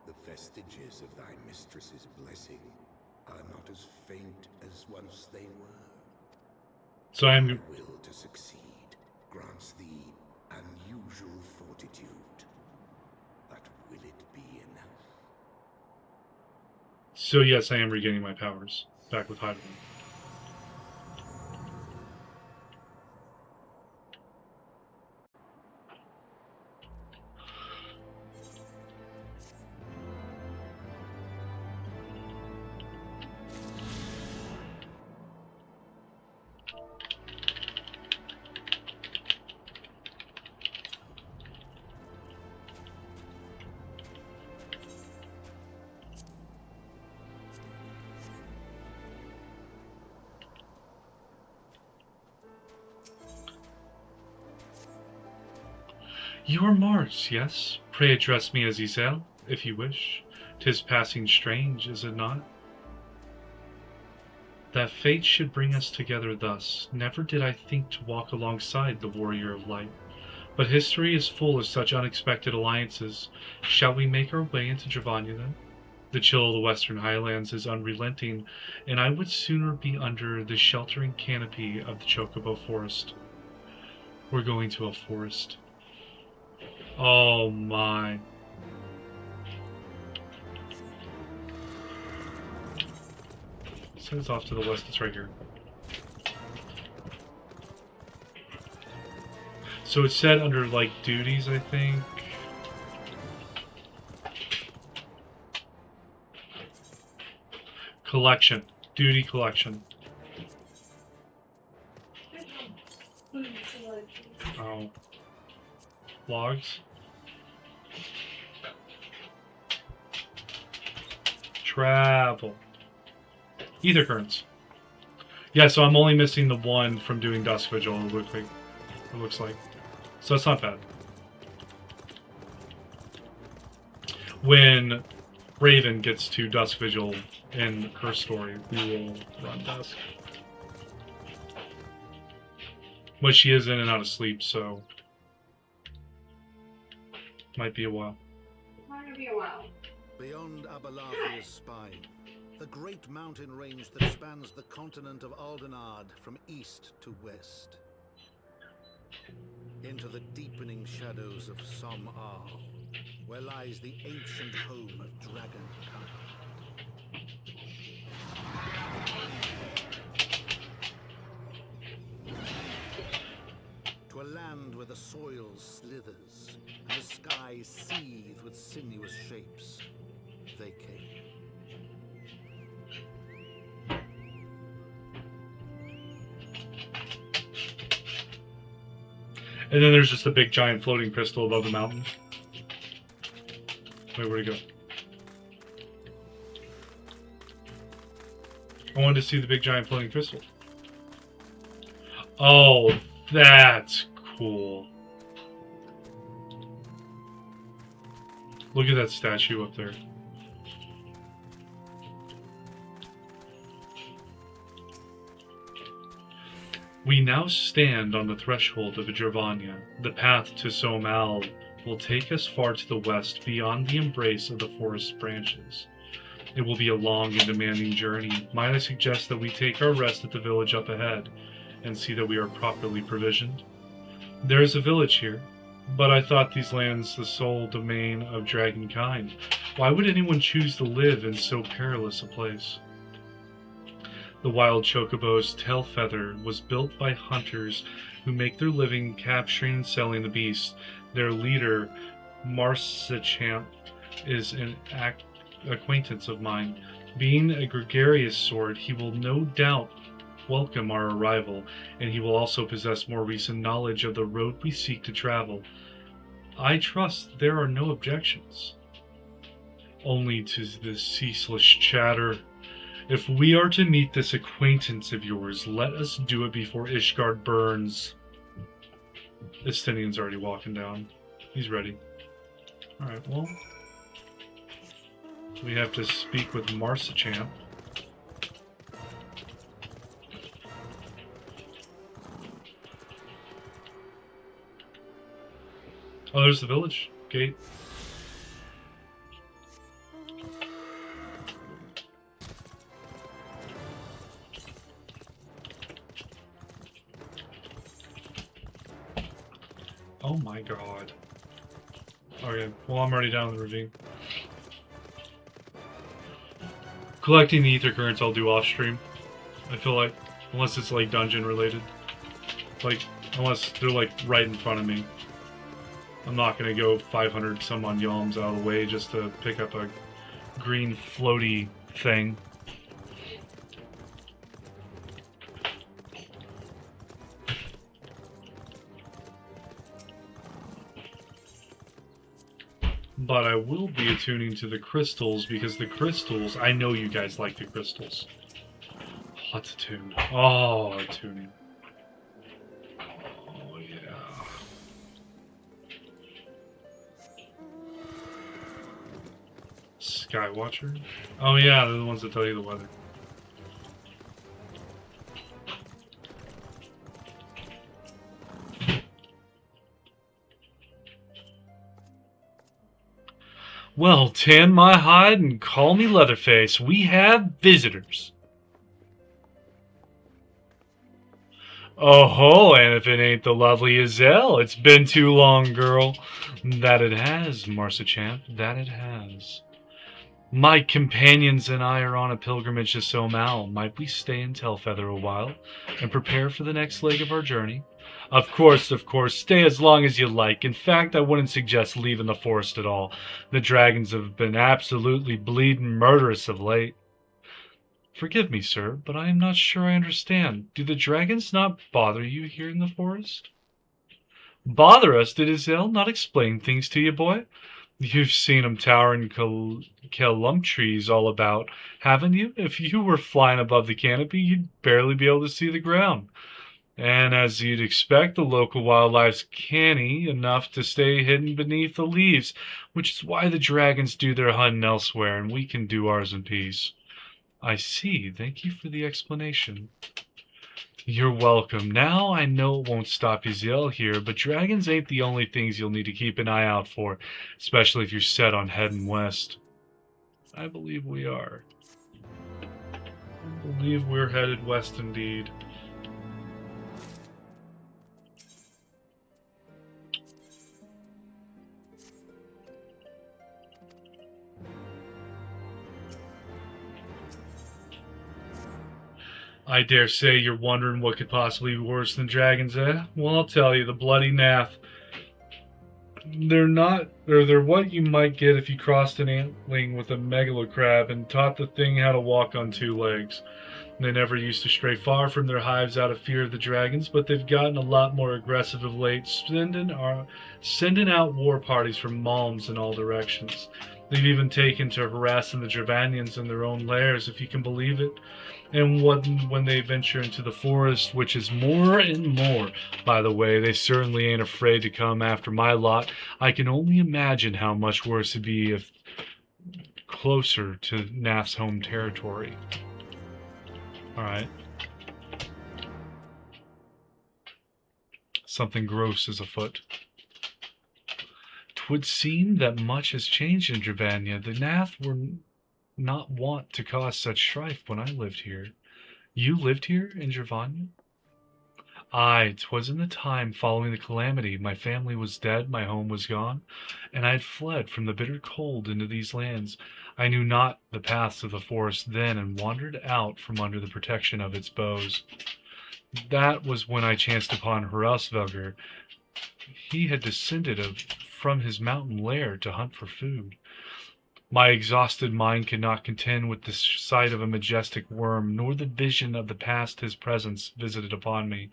The vestiges of thy mistress's blessing are not as faint as once they were. So I'm... Thy will to succeed grants thee unusual fortitude. But will it be enough? So yes, I am regaining my powers. Back with Hydralin. You are Mars, yes? Pray address me as Isel, if you wish. 'Tis passing strange, is it not? That fate should bring us together thus. Never did I think to walk alongside the Warrior of Light. But history is full of such unexpected alliances. Shall we make our way into Dravania then? The chill of the western highlands is unrelenting, and I would sooner be under the sheltering canopy of the Chocobo Forest. We're going to a forest. Oh my. So it's off to the west, it's right here. So it's set under like duties, I think. Collection. Duty collection. Oh. Logs. Travel. Ether currents. Yeah, so I'm only missing the one from doing Dusk Vigil, it looks like. So it's not bad. When Raven gets to Dusk Vigil in her story, we will run Dusk. But she is in and out of sleep, so might be a while. Beyond Abalathia's spine, the great mountain range that spans the continent of Aldenard from east to west. Into the deepening shadows of Som Ar, where lies the ancient home of Dragonkind. To a land where the soil slithers and the skies seethe with sinuous shapes, they came. And then there's just a big giant floating crystal above the mountain. Wait, where'd it go? I wanted to see the big giant floating crystal. Oh, that's cool. Look at that statue up there. We now stand on the threshold of Gervania. The path to Somal will take us far to the west, beyond the embrace of the forest branches. It will be a long and demanding journey. Might I suggest that we take our rest at the village up ahead, and see that we are properly provisioned? There is a village here, but I thought these lands the sole domain of Dragonkind. Why would anyone choose to live in so perilous a place? The wild chocobo's tail feather was built by hunters who make their living capturing and selling the beast. Their leader, Marsichamp, is an acquaintance of mine. Being a gregarious sort, he will no doubt welcome our arrival, and he will also possess more recent knowledge of the road we seek to travel. I trust there are no objections. Only 'tis this ceaseless chatter. If we are to meet this acquaintance of yours, let us do it before Ishgard burns. Estinian's already walking down. He's ready. Alright, well, we have to speak with Marsichamp. Oh, there's the village gate. Oh my god. Okay, well, I'm already down the ravine. Collecting the ether currents I'll do off stream. I feel like, unless it's like dungeon related. Like, unless they're like right in front of me. I'm not gonna go 500 some odd yalms out of the way just to pick up a green floaty thing. But I will be attuning to the crystals, because the crystals, I know you guys like the crystals. Let's attune. Oh, attuning. Oh, yeah. Skywatcher? Oh, yeah, they're the ones that tell you the weather. Well, tan my hide and call me Leatherface. We have visitors. Oh ho, and if it ain't the lovely Azelle, it's been too long, girl. That it has, Marsichamp, that it has. My companions and I are on a pilgrimage to Somal. Might we stay in Tailfeather a while and prepare for the next leg of our journey? Of course, stay as long as you like. In fact, I wouldn't suggest leaving the forest at all. The dragons have been absolutely bleeding murderous of late. Forgive me, sir, but I am not sure I understand. Do the dragons not bother you here in the forest? Bother us? Did Azelle not explain things to you, boy? You've seen 'em towering calum trees all about, haven't you? If you were flying above the canopy, you'd barely be able to see the ground. And as you'd expect, the local wildlife's canny enough to stay hidden beneath the leaves, which is why the dragons do their hunting elsewhere, and we can do ours in peace. I see. Thank you for the explanation. You're welcome. Now I know it won't stop Ezel here, but dragons ain't the only things you'll need to keep an eye out for, especially if you're set on heading west. I believe we are. I believe we're headed west indeed. I dare say you're wondering what could possibly be worse than dragons, eh? Well, I'll tell you, the bloody nath. They're what you might get if you crossed an antling with a megalocrab and taught the thing how to walk on two legs. They never used to stray far from their hives out of fear of the dragons, but they've gotten a lot more aggressive of late, sending out war parties from Malms in all directions. They've even taken to harassing the Dravanians in their own lairs, if you can believe it. And when they venture into the forest, which is more and more, by the way, they certainly ain't afraid to come after my lot. I can only imagine how much worse it'd be if closer to Naf's home territory. Alright. Something gross is afoot. 'Twould seem that much has changed in Dravania. The Nath were not wont to cause such strife when I lived here. You lived here in Dravania? Aye, 'twas in the time following the calamity. My family was dead, my home was gone, and I had fled from the bitter cold into these lands. I knew not the paths of the forest then, and wandered out from under the protection of its boughs. That was when I chanced upon Hraesvelgr. He had descended from his mountain lair to hunt for food. My exhausted mind could not contend with the sight of a majestic worm, nor the vision of the past his presence visited upon me.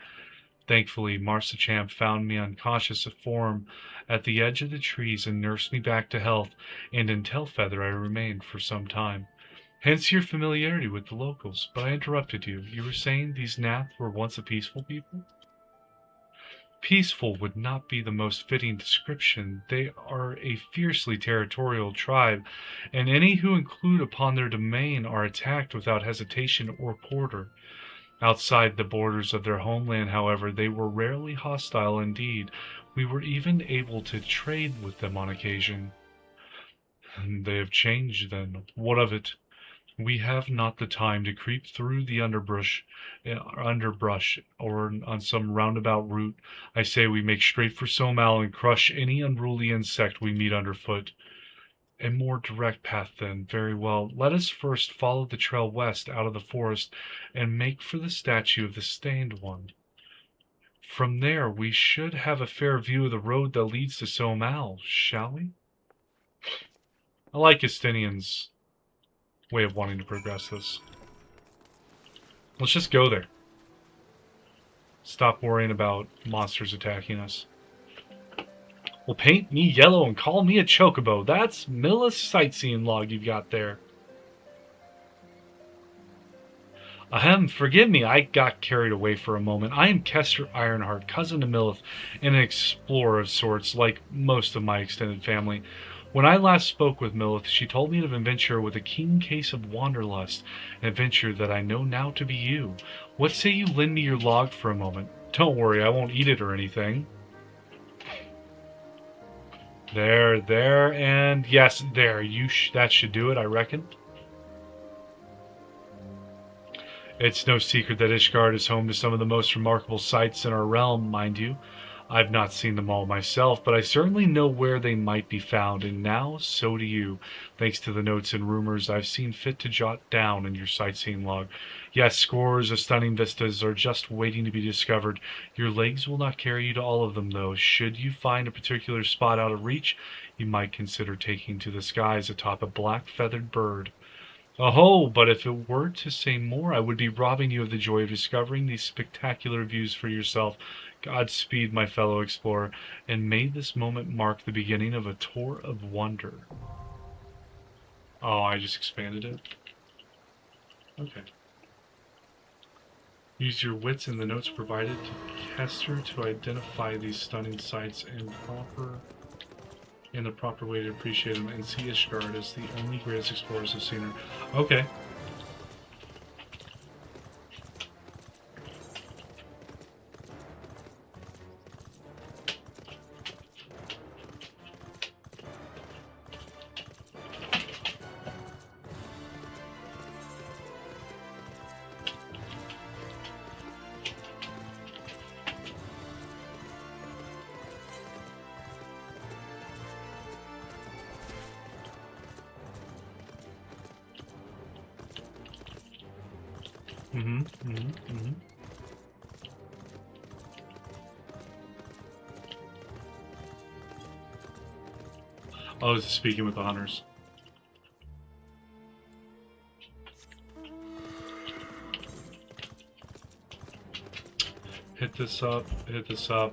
Thankfully, Marsachamp found me unconscious of form at the edge of the trees and nursed me back to health, and in Tailfeather I remained for some time. Hence your familiarity with the locals. But I interrupted you. You were saying these Nath were once a peaceful people? Peaceful would not be the most fitting description. They are a fiercely territorial tribe, and any who intrude upon their domain are attacked without hesitation or quarter. Outside the borders of their homeland, however, they were rarely hostile indeed. We were even able to trade with them on occasion. They have changed, then. What of it? We have not the time to creep through the underbrush or on some roundabout route. I say we make straight for Somal and crush any unruly insect we meet underfoot. A more direct path, then. Very well. Let us first follow the trail west out of the forest and make for the statue of the Stained One. From there, we should have a fair view of the road that leads to Somal, shall we? I like Estinian's way of wanting to progress this. Let's just go there. Stop worrying about monsters attacking us. Well, paint me yellow and call me a chocobo. That's Milla's sightseeing log you've got there. Ahem, forgive me, I got carried away for a moment. I am Kester Ironheart, cousin to Millith, and an explorer of sorts, like most of my extended family. When I last spoke with Millith, she told me of an adventure with a keen case of wanderlust, an adventure that I know now to be you. What say you lend me your log for a moment? Don't worry, I won't eat it or anything. There, and yes, there. That should do it, I reckon. It's no secret that Ishgard is home to some of the most remarkable sights in our realm, mind you. I've not seen them all myself, but I certainly know where they might be found, and now so do you, thanks to the notes and rumors I've seen fit to jot down in your sightseeing log. Yes, scores of stunning vistas are just waiting to be discovered. Your legs will not carry you to all of them, though. Should you find a particular spot out of reach, you might consider taking to the skies atop a black-feathered bird. Oh, but if it were to say more, I would be robbing you of the joy of discovering these spectacular views for yourself. Godspeed, my fellow explorer, and may this moment mark the beginning of a tour of wonder. Oh, I just expanded it? Okay. Use your wits and the notes provided to Kester to identify these stunning sights in the proper way to appreciate them, and see Ishgard as the only greatest explorers have seen her. Okay. Oh, this is speaking with the hunters. Hit this up,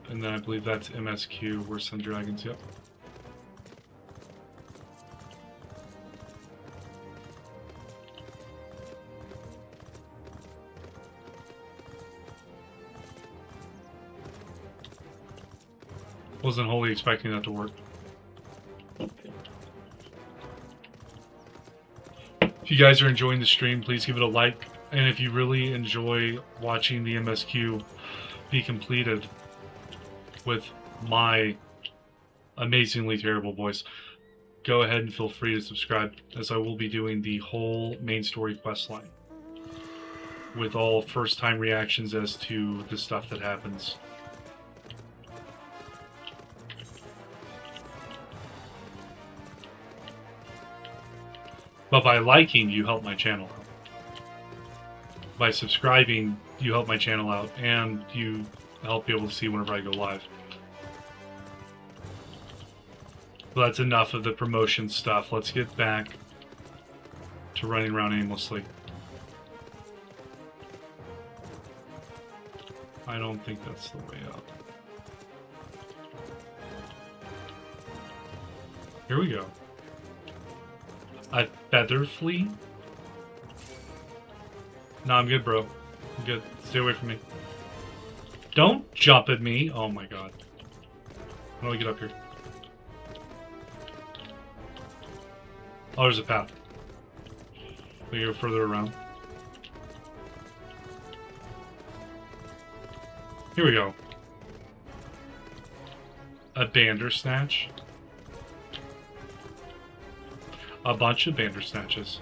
and then I believe that's MSQ, where some dragons, yep. Wasn't wholly expecting that to work. If you guys are enjoying the stream, please give it a like. And if you really enjoy watching the MSQ be completed with my amazingly terrible voice, go ahead and feel free to subscribe, as I will be doing the whole main story quest line with all first-time reactions as to the stuff that happens. But by liking, you help my channel out. By subscribing, you help my channel out, and you help be able to see whenever I go live. Well, that's enough of the promotion stuff. Let's get back to running around aimlessly. I don't think that's the way up. Here we go. A feather flea? Nah, I'm good, bro. I'm good. Stay away from me. Don't jump at me! Oh my god. How do I get up here? Oh, there's a path. We go further around. Here we go. A Bandersnatch. A bunch of Bandersnatches.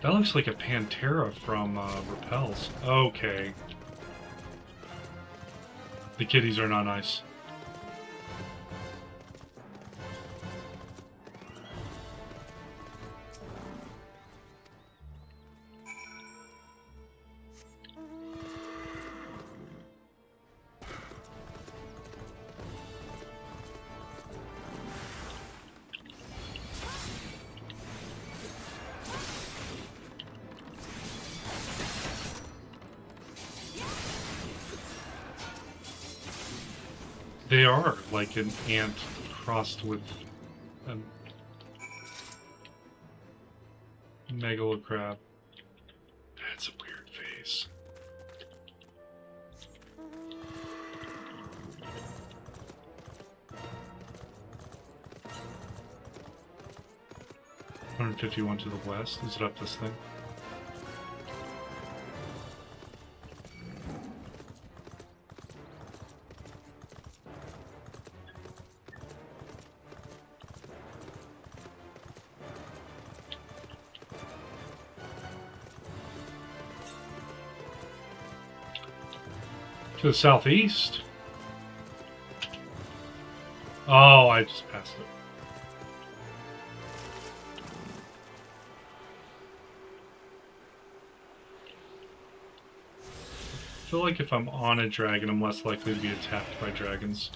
That looks like a Pantera from Repels. Okay. The kitties are not nice. They are like an ant crossed with a megalocrab. That's a weird face. $151 to the west. Is it up this thing? To the southeast. Oh, I just passed it. I feel like if I'm on a dragon, I'm less likely to be attacked by dragons.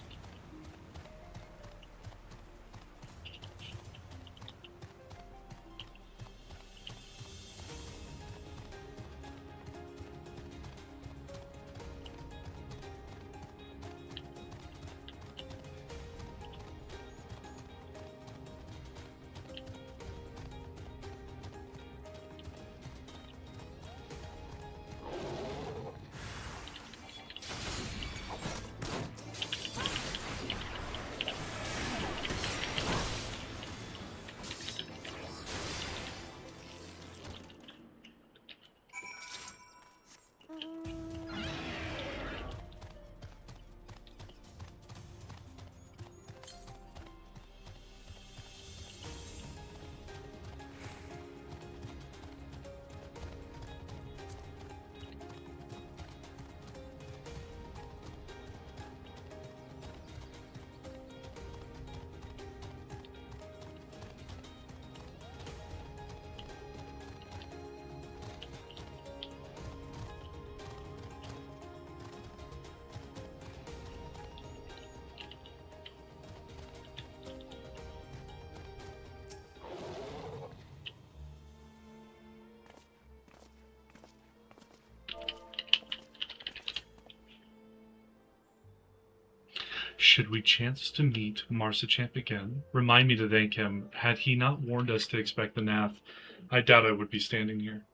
Should we chance to meet Marcichamp again, remind me to thank him. Had he not warned us to expect the Nath, I doubt I would be standing here.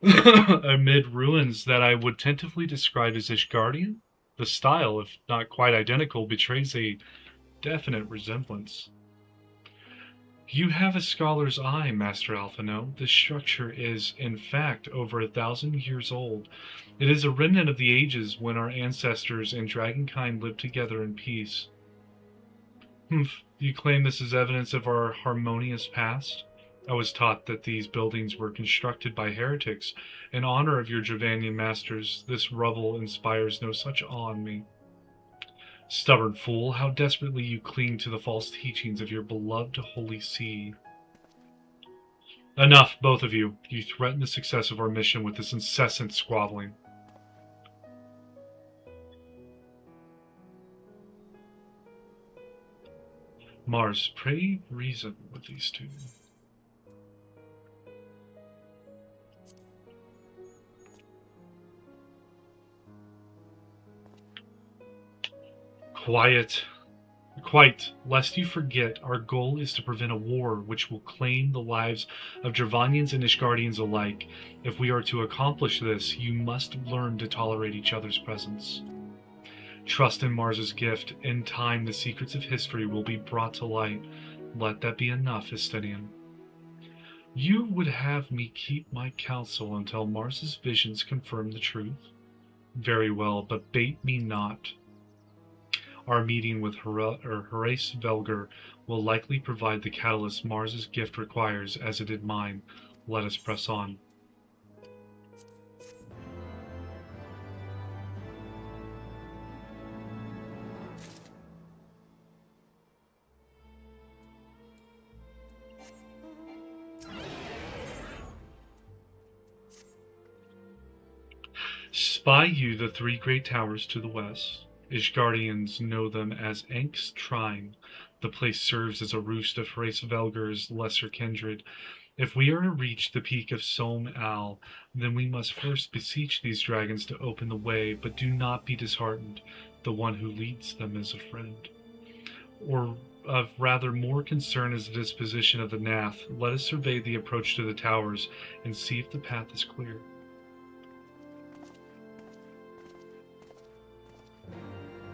Amid ruins that I would tentatively describe as Ishgardian, the style, if not quite identical, betrays a definite resemblance. You have a scholar's eye, Master Alphino. This structure is, in fact, over 1,000 years old. It is a remnant of the ages when our ancestors and dragonkind lived together in peace. You claim this is evidence of our harmonious past? I was taught that these buildings were constructed by heretics in honor of your Dravanian masters. This rubble inspires no such awe in me. Stubborn fool, how desperately you cling to the false teachings of your beloved Holy See. Enough, both of you. You threaten the success of our mission with this incessant squabbling. Mars, pray reason with these two. Quite, lest you forget, our goal is to prevent a war which will claim the lives of Dravanians and Ishgardians alike. If we are to accomplish this, you must learn to tolerate each other's presence. Trust in Mars's gift. In time, the secrets of history will be brought to light. Let that be enough, Estinian. You would have me keep my counsel until Mars's visions confirm the truth? Very well, but bait me not. Our meeting with Horace Velger will likely provide the catalyst Mars's gift requires, as it did mine. Let us press on. Spy you the 3 great towers to the west. Ishgardians know them as Enk's Shrine. The place serves as a roost of Horace Velger's lesser kindred. If we are to reach the peak of Som Al, then we must first beseech these dragons to open the way, but do not be disheartened. The one who leads them is a friend. Or of rather more concern is the disposition of the Nath. Let us survey the approach to the towers and see if the path is clear.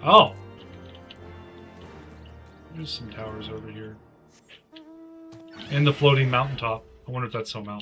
Oh! There's some towers over here. And the floating mountaintop. I wonder if that's Som Al.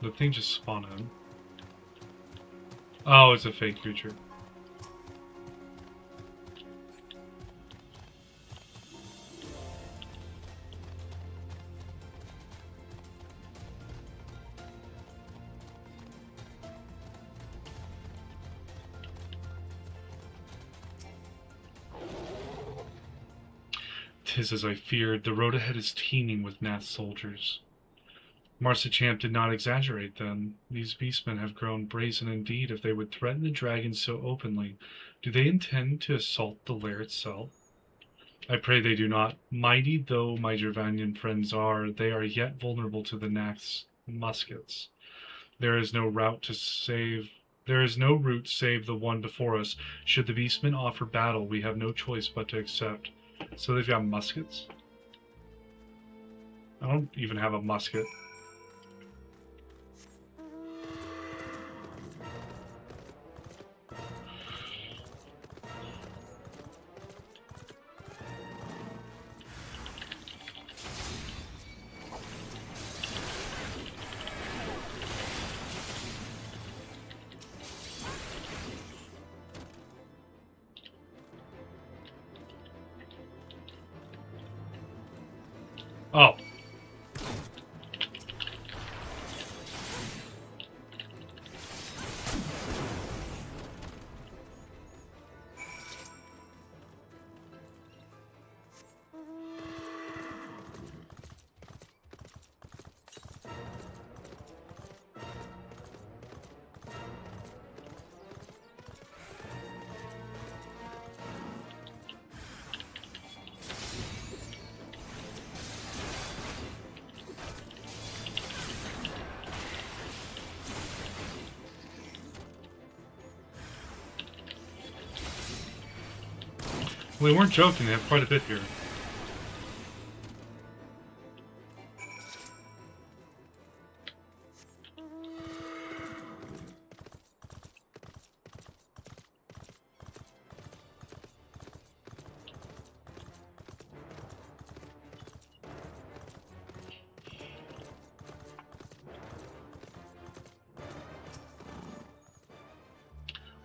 The thing just spawned in. Oh, it's a fake creature. Tis as I feared. The road ahead is teeming with Nath soldiers. Marcichamp did not exaggerate then. These beastmen have grown brazen indeed if they would threaten the dragons so openly. Do they intend to assault the lair itself? I pray they do not. Mighty though my Dravanian friends are, they are yet vulnerable to the Nath's muskets. There is no route save the one before us. Should the beastmen offer battle, we have no choice but to accept. So they've got muskets? I don't even have a musket. Oh. We weren't joking, they have quite a bit here.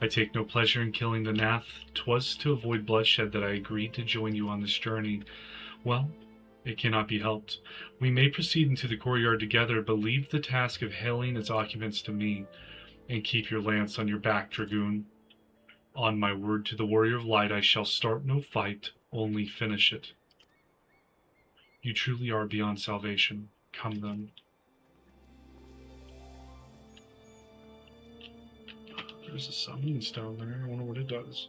I take no pleasure in killing the Nath. 'Twas to avoid bloodshed that I agreed to join you on this journey. Well, it cannot be helped. We may proceed into the courtyard together, but leave the task of hailing its occupants to me, and keep your lance on your back, dragoon. On my word to the warrior of light, I shall start no fight, only finish it. You truly are beyond salvation. Come then. There's a summoning stone there. I wonder what it does.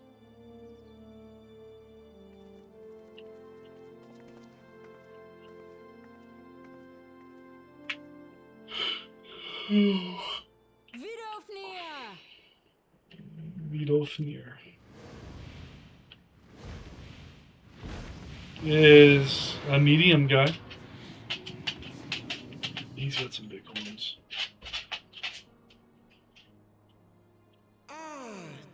Vidofnir is a medium guy. He's got some big horns.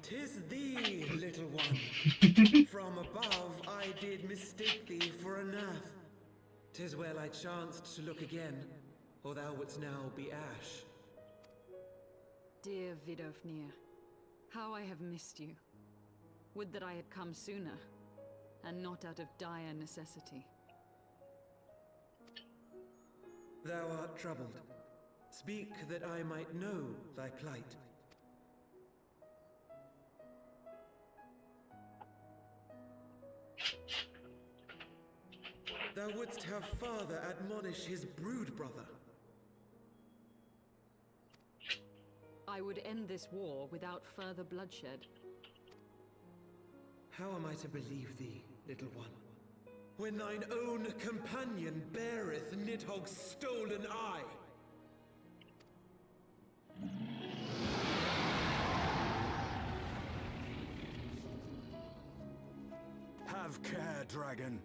"'Tis thee, little one. From above I did mistake thee for a Nath. 'Tis well I chanced to look again, or thou wouldst now be ash." Dear Vidofnir, how I have missed you. Would that I had come sooner, and not out of dire necessity. "Thou art troubled. Speak that I might know thy plight." "Thou wouldst have father admonish his brood brother." I would end this war without further bloodshed. "How am I to believe thee, little one, when thine own companion beareth Nidhogg's stolen eye?" Have care, dragon,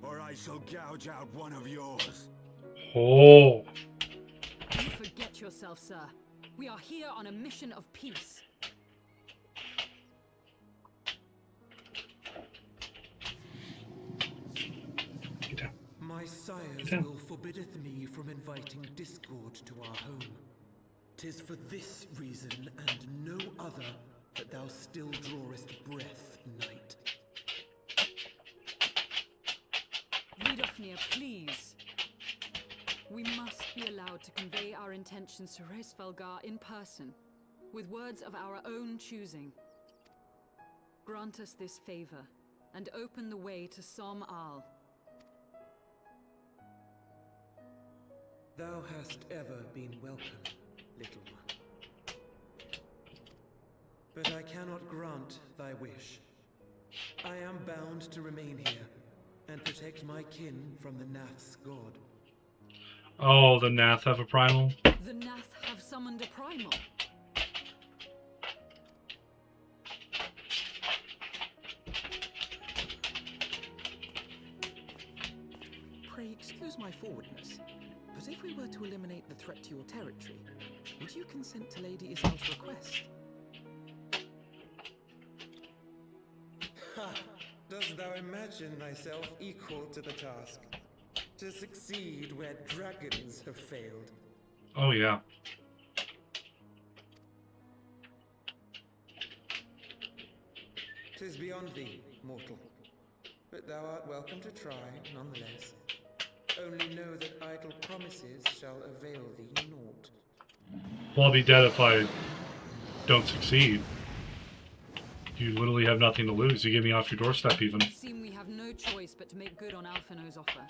or I shall gouge out one of yours. Oh. You forget yourself, sir. We are here on a mission of peace. "My sires will forbiddeth me from inviting discord to our home. 'Tis for this reason and no other that thou still drawest breath, knight." Vidofnir, please. We must be allowed to convey our intentions to Hraesvelgar in person, with words of our own choosing. Grant us this favor, and open the way to Som Al. "Thou hast ever been welcome, little one. But I cannot grant thy wish. I am bound to remain here, and protect my kin from the Nath's god." Oh, the Nath have a primal? The Nath have summoned a primal. "Pray excuse my forwardness, but if we were to eliminate the threat to your territory, would you consent to Lady Isel's request?" "Ha! Dost thou imagine thyself equal to the task? To succeed where dragons have failed?" Oh, yeah. "'Tis beyond thee, mortal, but thou art welcome to try, nonetheless." Only know that idle promises shall avail thee naught. Well, I'll be dead if I don't succeed. You literally have nothing to lose. You get me off your doorstep, even. It seems we have no choice but to make good on Alphino's offer.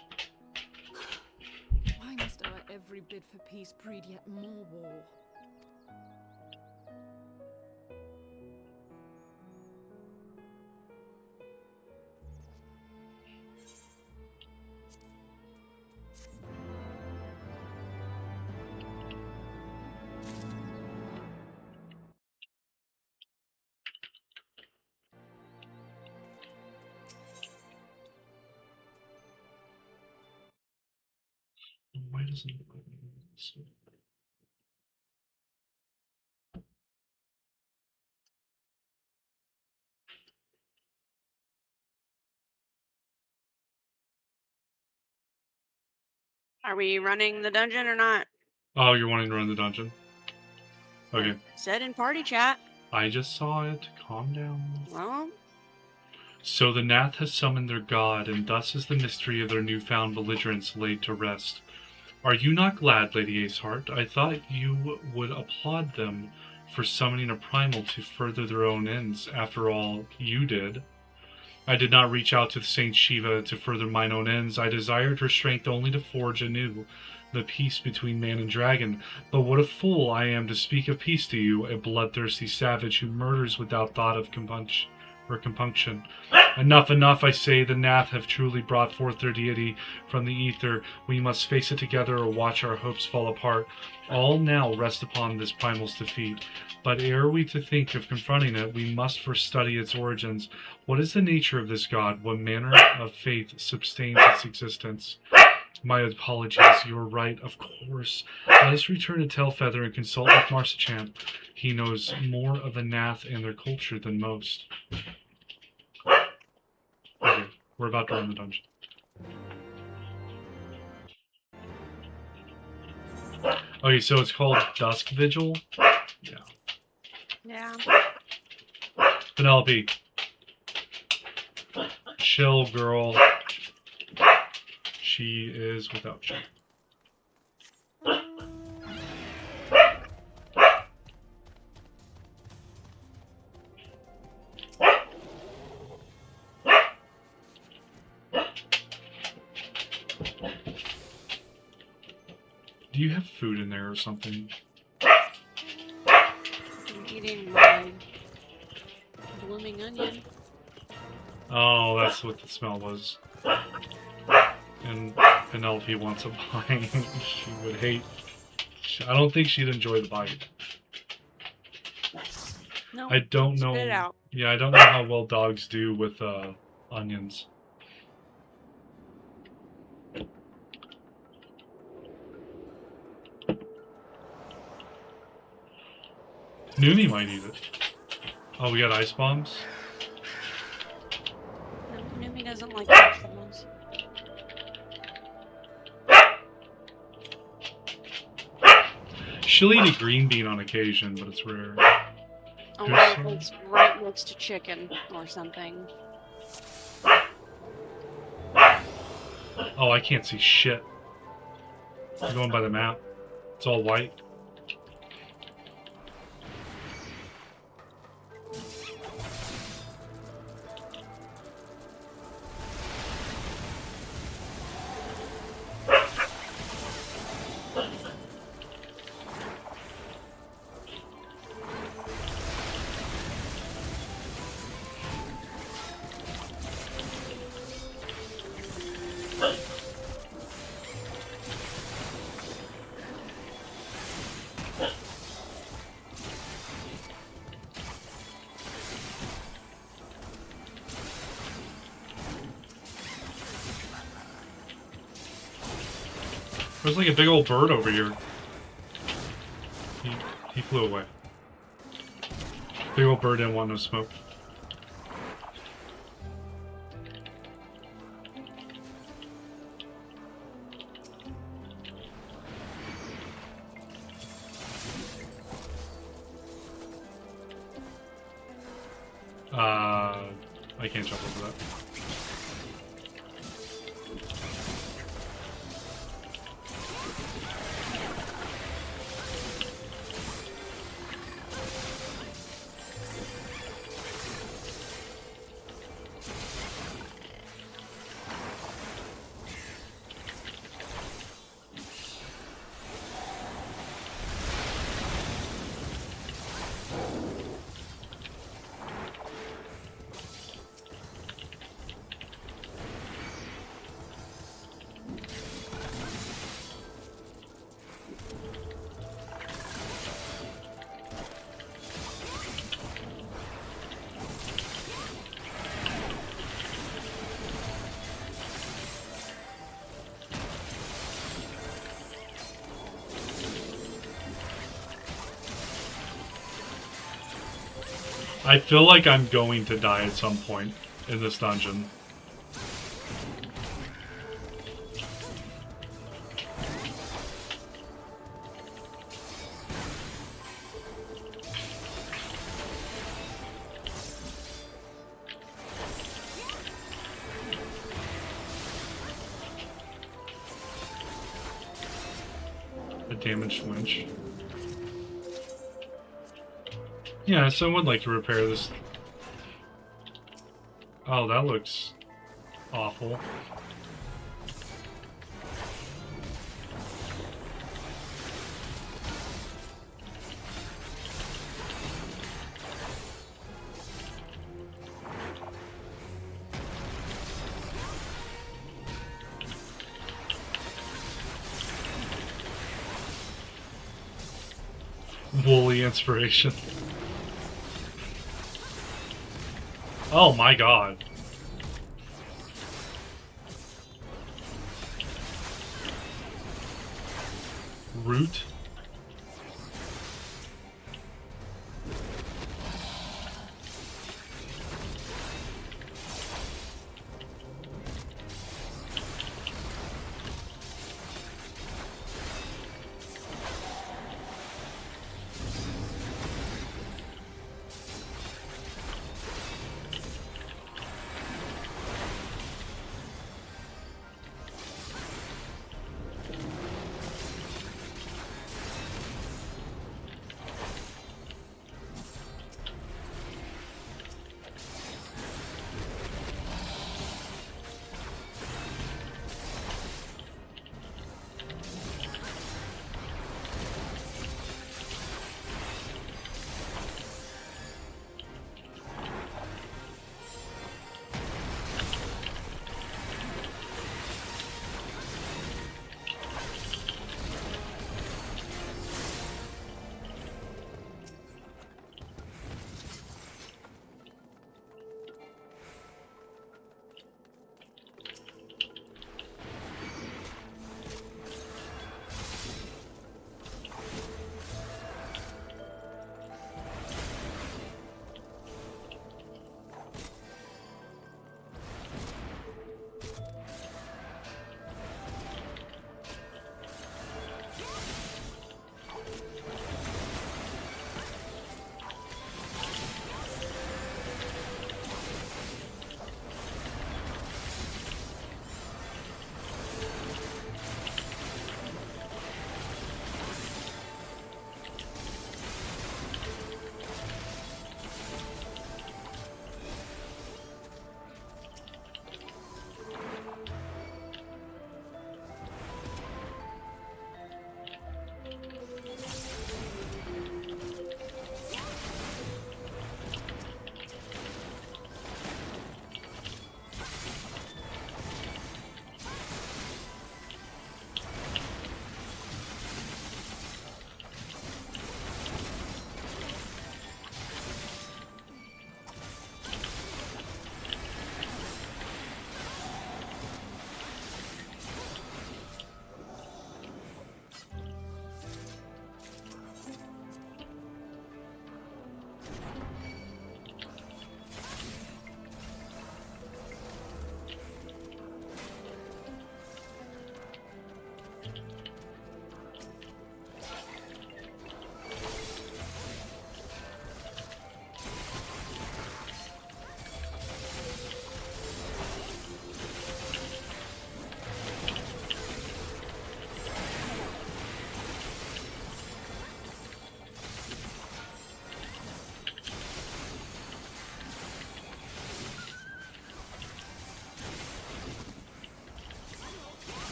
Why must our every bid for peace breed yet more war? Why doesn't it... Are we running the dungeon or not? Oh, you're wanting to run the dungeon? Okay. Said in party chat. I just saw it. Calm down. Well, So the Nath has summoned their god, and thus is the mystery of their newfound belligerence laid to rest. Are you not glad, Lady Aceheart? I thought you would applaud them for summoning a primal to further their own ends. After all, you did. I did not reach out to Saint Shiva to further mine own ends. I desired her strength only to forge anew the peace between man and dragon. But what a fool I am to speak of peace to you, a bloodthirsty savage who murders without thought of compunction. Enough, enough, I say. The Nath have truly brought forth their deity from the ether. We must face it together or watch our hopes fall apart. All now rest upon this primal's defeat. But ere we to think of confronting it, we must first study its origins. What is the nature of this god? What manner of faith sustains its existence? My apologies, you're right, of course. Let us return to Tailfeather and consult with Marcichamp. He knows more of the Nath and their culture than most. Okay, we're about to run the dungeon. Okay, so it's called Dusk Vigil? Yeah. yeah. Penelope. Chill, girl. She is without you. Do you have food in there or something? I'm eating my blooming onion. Oh, that's what the smell was. And Penelope wants a bite. She would hate. I don't think she'd enjoy the bite. No, I don't know. spit it out. Yeah, I don't know how well dogs do with onions. Noonie might eat it. Oh, we got ice bombs? No, Numi doesn't like vegetables. She'll eat a green bean on occasion, but it's rare. Only if it's right next to chicken or something. Oh, I can't see shit. I'm going by the map. It's all white. There's like a big old bird over here. He flew away. Big old bird didn't want no smoke. I can't jump over that. I feel like I'm going to die at some point in this dungeon. A damaged winch. Yeah, so I would like to repair this. Oh, that looks awful. Woolly inspiration. Oh my god. Root.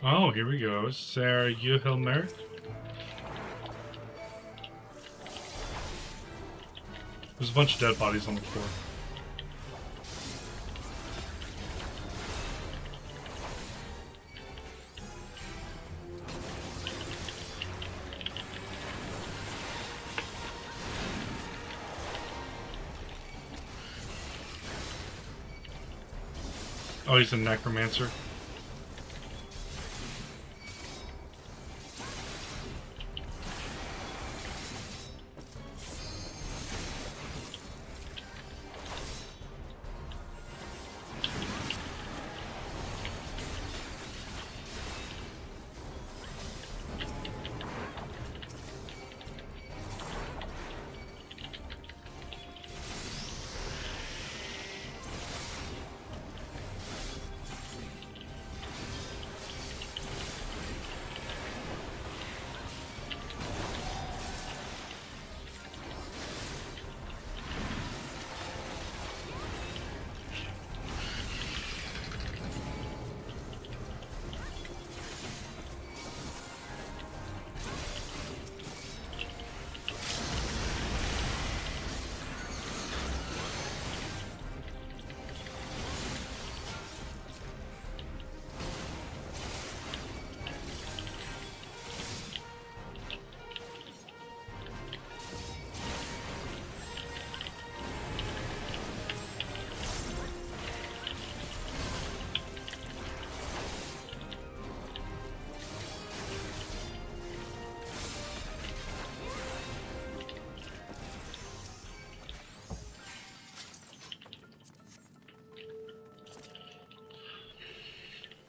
Oh, here we go. Sarah Yuhilmer. There's a bunch of dead bodies on the floor. Oh, he's a necromancer.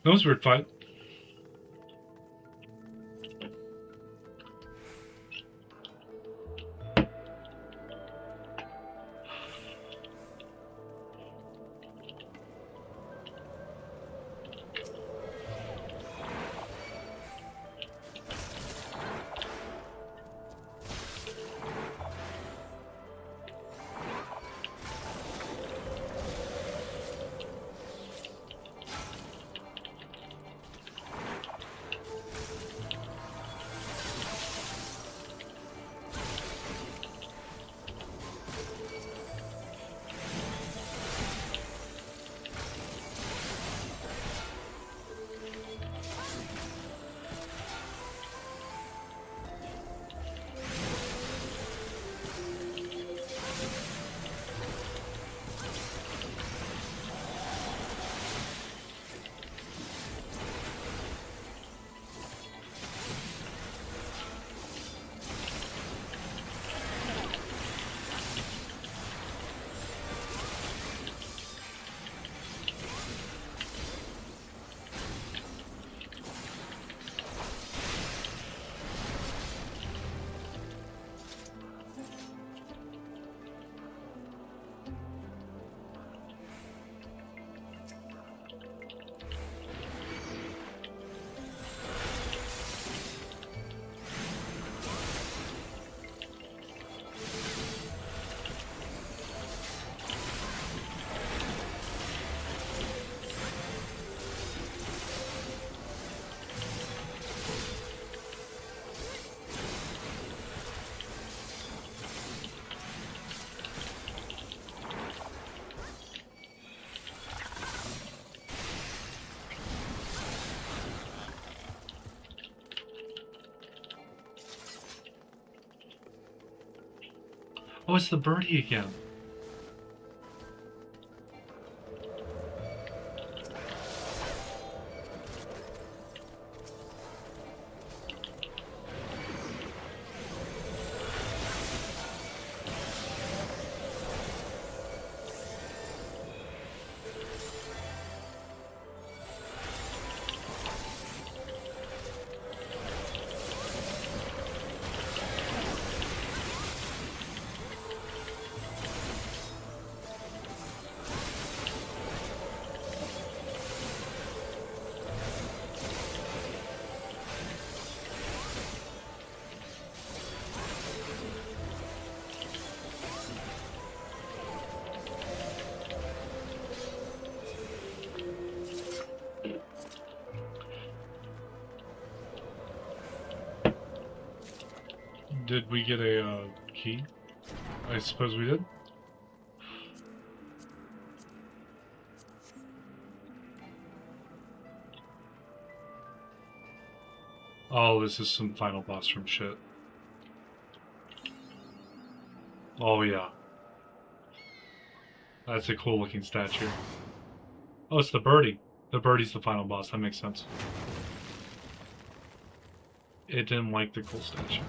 That was a weird fight. Oh, it's the birdie again. Did we get a key? I suppose we did. Oh, this is some final boss room shit. Oh yeah. That's a cool looking statue. Oh, it's the birdie. The birdie's the final boss, that makes sense. It didn't like the cool statue.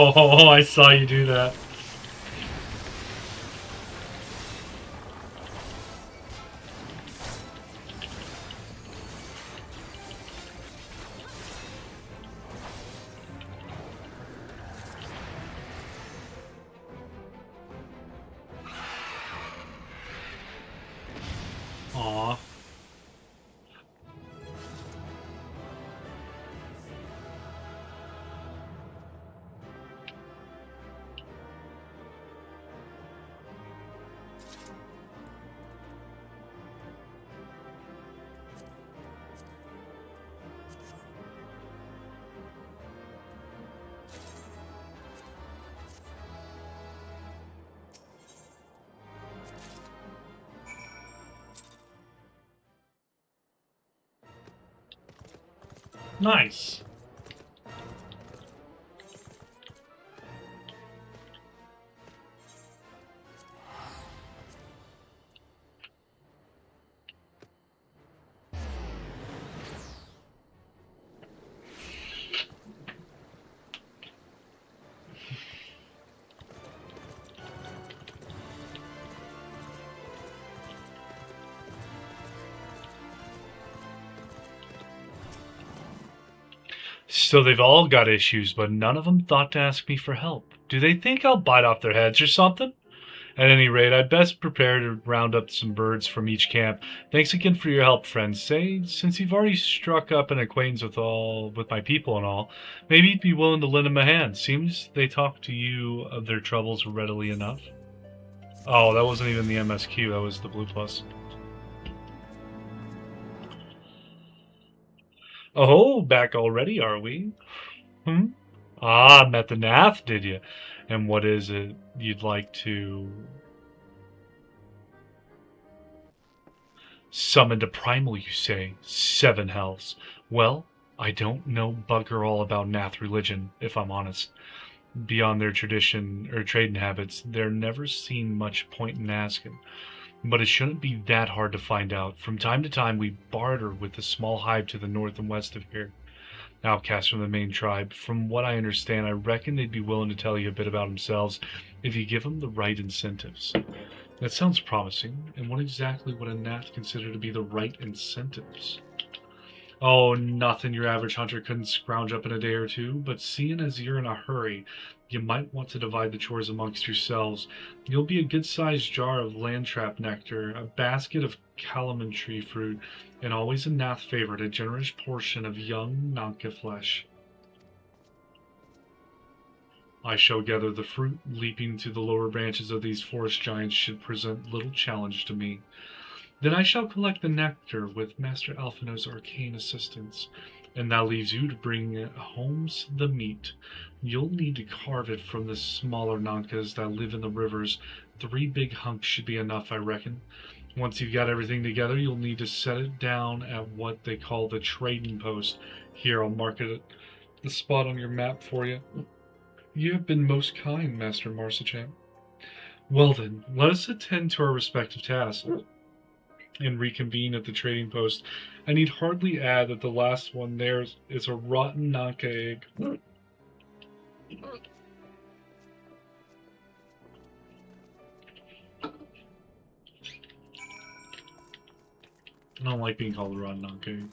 Oh, I saw you do that. Aw. Nice. So they've all got issues, but none of them thought to ask me for help. Do they think I'll bite off their heads or something? At any rate, I'd best prepare to round up some birds from each camp. Thanks again for your help, friends. Say, since you've already struck up an acquaintance with my people and all, maybe you'd be willing to lend them a hand. Seems they talk to you of their troubles readily enough. Oh, that wasn't even the MSQ, that was the Blue Plus. Oh, back already, are we? Ah, met the Nath, did you? And what is it you'd like to... Summon to Primal, you say? 7 hells. Well, I don't know bugger all about Nath religion, if I'm honest. Beyond their tradition or trading habits, there never seemed much point in asking. But it shouldn't be that hard to find out. From time to time, we barter with a small hive to the north and west of here. Outcasts from the main tribe. From what I understand, I reckon they'd be willing to tell you a bit about themselves if you give them the right incentives. That sounds promising, and what exactly would a Nath consider to be the right incentives? Oh, nothing your average hunter couldn't scrounge up in a day or two, but seeing as you're in a hurry, you might want to divide the chores amongst yourselves. You'll be a good-sized jar of landtrap nectar, a basket of calaman tree fruit, and always a Nath favorite, a generous portion of young Nanka flesh. I shall gather the fruit. Leaping to the lower branches of these forest giants should present little challenge to me. Then I shall collect the nectar with Master Alphino's arcane assistance, and that leaves you to bring home the meat. You'll need to carve it from the smaller Nankas that live in the rivers. 3 big hunks should be enough, I reckon. Once you've got everything together, you'll need to set it down at what they call the trading post. Here, I'll mark it the spot on your map for you. You have been most kind, Master Marsachamp. Well then, let us attend to our respective tasks and reconvene at the trading post. I need hardly add that the last one there is a rotten Nanka egg. I don't like being called a rotten Nanka egg.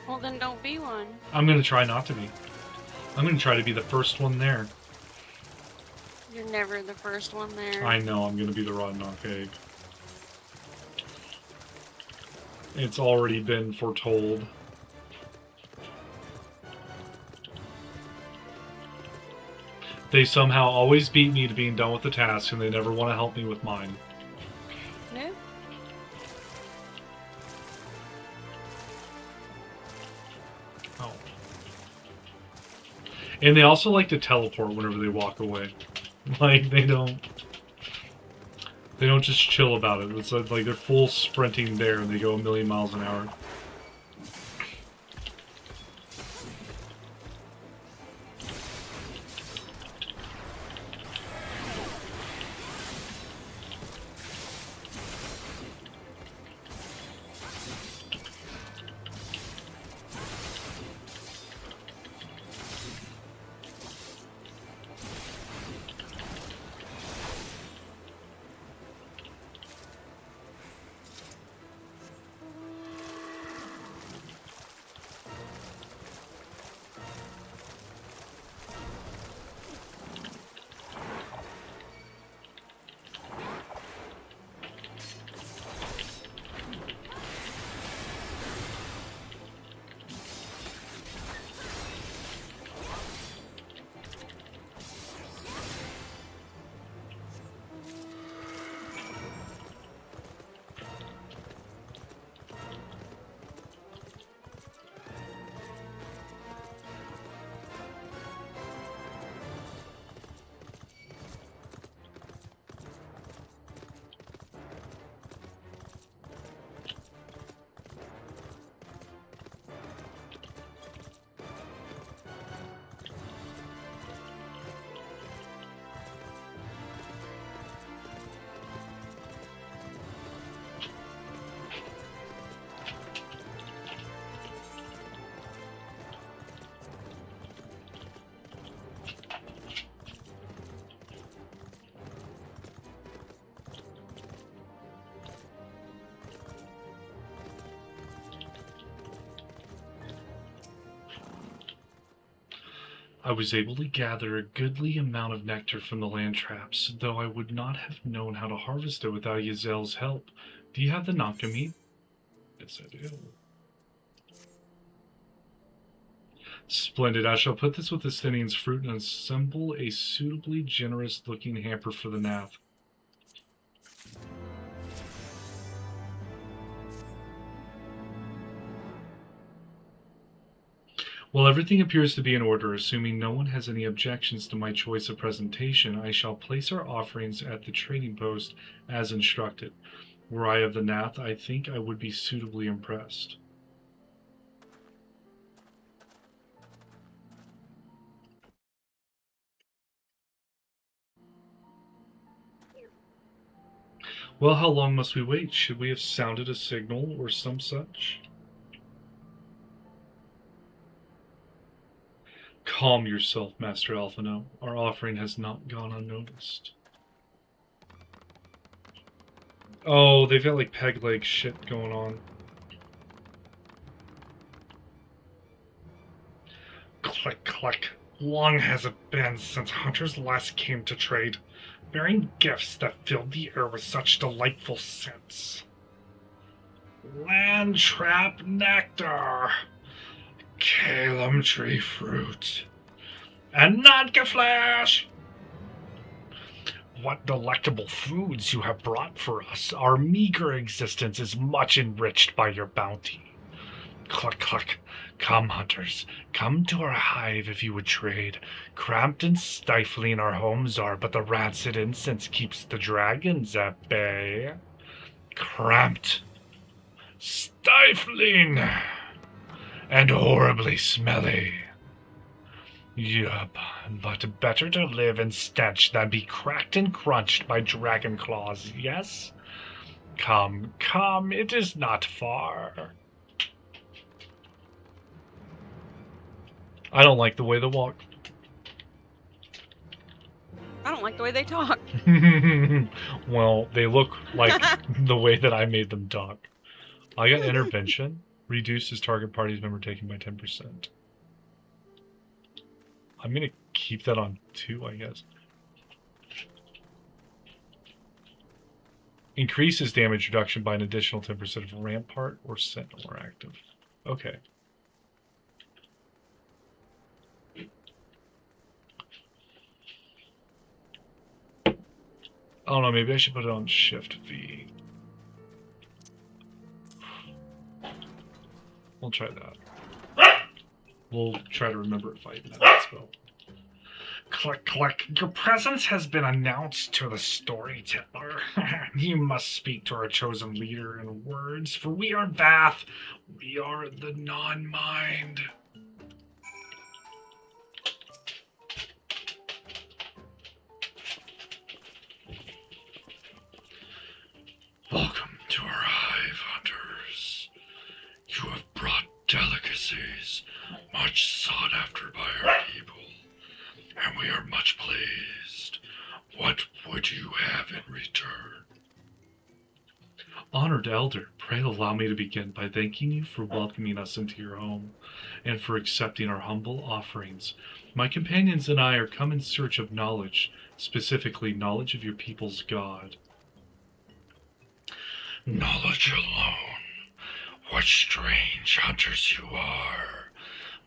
Well, then don't be one. I'm going to try not to be. I'm going to try to be the first one there. You're never the first one there. I know I'm going to be the rotten Nanka egg. It's already been foretold. They somehow always beat me to being done with the task, and they never want to help me with mine. No? Oh. And they also like to teleport whenever they walk away. Like, they don't just chill about it. It's like they're full sprinting there and they go 1,000,000 miles an hour. I was able to gather a goodly amount of nectar from the land traps, though I would not have known how to harvest it without Yazel's help. Do you have the Nanka meat? Yes, I do. Splendid. I shall put this with the Stenian's fruit and assemble a suitably generous-looking hamper for the Nath. While everything appears to be in order, assuming no one has any objections to my choice of presentation, I shall place our offerings at the trading post as instructed. Were I of the Nath, I think I would be suitably impressed. Well, how long must we wait? Should we have sounded a signal or some such? Calm yourself, Master Alphino. Our offering has not gone unnoticed. Oh, they've got like peg leg shit going on. Click, click. Long has it been since hunters last came to trade, bearing gifts that filled the air with such delightful scents. Land trap nectar, Calum tree fruit, and Nodka flesh. What delectable foods you have brought for us. Our meager existence is much enriched by your bounty. Cluck, cluck. Come, hunters. Come to our hive if you would trade. Cramped and stifling our homes are, but the rancid incense keeps the dragons at bay. Cramped, stifling, and horribly smelly. Yup, but better to live in stench than be cracked and crunched by dragon claws, yes? Come, come, it is not far. I don't like the way they walk. I don't like the way they talk. Well, they look like the way that I made them talk. I got intervention. Reduces target party's member taken by 10%. I'm going to keep that on 2, I guess. Increases damage reduction by an additional 10% if Rampart or Sentinel are active. Okay. I don't know, maybe I should put it on Shift V. We'll try that. We'll try to remember if I even have that spell. Click, click. Your presence has been announced to the storyteller. You must speak to our chosen leader in words, for we are Bath. We are the non-mind. Welcome to our hive, hunters. You have brought delicacies much sought after by our people, and we are much pleased. What would you have in return? Honored Elder, pray allow me to begin by thanking you for welcoming us into your home, and for accepting our humble offerings. My companions and I are come in search of knowledge, specifically knowledge of your people's God. Knowledge alone. What strange hunters you are.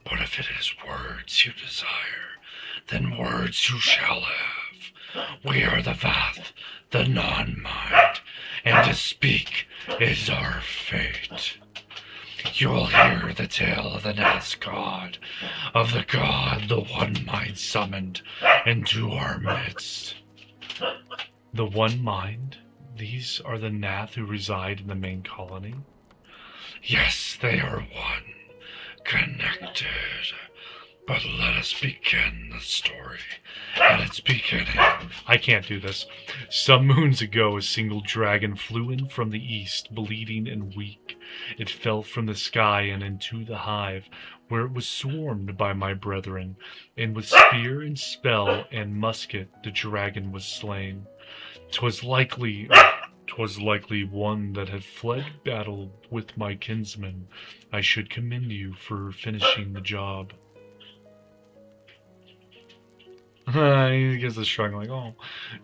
But if it is words you desire, then words you shall have. We are the Vath, the non-mind, and to speak is our fate. You will hear the tale of the Nath God, of the God the One Mind summoned into our midst. The One Mind? These are the Nath who reside in the main colony? Yes, they are one, connected. But let us begin the story at its beginning. I can't do this. Some moons ago, a single dragon flew in from the east, bleeding and weak. It fell from the sky and into the hive, where it was swarmed by my brethren, and with spear and spell and musket the dragon was slain. 'Twas likely one that had fled battle with my kinsmen. I should commend you for finishing the job. He gets a shrug like, oh.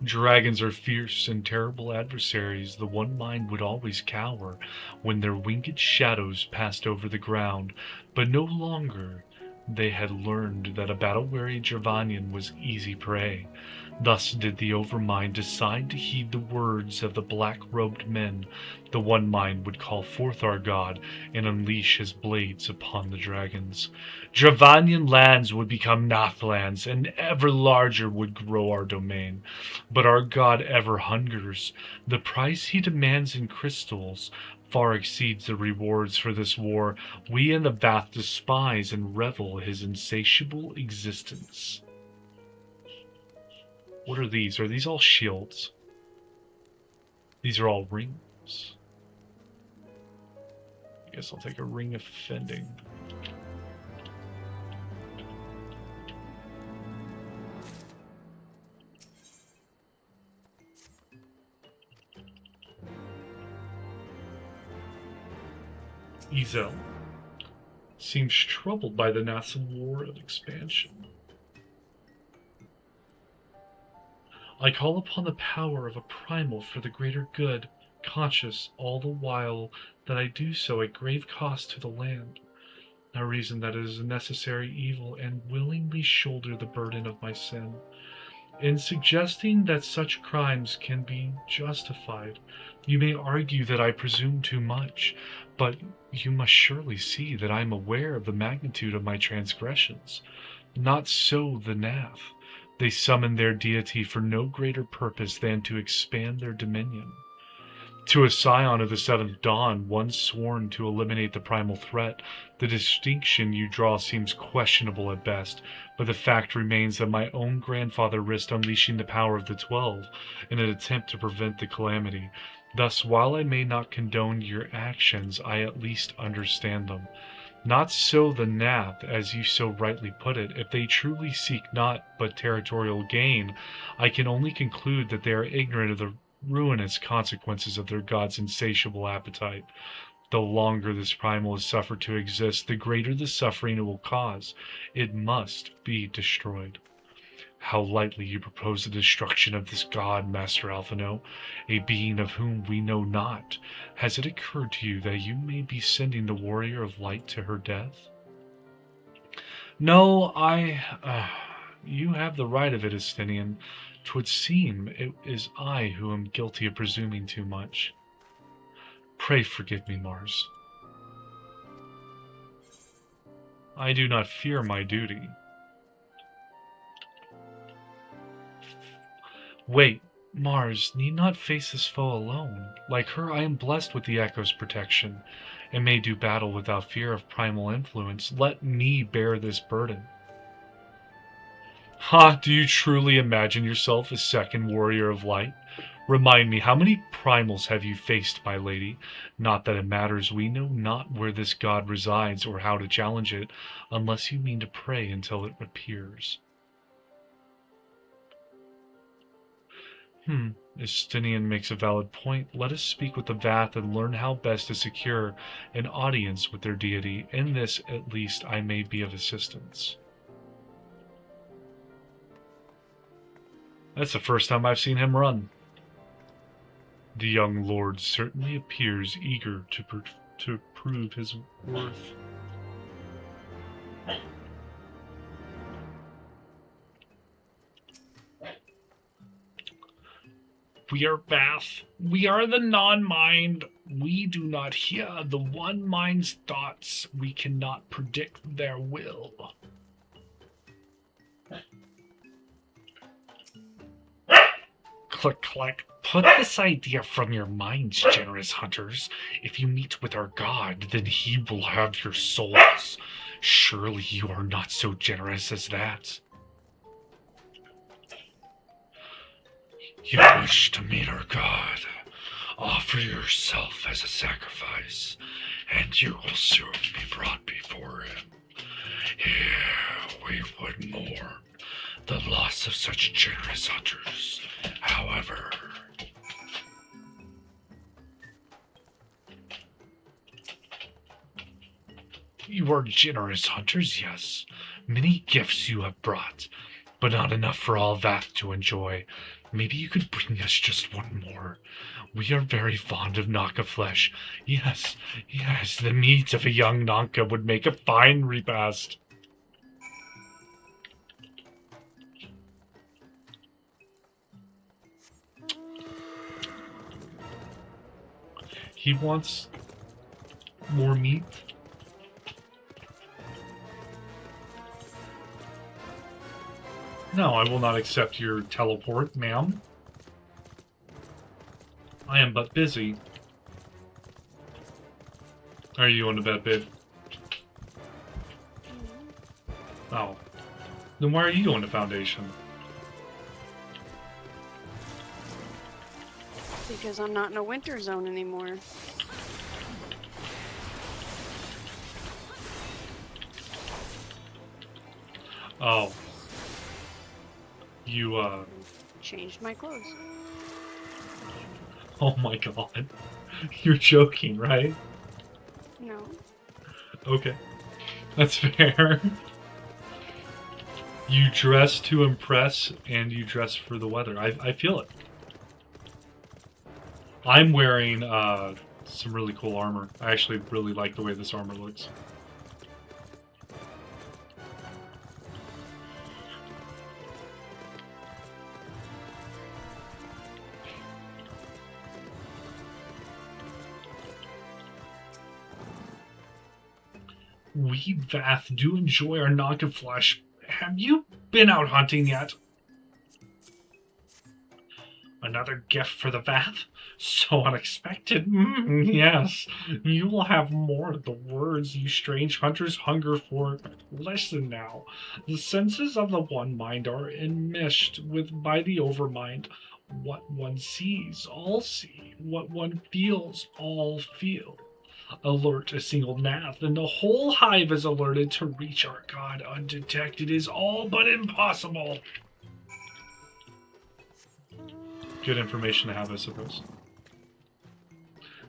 Dragons are fierce and terrible adversaries. The One Mind would always cower when their winged shadows passed over the ground, but no longer. They had learned that a battle-weary Dravanian was easy prey. Thus did the Overmind decide to heed the words of the black-robed men. The One Mind would call forth our God and unleash his blades upon the dragons. Dravanian lands would become Nathlands, and ever larger would grow our domain. But our God ever hungers. The price he demands in crystals far exceeds the rewards for this war. We in the Vath despise and revel his insatiable existence. What are these? Are these all shields? These are all rings. I guess I'll take a ring of fending. Ezel seems troubled by the nascent war of expansion. I call upon the power of a primal for the greater good, conscious all the while that I do so at grave cost to the land. I reason that it is a necessary evil and willingly shoulder the burden of my sin. In suggesting that such crimes can be justified, you may argue that I presume too much, but you must surely see that I am aware of the magnitude of my transgressions. Not so the Nath. They summon their deity for no greater purpose than to expand their dominion. To a scion of the Seventh Dawn, one sworn to eliminate the primal threat, the distinction you draw seems questionable at best, but the fact remains that my own grandfather risked unleashing the power of the 12 in an attempt to prevent the calamity. Thus, while I may not condone your actions, I at least understand them. Not so the Nath, as you so rightly put it. If they truly seek not but territorial gain, I can only conclude that they are ignorant of the ruinous consequences of their god's insatiable appetite. The longer this primal is suffered to exist, the greater the suffering it will cause. It must be destroyed. How lightly you propose the destruction of this god, Master Alphino, a being of whom we know not. Has it occurred to you that you may be sending the warrior of light to her death? No, you have the right of it, Estinian. 'Twould seem it is I who am guilty of presuming too much. Pray forgive me, Mars. I do not fear my duty. Wait, Mars need not face this foe alone. Like her, I am blessed with the Echo's protection, and may do battle without fear of primal influence. Let me bear this burden. Ha! Do you truly imagine yourself a second warrior of light? Remind me, how many primals have you faced, my lady? Not that it matters, we know not where this god resides or how to challenge it, unless you mean to pray until it appears. Estinian makes a valid point. Let us speak with the Vath and learn how best to secure an audience with their deity. In this, at least, I may be of assistance. That's the first time I've seen him run. The young lord certainly appears eager to prove his worth. We are Vath. We are the non-mind. We do not hear the one mind's thoughts. We cannot predict their will. Click, click. Put this idea from your minds, generous hunters. If you meet with our god, then he will have your souls. Surely you are not so generous as that. You wish to meet our god. Offer yourself as a sacrifice, and you will soon be brought before him. Here we would mourn the loss of such generous hunters. However, you are generous hunters, yes. Many gifts you have brought, but not enough for all Vath to enjoy. Maybe you could bring us just one more. We are very fond of Naka flesh. Yes, the meat of a young Naka would make a fine repast. He wants more meat. No, I will not accept your teleport, ma'am. I am but busy. Are you on to bed, babe? Oh. Then why are you going to Foundation? Because I'm not in a winter zone anymore. Oh. You, Changed my clothes. Oh my god. You're joking, right? No. Okay. That's fair. You dress to impress, and you dress for the weather. I feel it. I'm wearing some really cool armor. I actually really like the way this armor looks. We Vath do enjoy our knock of flesh. Have you been out hunting yet? Another gift for the Vath? So unexpected. Yes, you will have more of the words you strange hunters hunger for. Listen now. The senses of the one mind are enmeshed with by the overmind. What one sees, all see. What one feels, all feel. Alert a single Nath, and the whole hive is alerted to reach our god undetected is all but impossible. Good information to have, I suppose.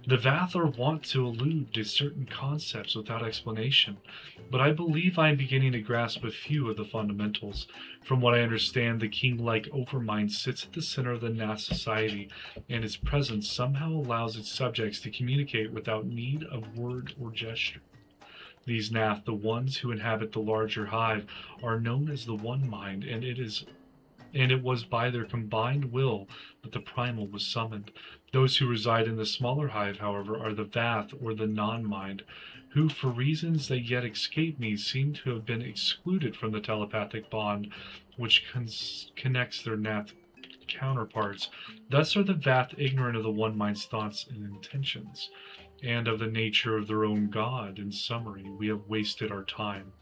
The Vath are wont to allude to certain concepts without explanation, but I believe I am beginning to grasp a few of the fundamentals. From what I understand, the king-like Overmind sits at the center of the Nath society, and its presence somehow allows its subjects to communicate without need of word or gesture. These Nath, the ones who inhabit the larger hive, are known as the One Mind, and it was by their combined will that the primal was summoned. Those who reside in the smaller hive, however, are the Vath, or the non-mind, who, for reasons that yet escape me, seem to have been excluded from the telepathic bond which connects their Nath counterparts. Thus are the Vath ignorant of the One Mind's thoughts and intentions, and of the nature of their own god. In summary, we have wasted our time.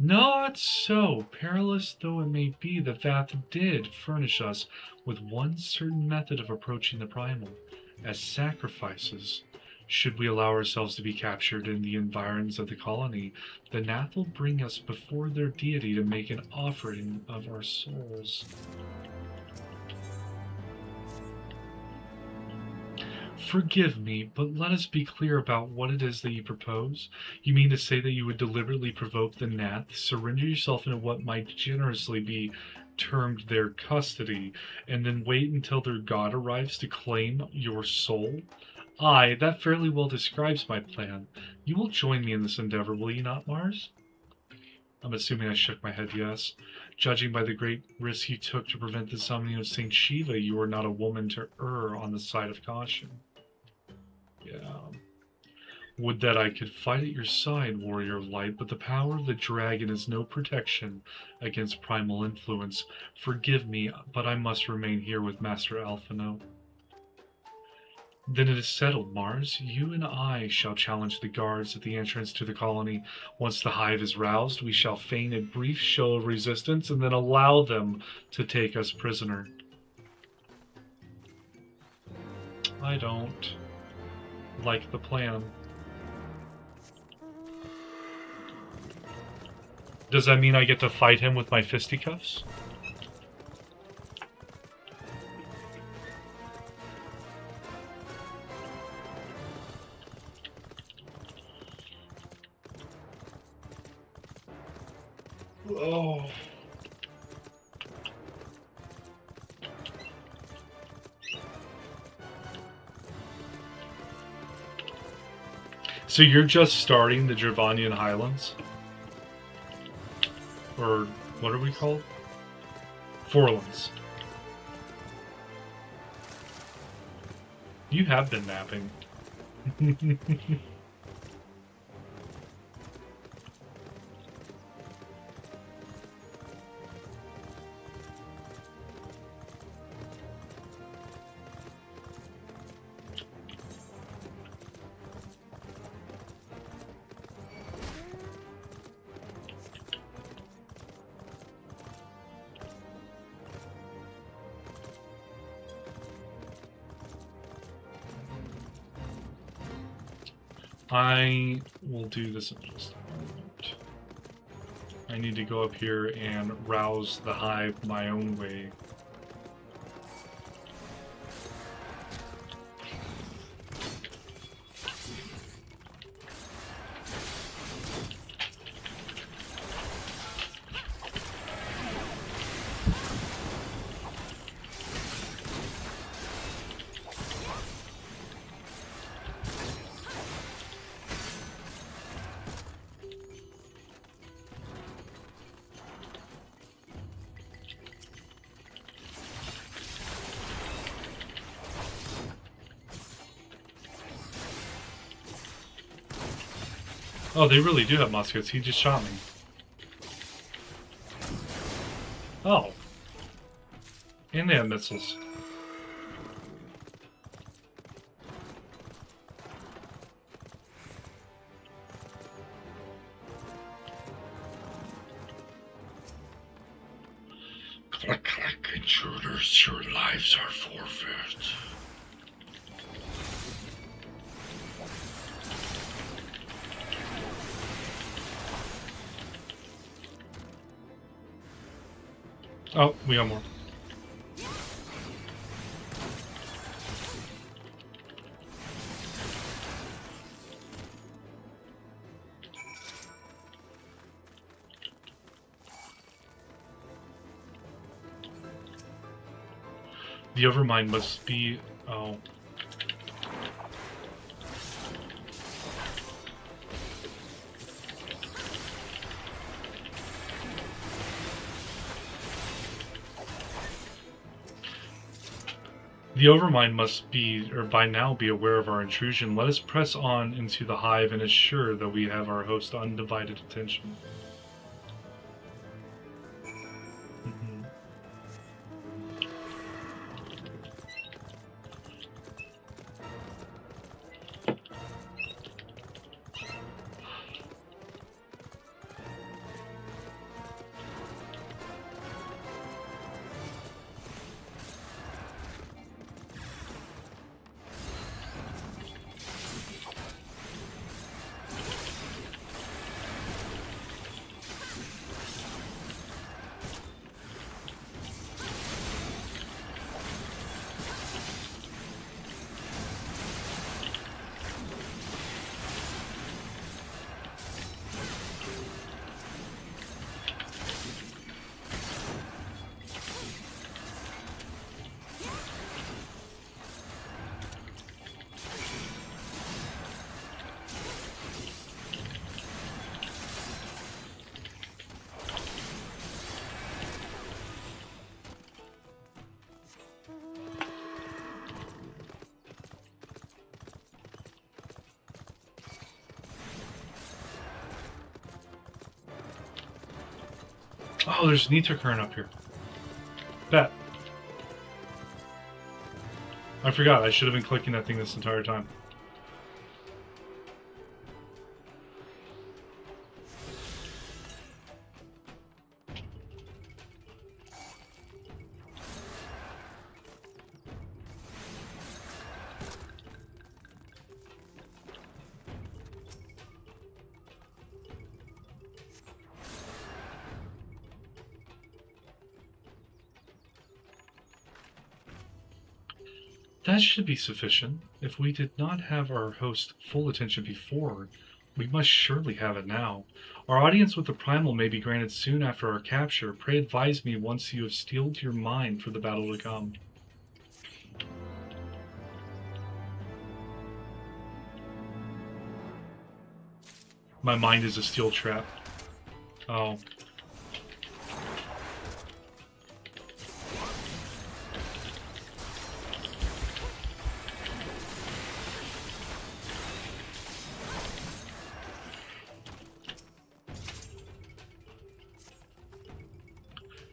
Not so. Perilous though it may be, the Vath did furnish us with one certain method of approaching the primal, as sacrifices. Should we allow ourselves to be captured in the environs of the colony, the Nath will bring us before their deity to make an offering of our souls. Forgive me, but let us be clear about what it is that you propose. You mean to say that you would deliberately provoke the Nath, surrender yourself into what might generously be termed their custody, and then wait until their god arrives to claim your soul? Aye, that fairly well describes my plan. You will join me in this endeavor, will you not, Mars? I'm assuming I shook my head yes. Judging by the great risk you took to prevent the summoning of Saint Shiva, you are not a woman to err on the side of caution. Yeah. Would that I could fight at your side, warrior of light, but the power of the dragon is no protection against primal influence. Forgive me, but I must remain here with Master Alphino. Then it is settled, Mars. You and I shall challenge the guards at the entrance to the colony. Once the hive is roused, we shall feign a brief show of resistance and then allow them to take us prisoner. I don't like the plan. Does that mean I get to fight him with my fisticuffs? Oh. So you're just starting the Dravanian Highlands? Or what are we called? Forlands. You have been napping. I will do this in just a moment. I need to go up here and rouse the hive my own way. Oh, they really do have muskets. He just shot me. Oh. And they have missiles. Click, click, intruders, your lives are forfeit. Oh, we got more. The Overmind must be... oh. The Overmind must be, or by now be aware of our intrusion. Let us press on into the hive and assure that we have our host undivided attention. Oh, there's Nether current up here. Bet. I forgot, I should have been clicking that thing this entire time. That should be sufficient. If we did not have our host full attention before, we must surely have it now. Our audience with the Primal may be granted soon after our capture. Pray advise me once you have steeled your mind for the battle to come. My mind is a steel trap. Oh.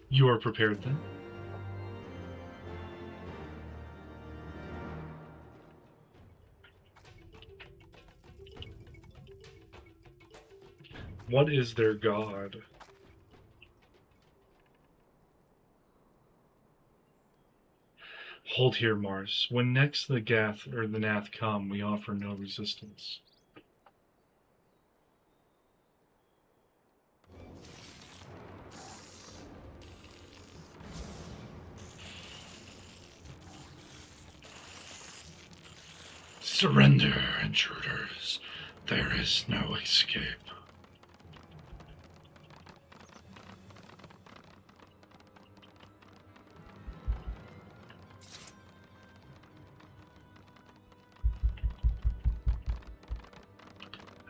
You are prepared then? What is their god? Hold here, Mars. When next the Gath or the Nath come, we offer no resistance. Surrender, intruders. There is no escape.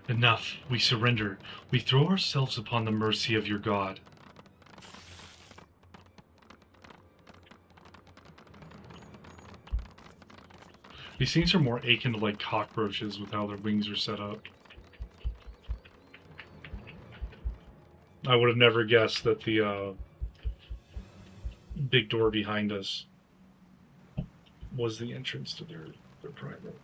Enough. We surrender. We throw ourselves upon the mercy of your god. These things are more akin to like cockroaches with how their wings are set up. I would have never guessed that the big door behind us was the entrance to their private.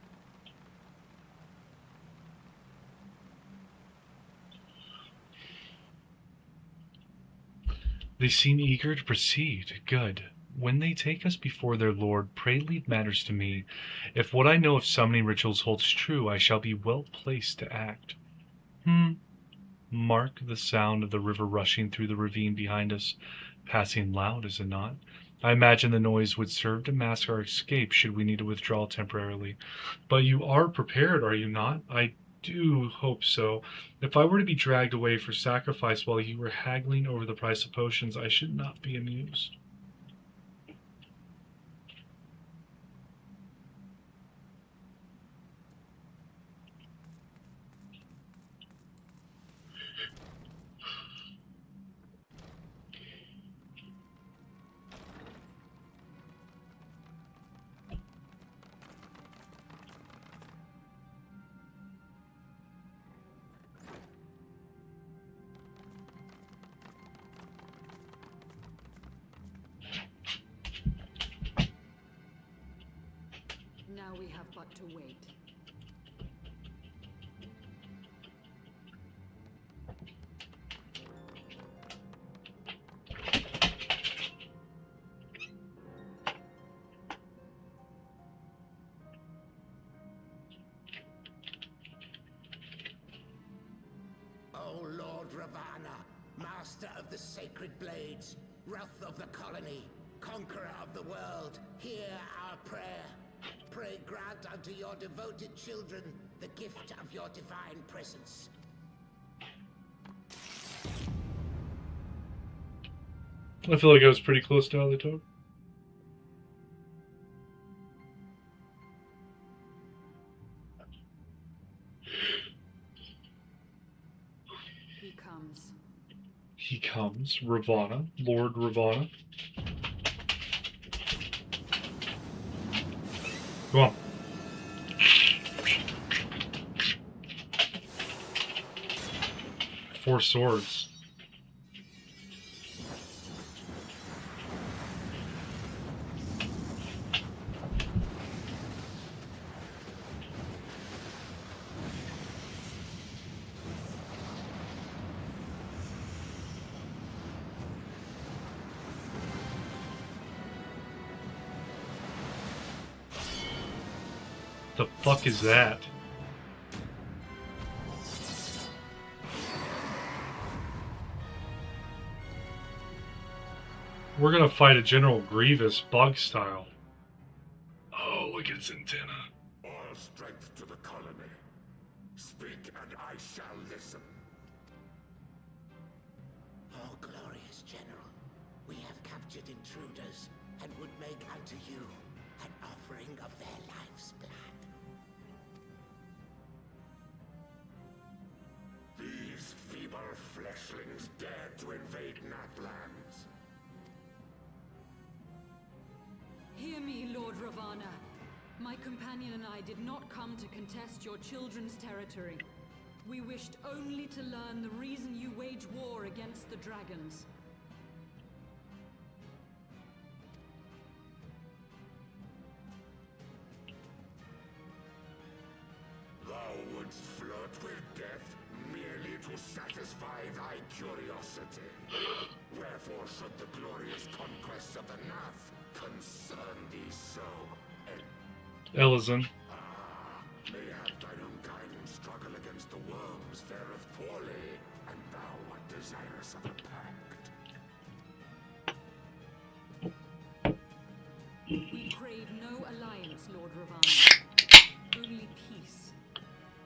They seem eager to proceed. Good. When they take us before their lord, pray leave matters to me. If what I know of summoning rituals holds true, I shall be well placed to act. Mark the sound of the river rushing through the ravine behind us. Passing loud, is it not? I imagine the noise would serve to mask our escape should we need to withdraw temporarily. But you are prepared, are you not? I do hope so. If I were to be dragged away for sacrifice while you were haggling over the price of potions, I should not be amused. Now we have but to wait. O Lord Ravana, master of the sacred blades, wrath of the colony, conqueror of the world, hear our prayer. Pray grant unto your devoted children the gift of your divine presence. I feel like I was pretty close to how they talk. He comes. He comes. Ravana. Lord Ravana. Go on. Four swords. The fuck is that? We're gonna fight a General Grievous bug style. Oh, look at its antenna. All strength to the colony. Speak and I shall listen. Oh, glorious General, we have captured intruders and would make unto you an offering of their life's blood. These feeble fleshlings dared to invade Natlands. Hear me, Lord Ravana. My companion and I did not come to contest your children's territory. We wished only to learn the reason you wage war against the dragons. Thou wouldst flirt with death merely to satisfy thy curiosity. Wherefore should the glorious conquest of the Nath concern thee so? Elizon. Mayhap thine own kind struggle against the worms fareth poorly, and thou art desirous of a pact. We crave no alliance, Lord Ravana. Only peace.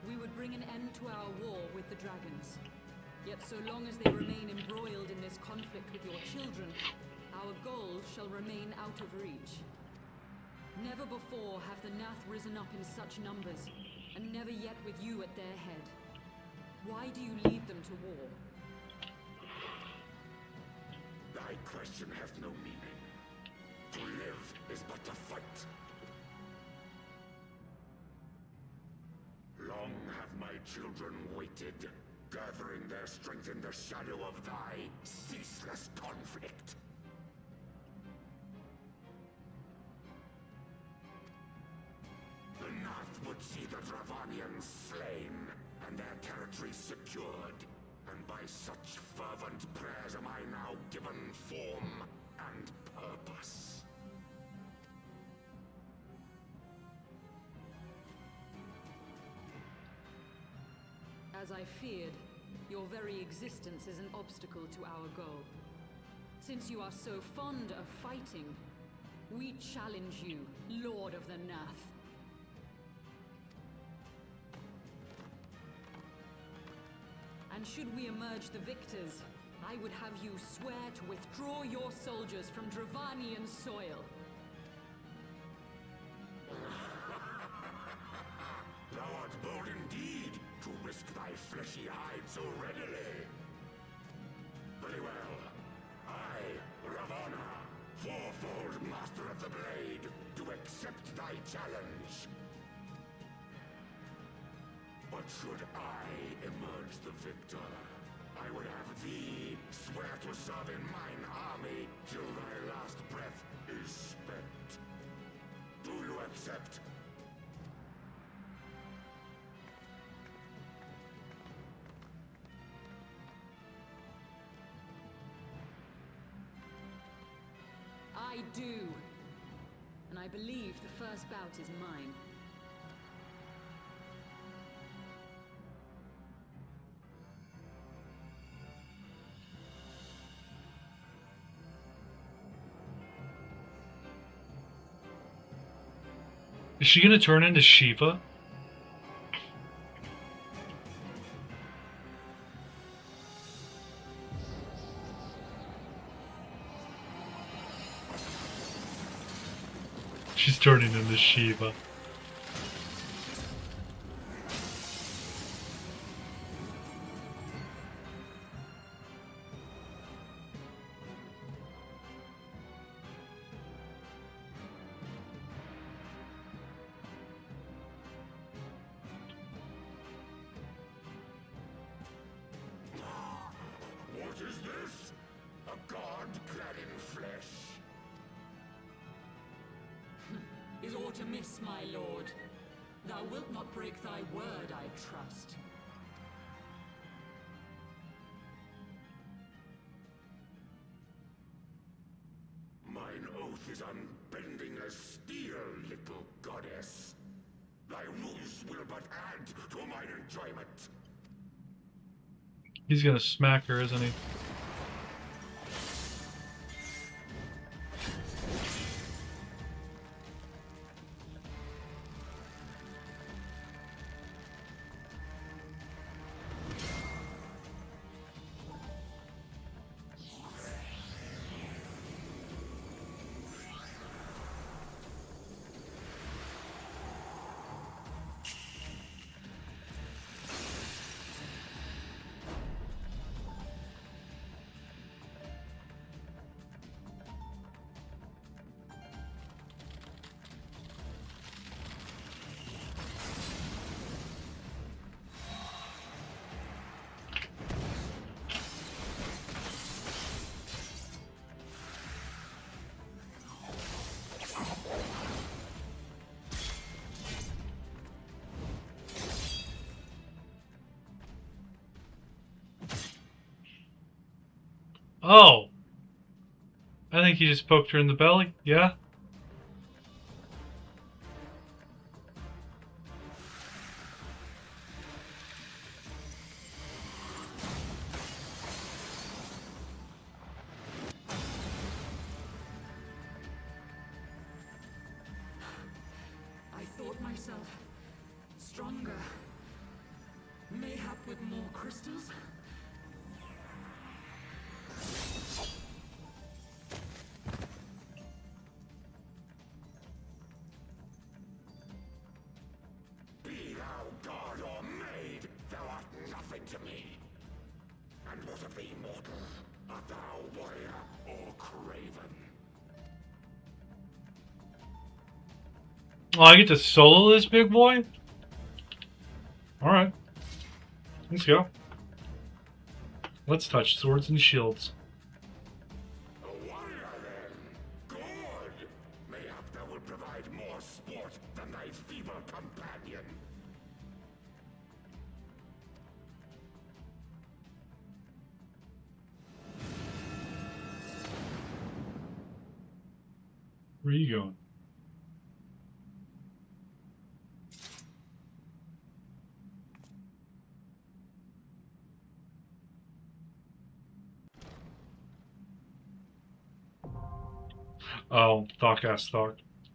We would bring an end to our war with the dragons. Yet so long as they remain embroiled in this conflict with your children, our goal shall remain out of reach. Never before have the Nath risen up in such numbers, and never yet with you at their head. Why do you lead them to war? Thy question hath no meaning. To live is but to fight. Long have my children waited. gathering their strength in the shadow of thy ceaseless conflict. The North would see the Dravanians slain, and their territory secured. And by such fervent prayers am I now given form and purpose. As I feared, your very existence is an obstacle to our goal. Since you are so fond of fighting, we challenge you, Lord of the Nath. And should we emerge the victors, I would have you swear to withdraw your soldiers from Dravanian soil. Thou art bold indeed to risk thy fleshy hide so readily. Very well. I, Ravana, fourfold Master of the Blade, do accept thy challenge. But should I emerge the victor, I would have thee swear to serve in mine army till thy last breath is spent. Do you accept? I do. And I believe the first bout is mine. Is she gonna turn into Shiva? She's turning into Shiva. What is this? A god clad in flesh? Is aught amiss, my lord? Thou wilt not break thy word, I trust. Mine oath is unbending as steel, little goddess. Thy ruse will but add to mine enjoyment. He's gonna smack her, isn't he? Oh! I think he just poked her in the belly. Yeah? I thought myself stronger. Mayhap with more crystals? Be thou god or maid, thou art nothing to me. And what of thee, mortal? Art thou warrior or craven? Oh, I get to solo this big boy? Alright. Let's go. Let's touch swords and shields. A warrior, then. Good. Mayhap thou will provide more sport than thy feeble companion. Where are you going? Oh, Thok.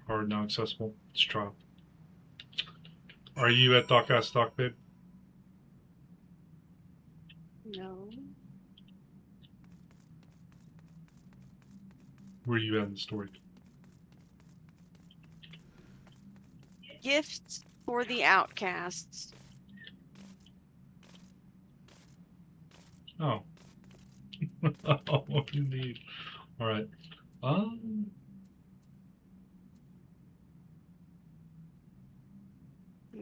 Hard, now accessible. Let's try. Are you at Thok, babe? No. Where are you at in the story? Gifts for the outcasts. Oh. Oh, indeed. Alright. I'm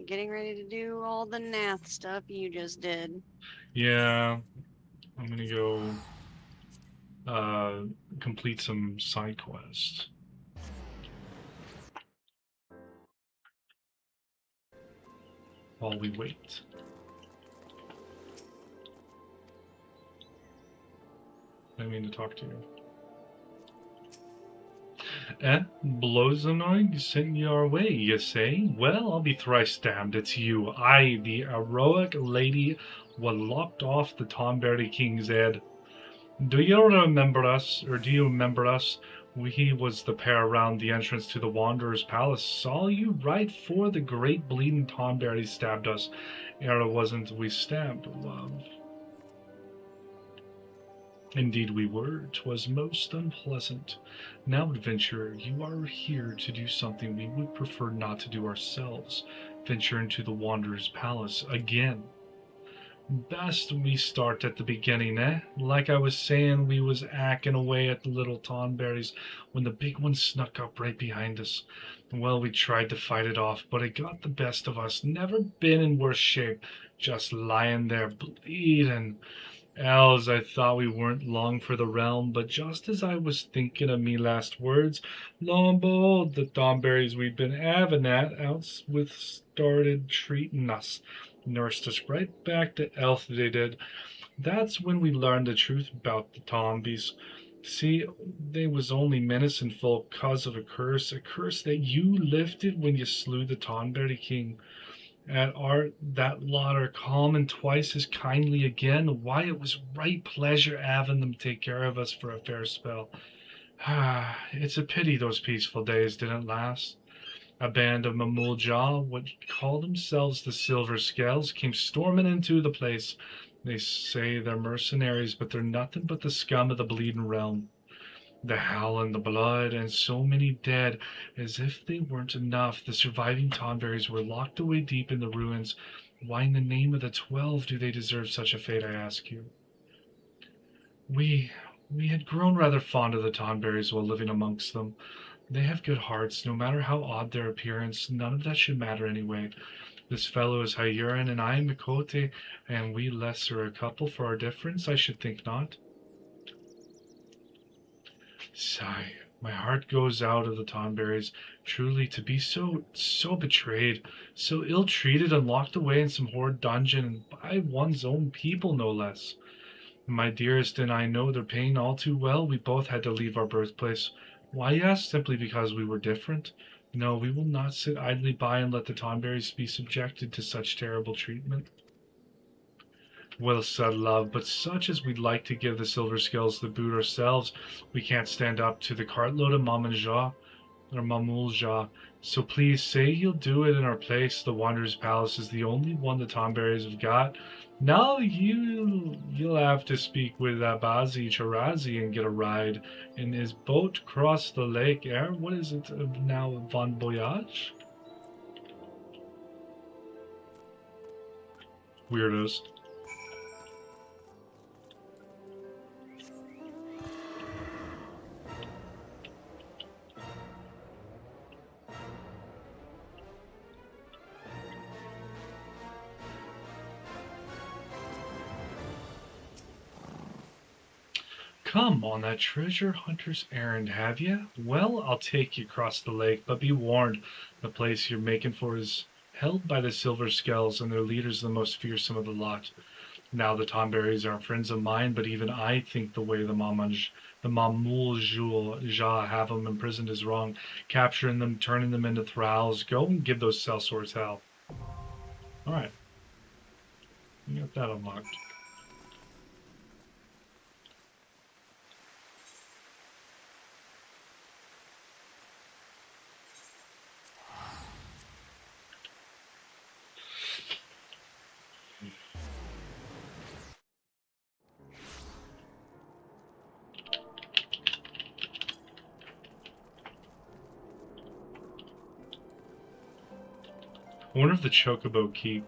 getting ready to do all the Nath stuff you just did. Yeah. I'm gonna go complete some side quests. While we wait. I mean to talk to you. Blozonog sent you our way, you say? Well, I'll be thrice damned, it's you. I, the heroic lady, what lopped off the Tonberry King's head. Do you remember us? We was the pair around the entrance to the Wanderer's Palace. Saw you right for the great bleeding Tonberry stabbed us. Ere wasn't we stabbed, love. Indeed we were. 'Twas most unpleasant. Now, adventurer, you are here to do something we would prefer not to do ourselves. Venture into the Wanderer's Palace again. Best we start at the beginning, eh? Like I was saying, we was acting away at the little Tonberries when the big one snuck up right behind us. Well, we tried to fight it off, but it got the best of us. Never been in worse shape. Just lying there bleeding. Els, I thought we weren't long for the realm, but just as I was thinking of me last words, lo and behold, the Thornberries we'd been having at out with started treating us. Nursed us right back to health, they did. That's when we learned the truth about the Tombies. See, they was only menacing folk 'cause of a curse that you lifted when you slew the Tonberry King. And art that lot are calm and twice as kindly again. Why, it was right pleasure having them take care of us for a fair spell. It's a pity those peaceful days didn't last. A band of Mamulja, what call themselves the Silver Scales, came storming into the place. They say they're mercenaries, but they're nothing but the scum of the bleeding realm. The howl and the blood, and so many dead. As if they weren't enough, the surviving Tonberries were locked away deep in the ruins. Why in the name of the 12 do they deserve such a fate, I ask you? We had grown rather fond of the Tonberries while living amongst them. They have good hearts, no matter how odd their appearance. None of that should matter anyway. This fellow is Hyurin, and I am Mikote, and we lesser a couple for our difference, I should think not. Sigh, my heart goes out of the Tonberries. Truly, to be so betrayed, so ill-treated and locked away in some horrid dungeon by one's own people, no less. My dearest and I know their pain all too well. We both had to leave our birthplace. Why, yes, simply because we were different. No, we will not sit idly by and let the Tonberries be subjected to such terrible treatment. Well said, love, but such as we'd like to give the Silver Scales the boot ourselves, we can't stand up to the cartload of Mamulja. So please say you'll do it in our place. The Wanderer's Palace is the only one the Tonberries have got. Now you'll have to speak with Abazi Charazi and get a ride in his boat across the lake. What is it now, Von Voyage? Weirdos. Come on that treasure hunter's errand, have you? Well, I'll take you across the lake, but be warned, the place you're making for is held by the Silver Skells, and their leader's the most fearsome of the lot. Now, the Tonberries aren't friends of mine, but even I think the way the Mamul Jah have them imprisoned is wrong. Capturing them, turning them into thralls. Go and give those sellswords hell. Alright. You got that unlocked. I wonder if the Chocobo keep.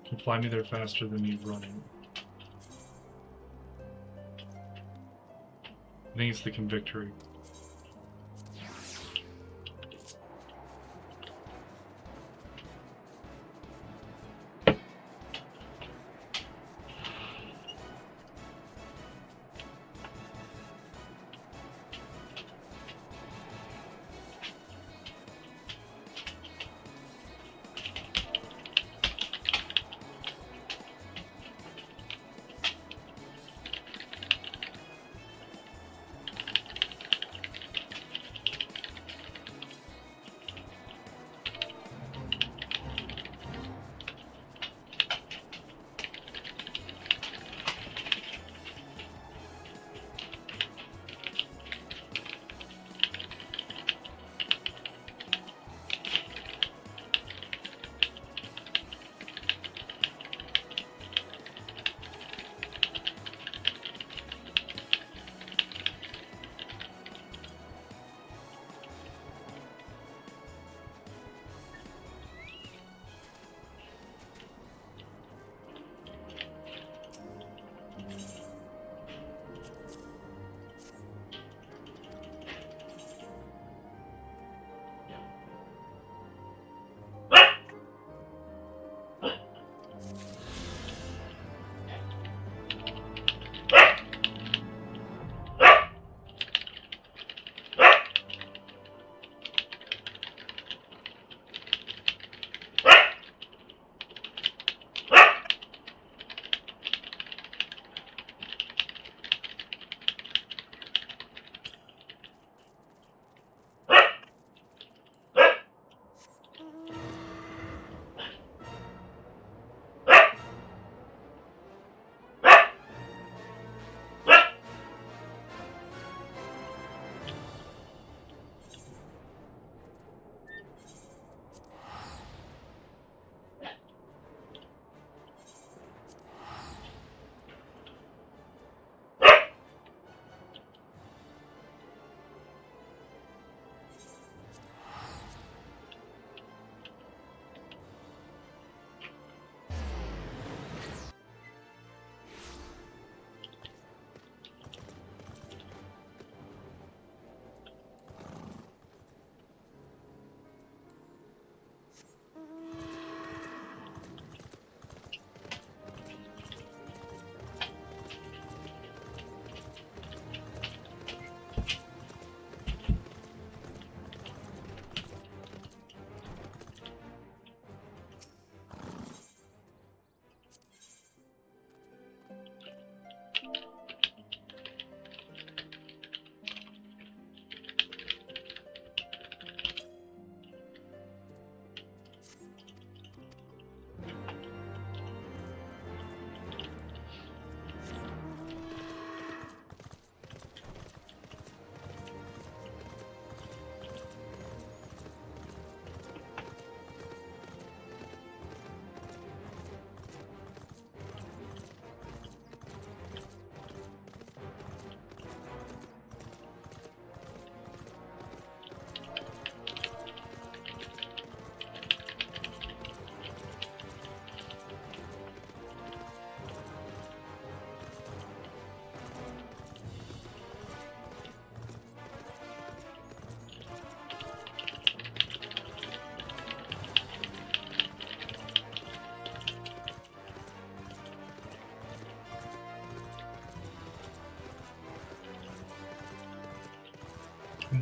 Can fly me there faster than me running. I think it's the Convictory.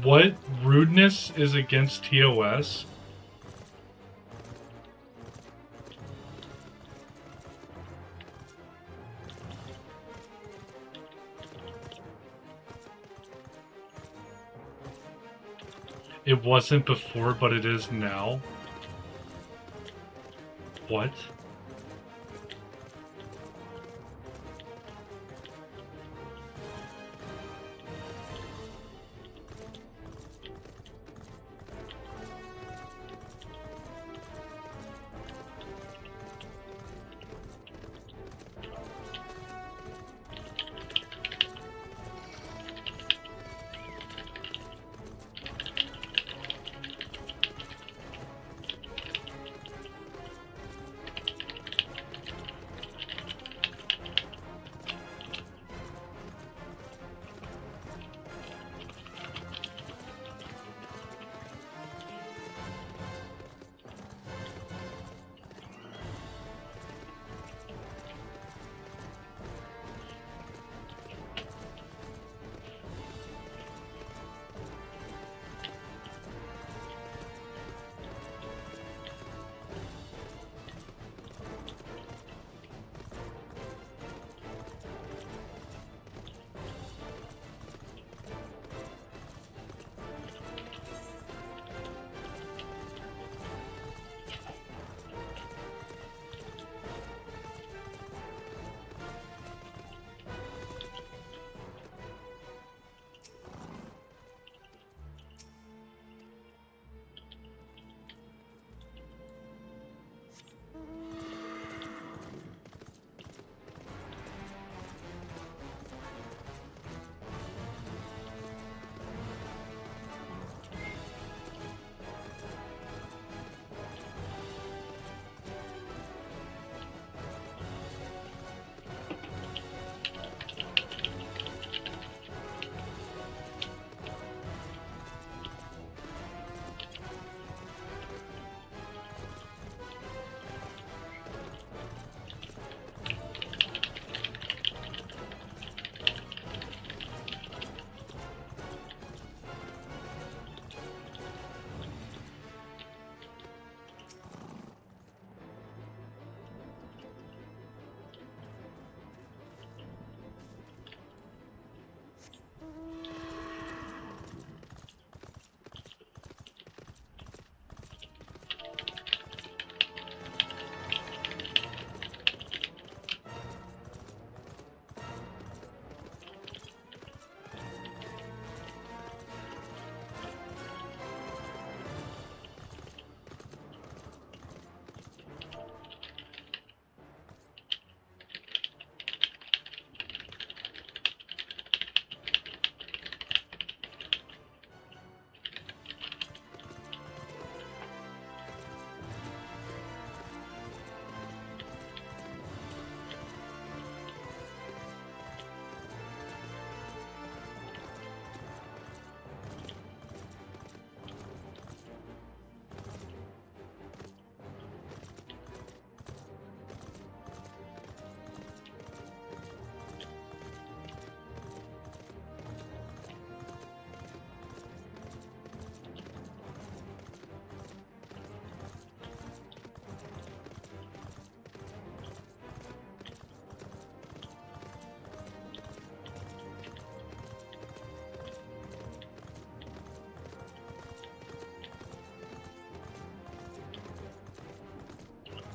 What rudeness is against TOS? It wasn't before, but it is now. What?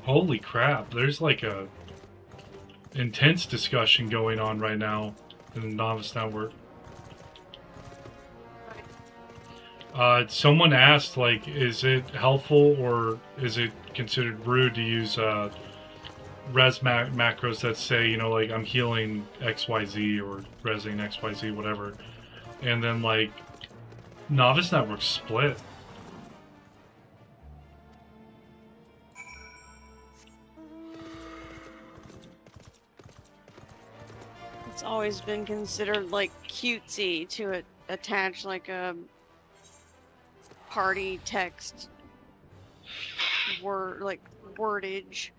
Holy crap, there's like a intense discussion going on right now in the Novice Network. Someone asked, like, is it helpful or is it considered rude to use res macros that say, you know, like, I'm healing XYZ or resing XYZ, whatever. And then, like, Novice Network split. It's always been considered like cutesy to attach like a party text wordage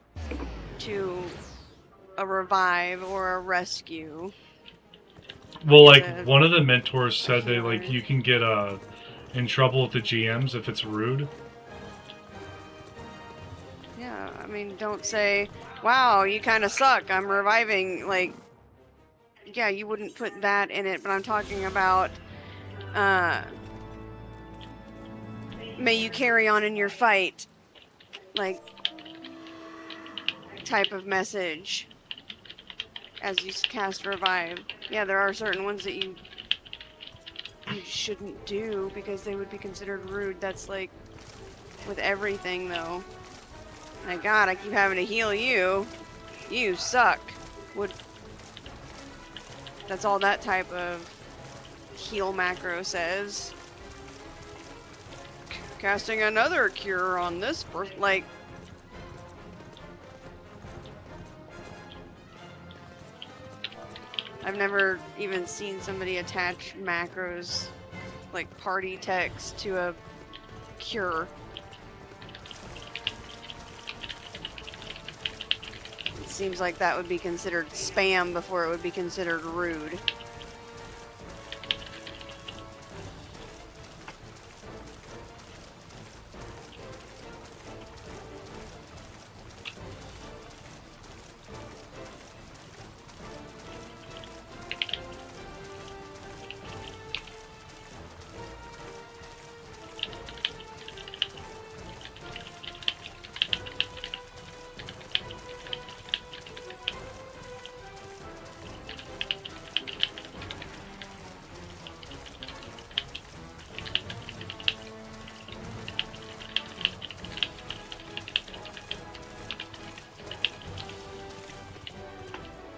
to a revive or a rescue. Well, like, one of the mentors said that, like, you can get in trouble with the GMs if it's rude. Yeah, I mean, don't say, wow, you kind of suck, I'm reviving, like, yeah, you wouldn't put that in it, but I'm talking about, may you carry on in your fight, like, type of message as you cast revive. Yeah, there are certain ones that you shouldn't do because they would be considered rude. That's like with everything though. My god, I keep having to heal you. You suck. That's all that type of heal macro says. Casting another cure on this person, like, I've never even seen somebody attach macros, like party text, to a cure. It seems like that would be considered spam before it would be considered rude.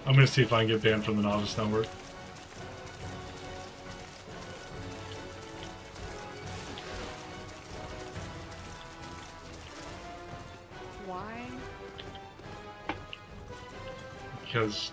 I'm gonna see if I can get banned from the Novice Network. Why? Because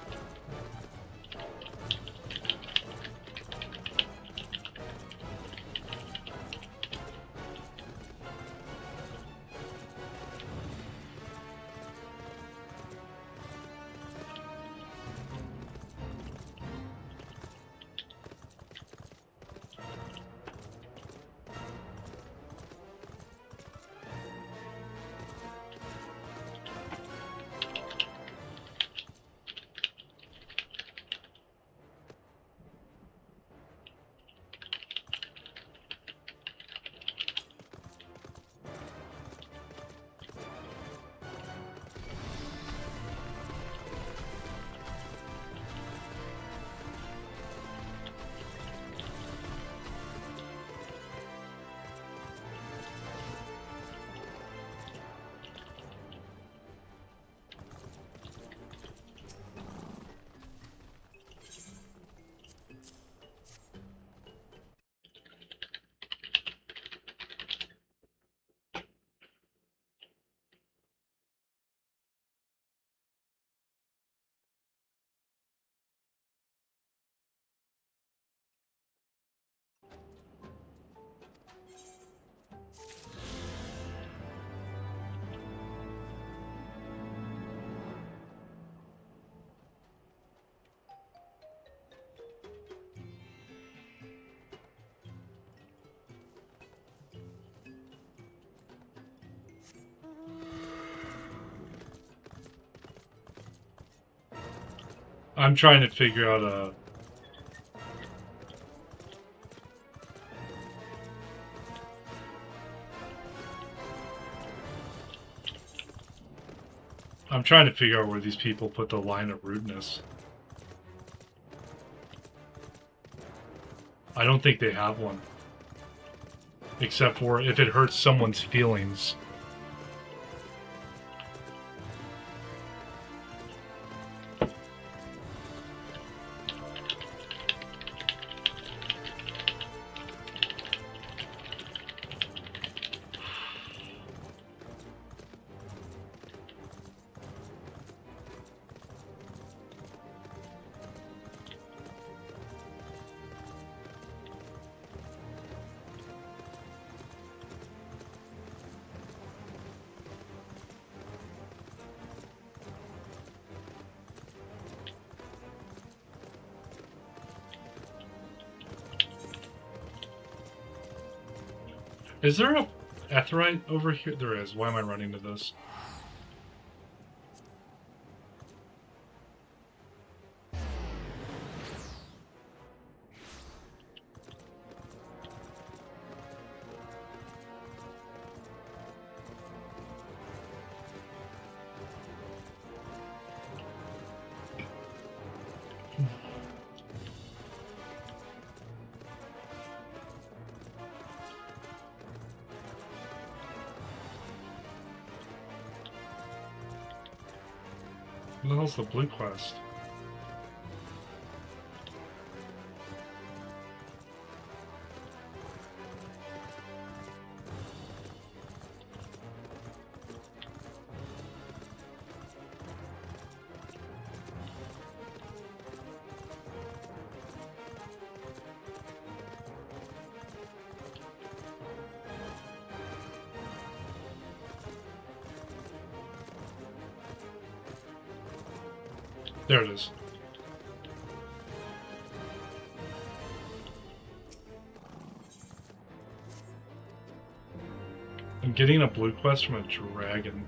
I'm trying to figure out a... I'm trying to figure out where these people put the line of rudeness. I don't think they have one. Except for if it hurts someone's feelings. Is there a Aetheryte over here? There is. Why am I running to this? What the hell's the blue quest? There it is. I'm getting a blue quest from a dragon.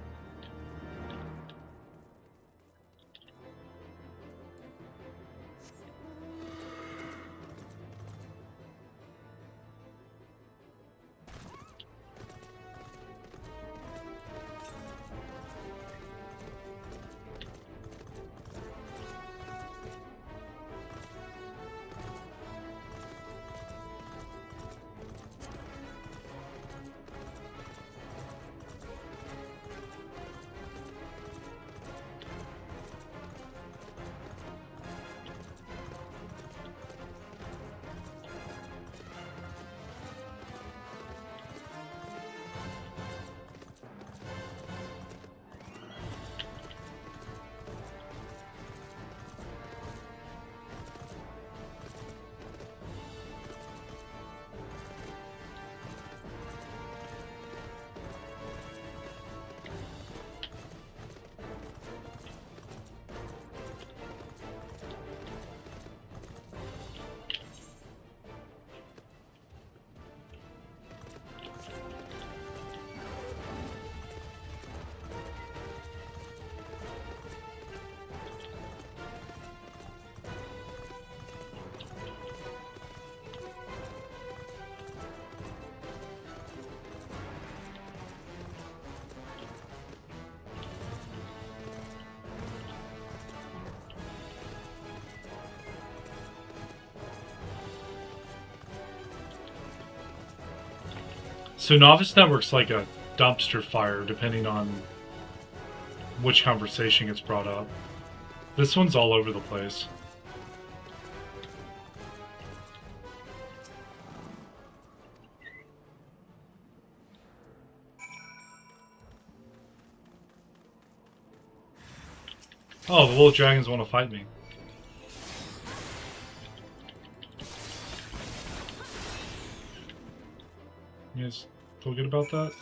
So Novice Network's like a dumpster fire, depending on which conversation gets brought up. This one's all over the place. Oh, the little dragons want to fight me. You guys feel good about that?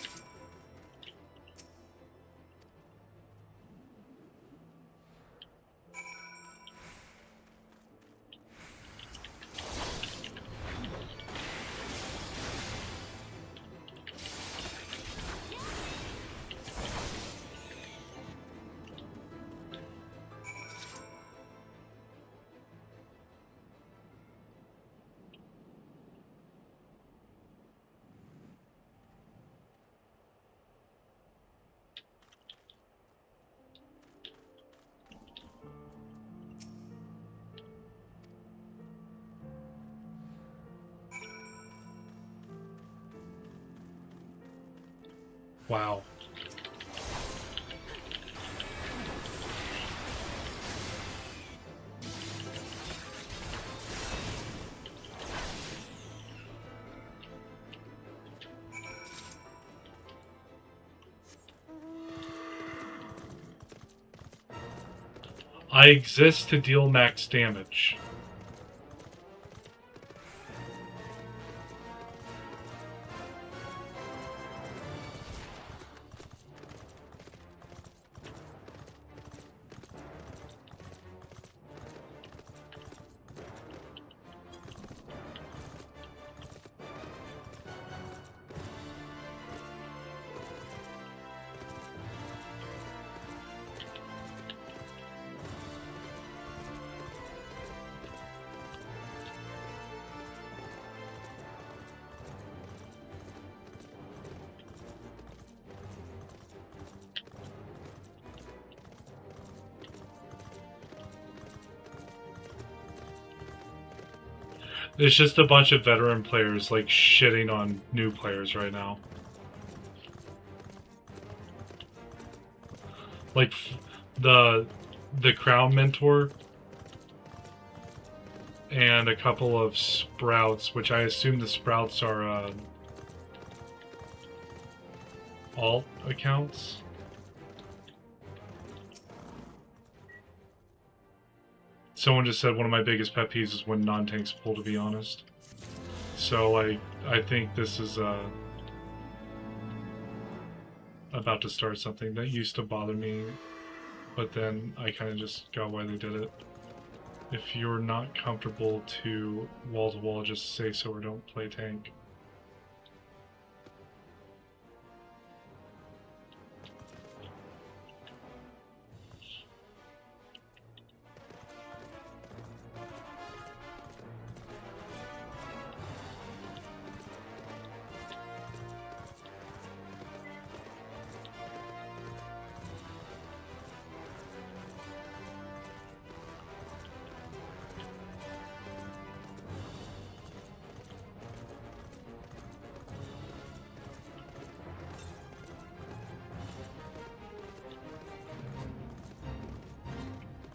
Wow. I exist to deal max damage. It's just a bunch of veteran players like shitting on new players right now. Like the Crown Mentor and a couple of Sprouts, which I assume the Sprouts are alt accounts. Someone just said one of my biggest pet peeves is when non-tanks pull, to be honest. So I think this is about to start something that used to bother me, but then I kind of just got why they did it. If you're not comfortable to wall, just say so or don't play tank.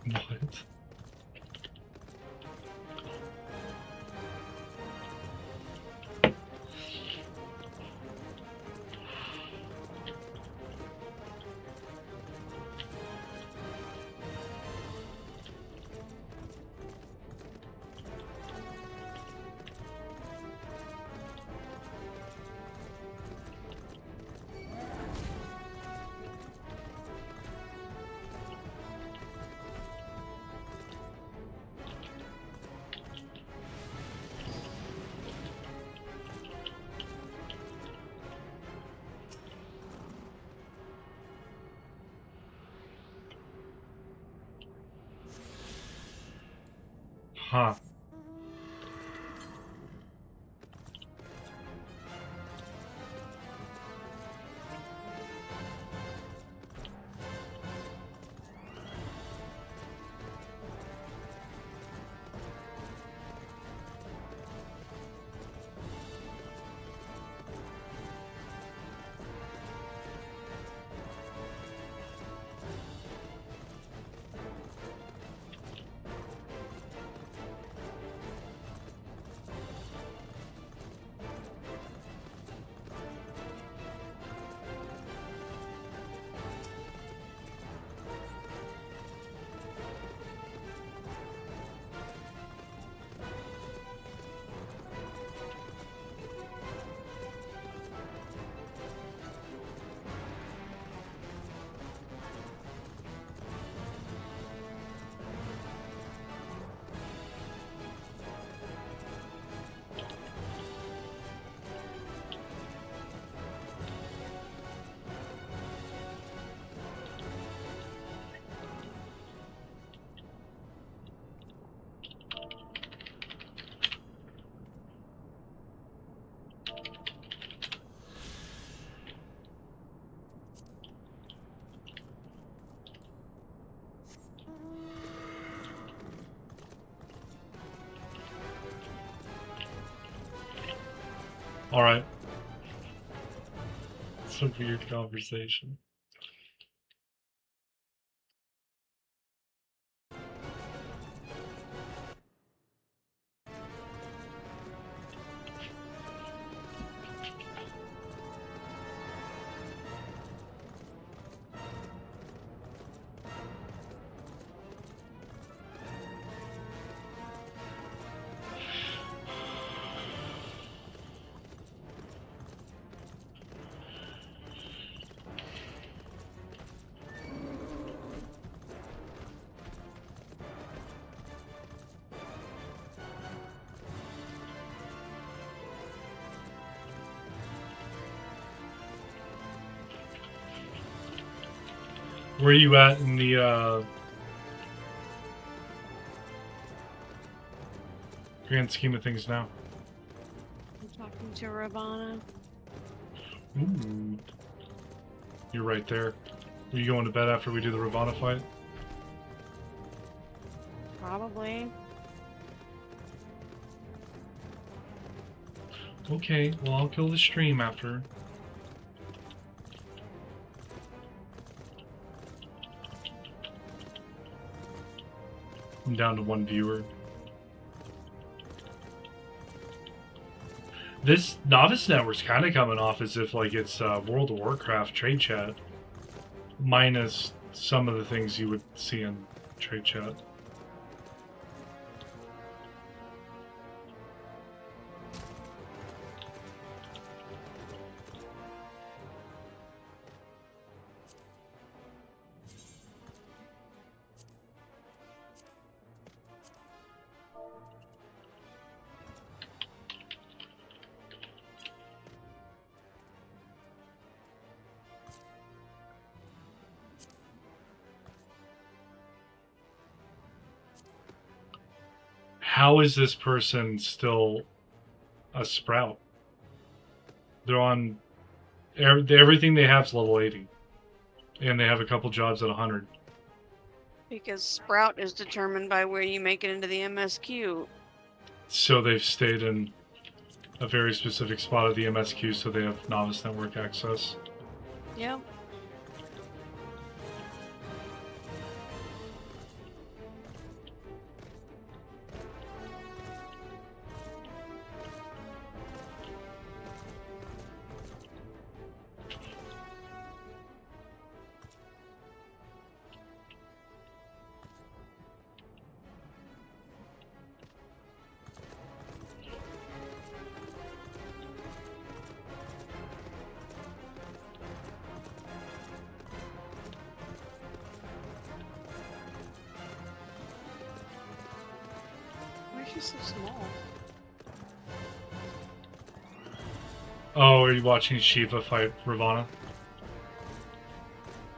What? Huh. Alright. It's a weird conversation. Where are you at in the grand scheme of things now? I'm talking to Ravana. Ooh. You're right there. Are you going to bed after we do the Ravana fight? Probably. Okay, well, I'll kill the stream after. I'm down to 1 viewer. This Novice Network's kind of coming off as if like it's World of Warcraft trade chat, minus some of the things you would see in trade chat. How is this person still a sprout? They're on everything they have is level 80, and they have a couple jobs at 100. Because Sprout is determined by where you make it into the MSQ. So they've stayed in a very specific spot of the MSQ, so they have Novice Network access. Yep. Why is she so small? Oh, are you watching Shiva fight Ravana?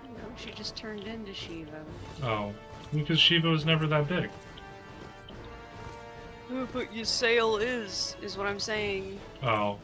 No, she just turned into Shiva. Oh, because Shiva was never that big. But Ysayle is what I'm saying. Oh.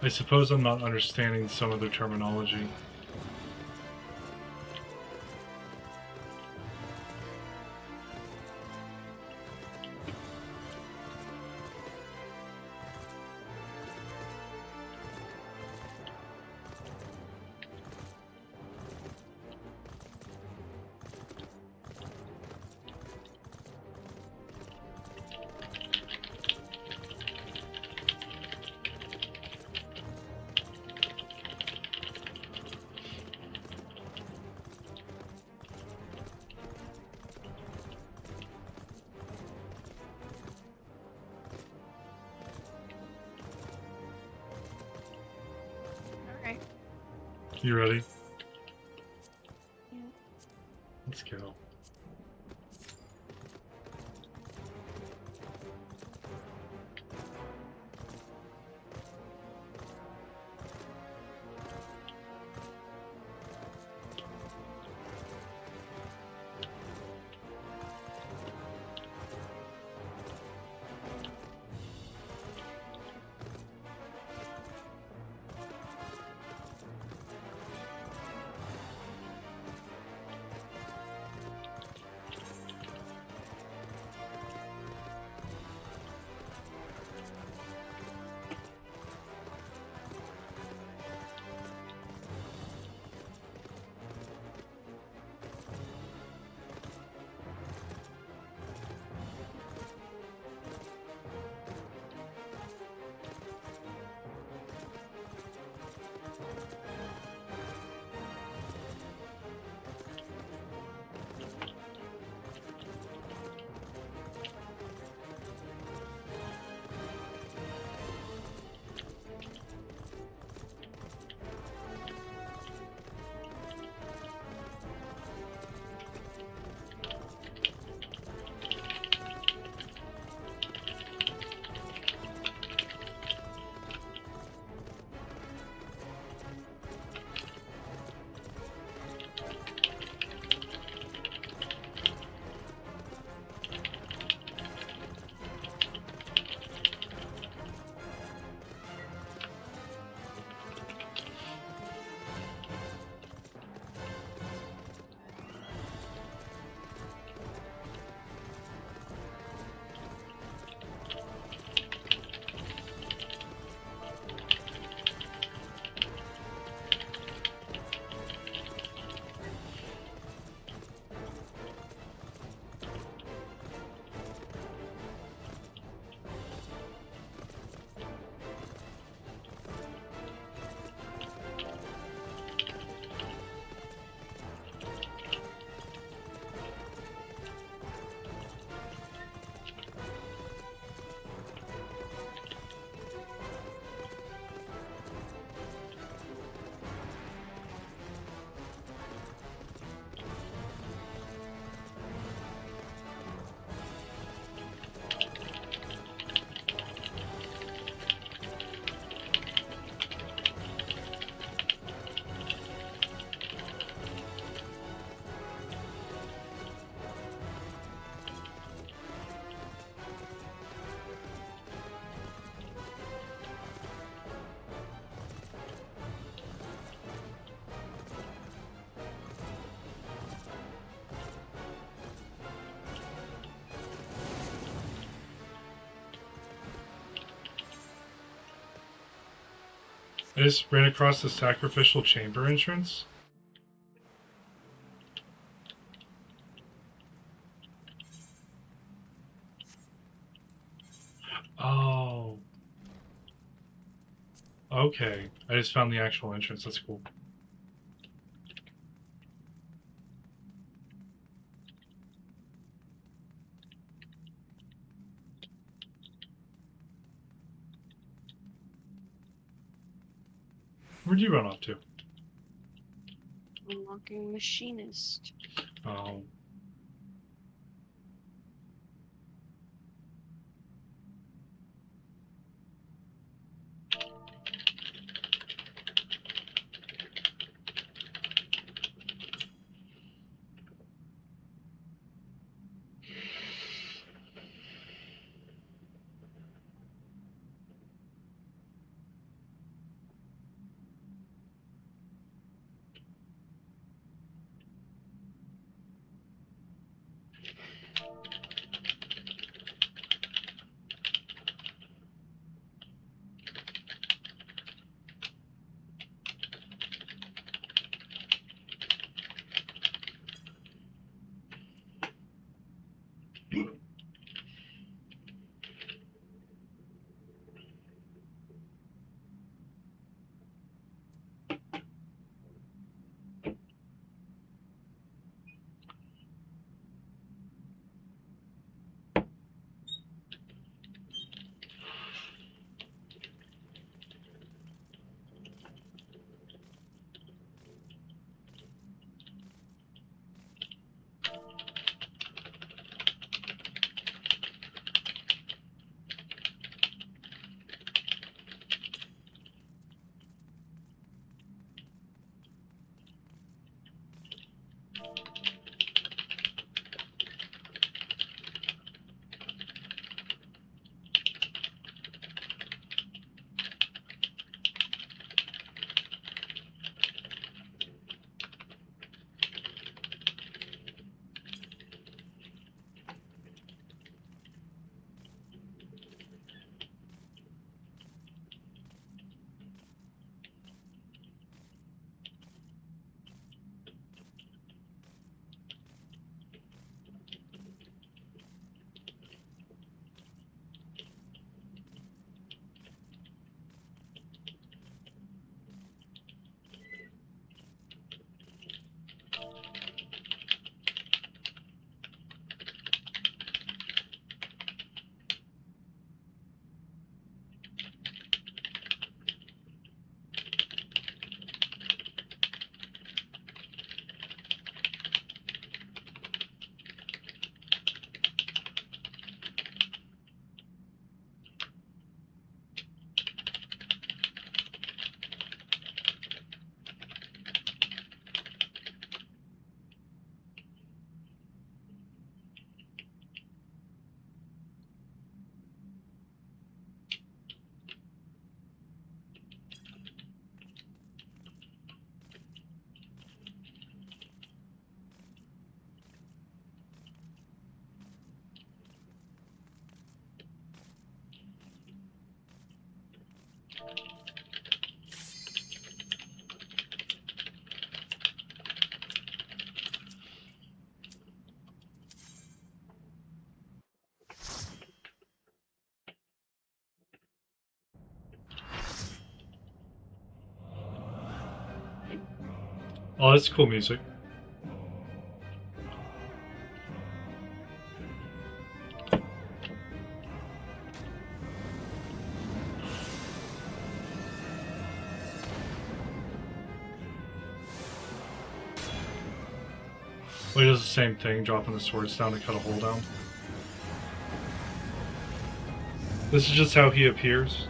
I suppose I'm not understanding some of their terminology. You ready? Yeah. Let's go. I just ran across the sacrificial chamber entrance. Oh. Okay. I just found the actual entrance. That's cool. Where'd you run off to? Unlocking machinist. Oh. Oh, that's cool music. Well, he does the same thing, dropping the swords down to cut a hole down. This is just how he appears.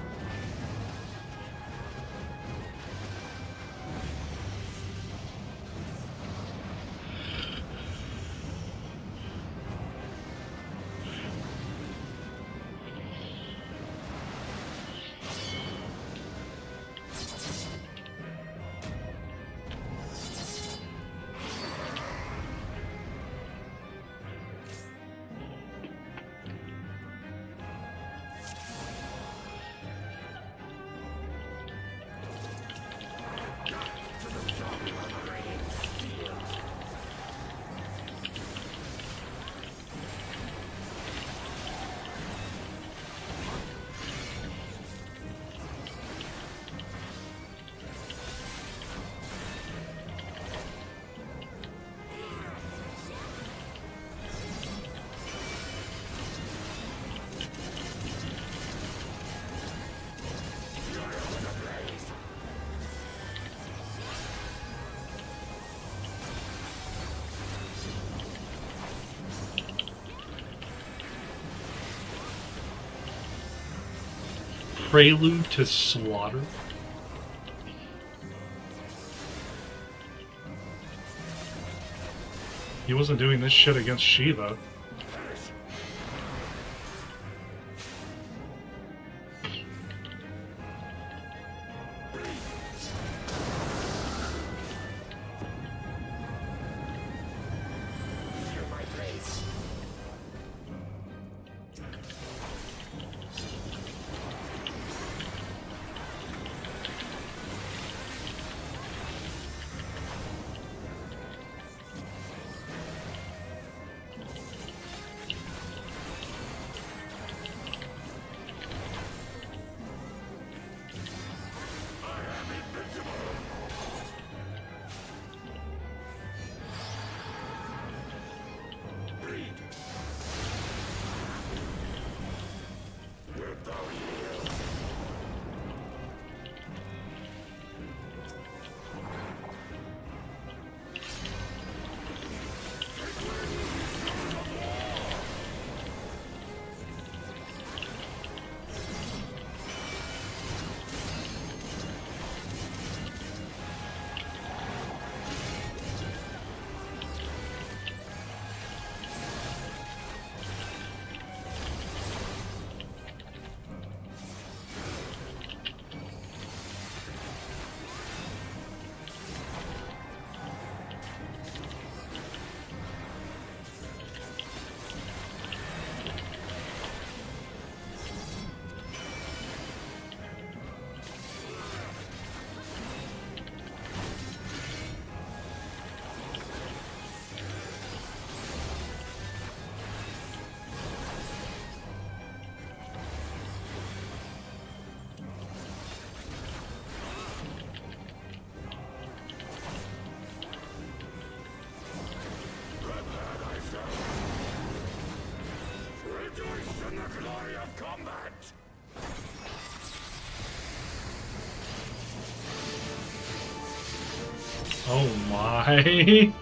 Prelude to Slaughter? He wasn't doing this shit against Shiva. Oh my.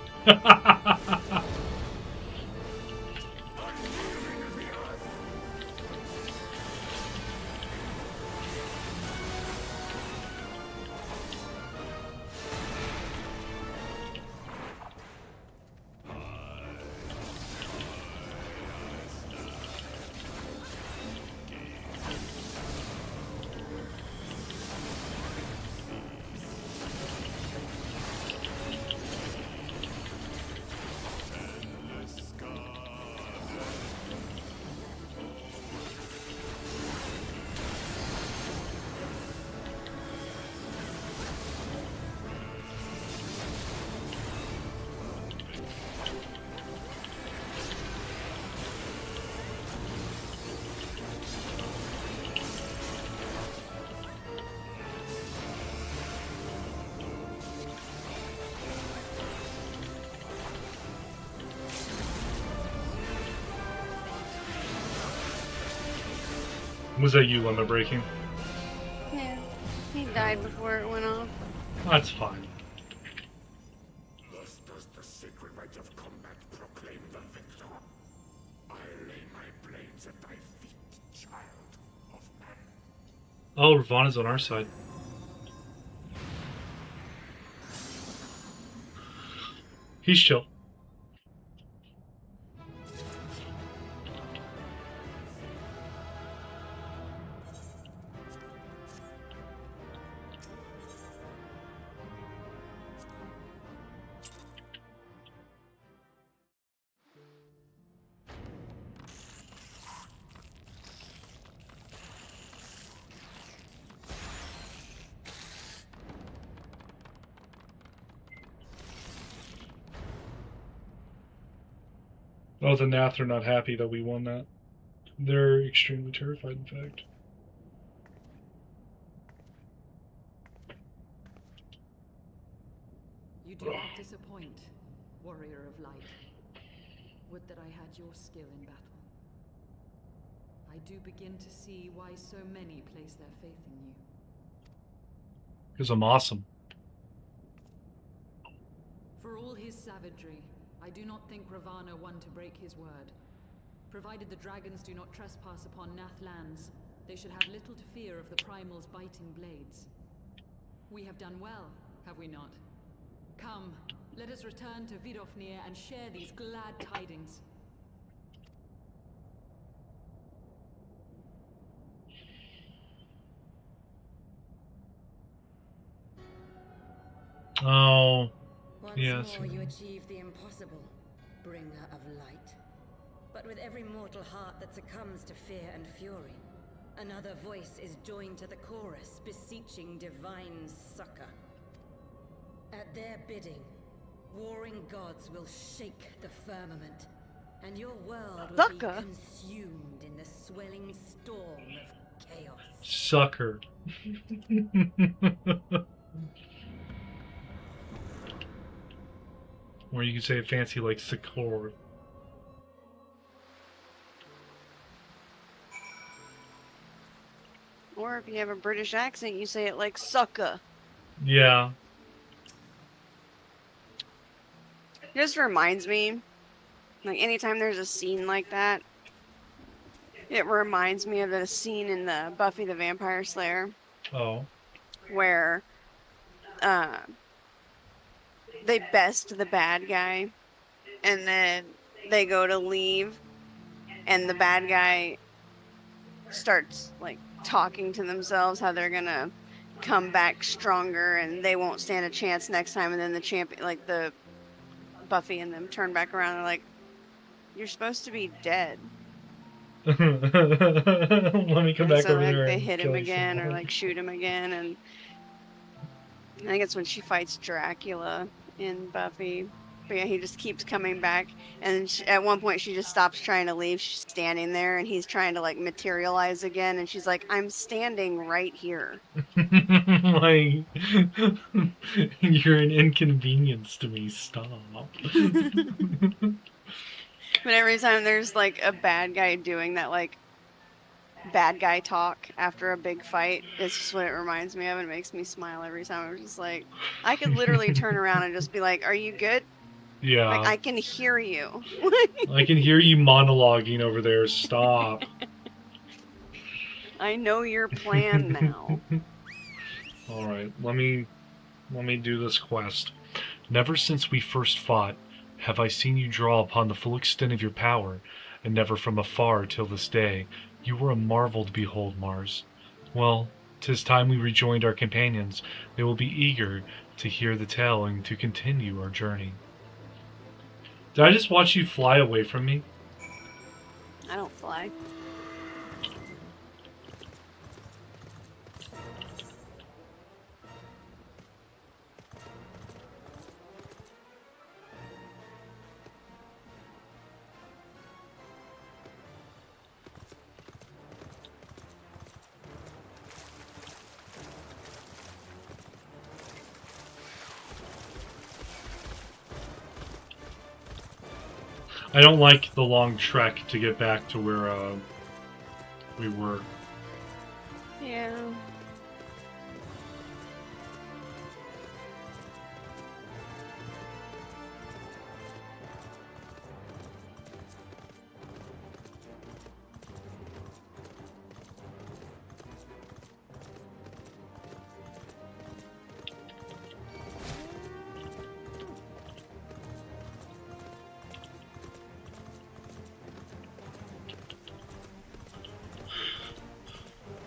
Was that you limit breaking? Yeah, he died before it went off. That's fine. Thus does the sacred rite of combat proclaim the victor. I lay my blades at thy feet, child of man. Oh, Ravana's on our side. He's chill. Oh, the Nath are not happy that we won that. They're extremely terrified, in fact. You do not disappoint, warrior of light. Would that I had your skill in battle. I do begin to see why so many place their faith in you. Because I'm awesome. For all his savagery, I do not think Ravana one to break his word. Provided the dragons do not trespass upon Nath lands, they should have little to fear of the Primal's biting blades. We have done well, have we not? Come, let us return to Vidofnir and share these glad tidings. Oh, Once yes. more you achieve the impossible, bringer of light. But with every mortal heart that succumbs to fear and fury, another voice is joined to the chorus, beseeching divine succor. At their bidding, warring gods will shake the firmament, and your world will be consumed in the swelling storm of chaos. Sucker. Or you could say it fancy like Sakor. Or if you have a British accent, you say it like sucker. Yeah. It just reminds me, like anytime there's a scene like that, it reminds me of a scene in the Buffy the Vampire Slayer. Oh. Where they best the bad guy, and then they go to leave, and the bad guy starts like talking to themselves how they're gonna come back stronger and they won't stand a chance next time, and then the champion, like the Buffy and them, turn back around and they're like, "You're supposed to be dead." Let me come back So over like there they and hit kill him you again or somehow. like shoot him again, and I think it's when she fights Dracula in Buffy. But yeah, he just keeps coming back, and at one point she just stops trying to leave. She's standing there, and he's trying to like materialize again, and she's like, "I'm standing right here." Like, you're an inconvenience to me. Stop. But every time there's like a bad guy doing that, like bad guy talk after a big fight, it's just what it reminds me of, and it makes me smile every time. I'm just like, I could literally turn around and just be like, "Are you good?" Yeah. Like, I can hear you. I can hear you monologuing over there. Stop. I know your plan now. Alright, let me do this quest. Never since we first fought have I seen you draw upon the full extent of your power, and never from afar till this day. You were a marvel to behold, Mars. Well, 'tis time we rejoined our companions. They will be eager to hear the tale and to continue our journey. Did I just watch you fly away from me? I don't fly. I don't like the long trek to get back to where we were. Yeah.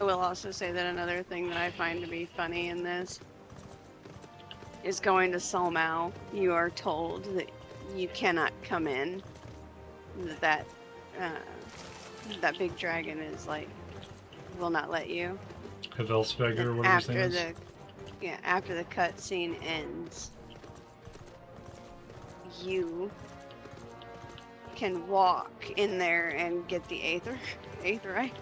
I will also say that another thing that I find to be funny in this is going to Solmau. You are told that you cannot come in. That that big dragon is like, will not let you. Heavensward or whatever his name After is. after the cutscene ends, you can walk in there and get the aetherite.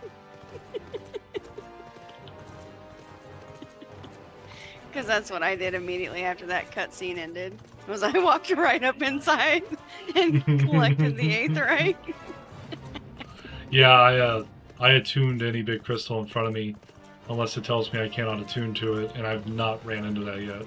Because that's what I did immediately after that cutscene ended. Was I walked right up inside and collected the aetherite. Yeah, I attuned any big crystal in front of me, unless it tells me I cannot attune to it, and I've not ran into that yet.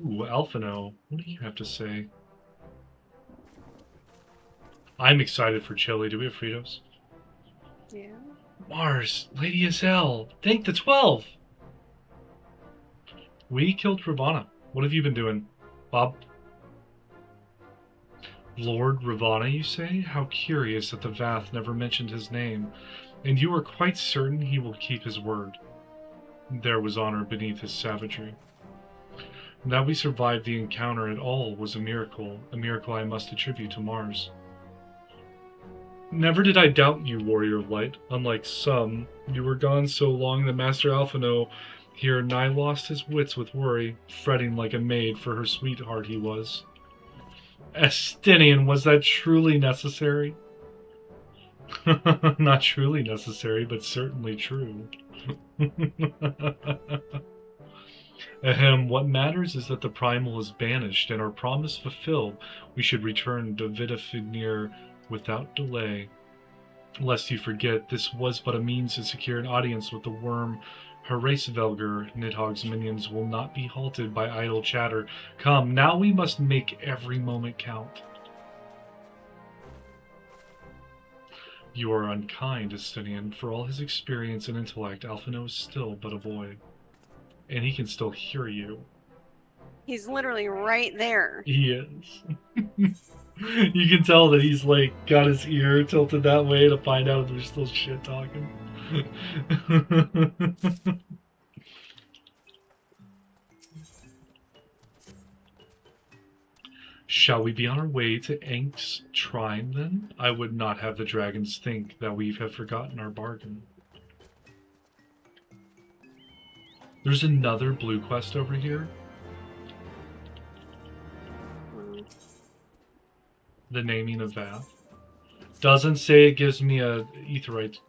Ooh, Ooh, Alphino, what do you have to say? I'm excited for chili. Do we have Fritos? Yeah. Mars, Lady Azelle, thank the 12! We killed Ravana. What have you been doing, Bob? Lord Ravana, you say? How curious that the Vath never mentioned his name, and you are quite certain he will keep his word. There was honor beneath his savagery. That we survived the encounter at all was a miracle I must attribute to Mars. Never did I doubt you, Warrior of Light. Unlike some, you were gone so long that Master Alphino here nigh lost his wits with worry, fretting like a maid for her sweetheart he was. Estinian, was that truly necessary? Not truly necessary, but certainly true. Ahem, what matters is that the primal is banished and our promise fulfilled. We should return to Vidafnir without delay. Lest you forget, this was but a means to secure an audience with the worm Hraesvelgr. Nidhogg's minions will not be halted by idle chatter. Come, now we must make every moment count. You are unkind, Estinian. For all his experience and intellect, Alphino is still but a boy. And he can still hear you. He's literally right there. He is. You can tell that he's like got his ear tilted that way to find out if there's still shit talking. Shall we be on our way to Ank's Trine then? I would not have the dragons think that we have forgotten our bargain. There's another blue quest over here. The naming of Vath. Doesn't say it gives me a Aetheryte.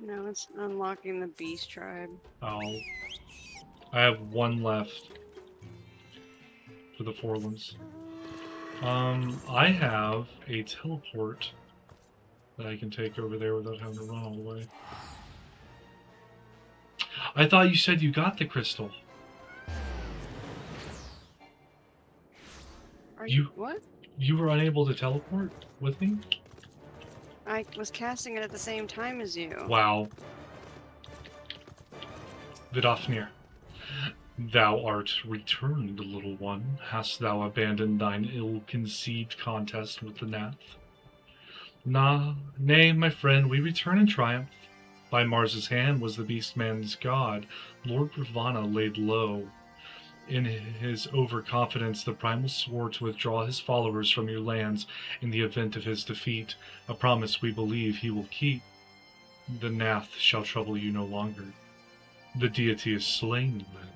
No, it's unlocking the beast tribe. Oh. I have one left. For the Forlands. I have a teleport that I can take over there without having to run all the way. I thought you said you got the crystal. Are you what? You were unable to teleport with me? I was casting it at the same time as you. Wow. Vidafnir. Thou art returned, little one. Hast thou abandoned thine ill-conceived contest with the Nath? Nay, my friend, we return in triumph. By Mars's hand was the beastman's god. Lord Ravana laid low. In his overconfidence, the primal swore to withdraw his followers from your lands in the event of his defeat, a promise we believe he will keep. The Nath shall trouble you no longer. The deity is slain, then.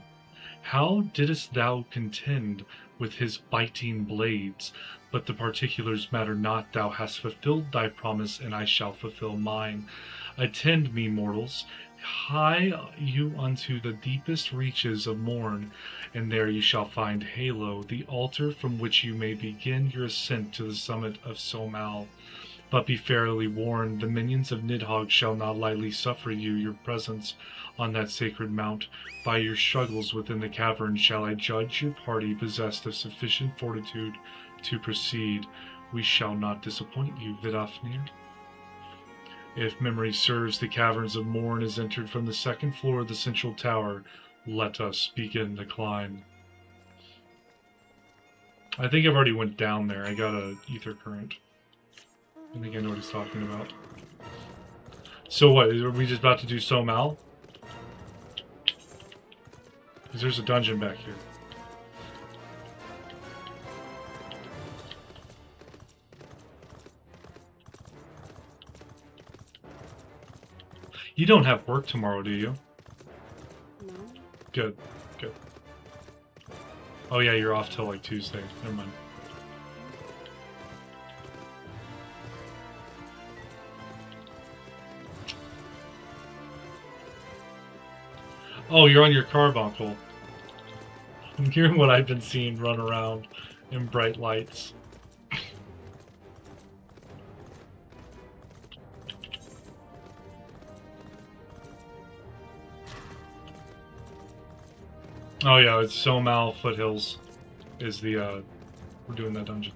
How didst thou contend with his biting blades? But the particulars matter not. Thou hast fulfilled thy promise, and I shall fulfill mine. Attend me, mortals. Hie you unto the deepest reaches of morn, and there you shall find Halo, the altar from which you may begin your ascent to the summit of Somal. But be fairly warned, the minions of Nidhogg shall not lightly suffer your presence on that sacred mount. By your struggles within the cavern shall I judge your party possessed of sufficient fortitude to proceed. We shall not disappoint you, Vidafnir. If memory serves, the caverns of Morn is entered from the second floor of the central tower. Let us begin the climb. I think I've already went down there. I got a ether current. I think I know what he's talking about. So what, are we just about to do Somal? Because there's a dungeon back here. You don't have work tomorrow, do you? No. Good, good. Oh yeah, you're off till like Tuesday. Never mind. Oh, you're on your carbuncle. You're what I've been seeing run around in bright lights. Oh yeah, it's Somal Foothills. is the, we're doing that dungeon.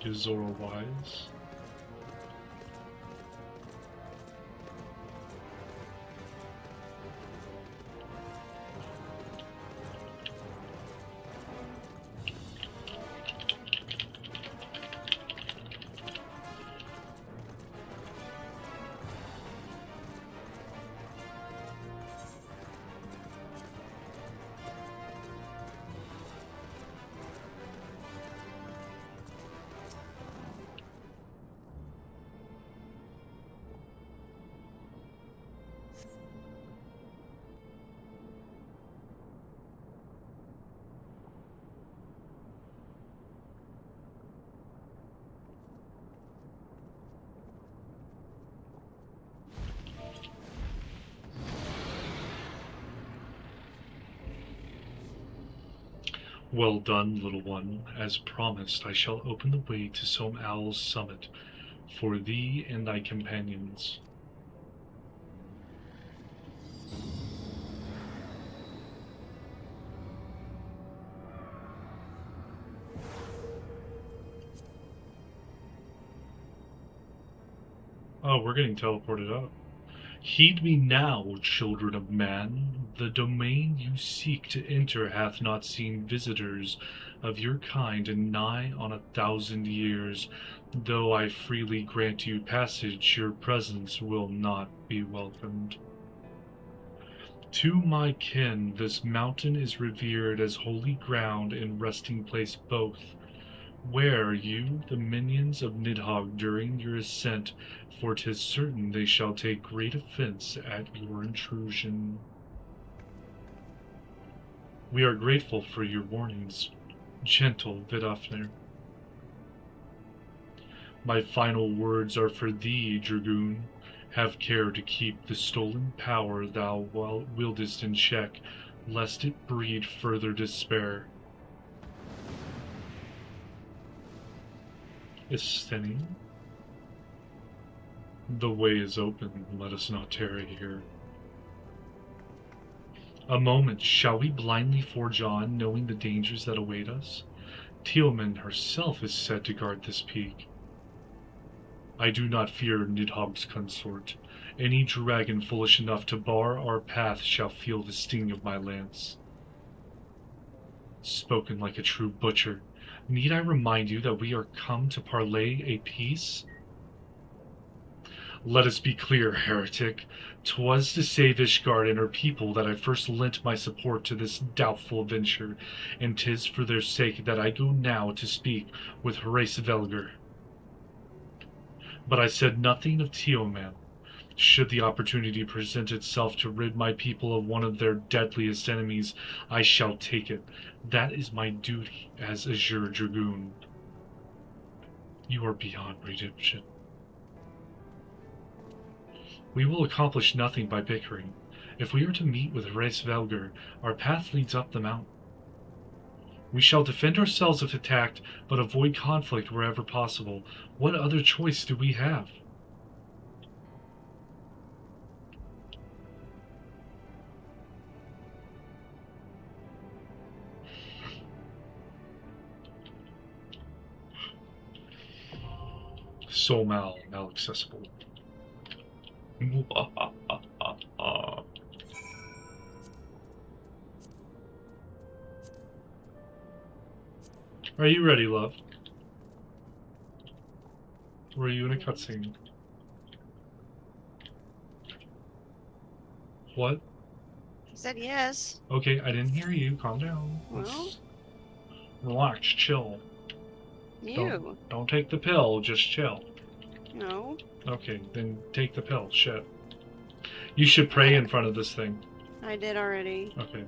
Is Zora wise? Well done, little one. As promised, I shall open the way to Som Owl's summit for thee and thy companions. Oh, we're getting teleported up. Heed me now, children of man. The domain you seek to enter hath not seen visitors of your kind in nigh on 1,000 years. Though I freely grant you passage, your presence will not be welcomed. To my kin, this mountain is revered as holy ground and resting place both. Where you, the minions of Nidhogg, during your ascent, for 'tis certain they shall take great offense at your intrusion. We are grateful for your warnings, gentle Vidofnir. My final words are for thee, Dragoon. Have care to keep the stolen power thou wieldest in check, lest it breed further despair. Isteni, the way is open, let us not tarry here. A moment, shall we blindly forge on, knowing the dangers that await us? Tealman herself is said to guard this peak. I do not fear Nidhogg's consort. Any dragon foolish enough to bar our path shall feel the sting of my lance. Spoken like a true butcher. Need I remind you that we are come to parley a peace? Let us be clear, heretic. 'Twas to save Ishgard and her people that I first lent my support to this doubtful venture, and 'tis for their sake that I go now to speak with Heavensward. But I said nothing of Teoman. Should the opportunity present itself to rid my people of one of their deadliest enemies, I shall take it. That is my duty as Azure Dragoon. You are beyond redemption. We will accomplish nothing by bickering. If we are to meet with Heavensward, our path leads up the mountain. We shall defend ourselves if attacked, but avoid conflict wherever possible. What other choice do we have? So now accessible. Are you ready, love? Or are you in a cutscene? What? He said yes. Okay, I didn't hear you. Calm down. Well, Relax, chill. you. Don't take the pill, just chill. No. Okay, then take the pill. Shit. You should pray in front of this thing. I did already. Okay.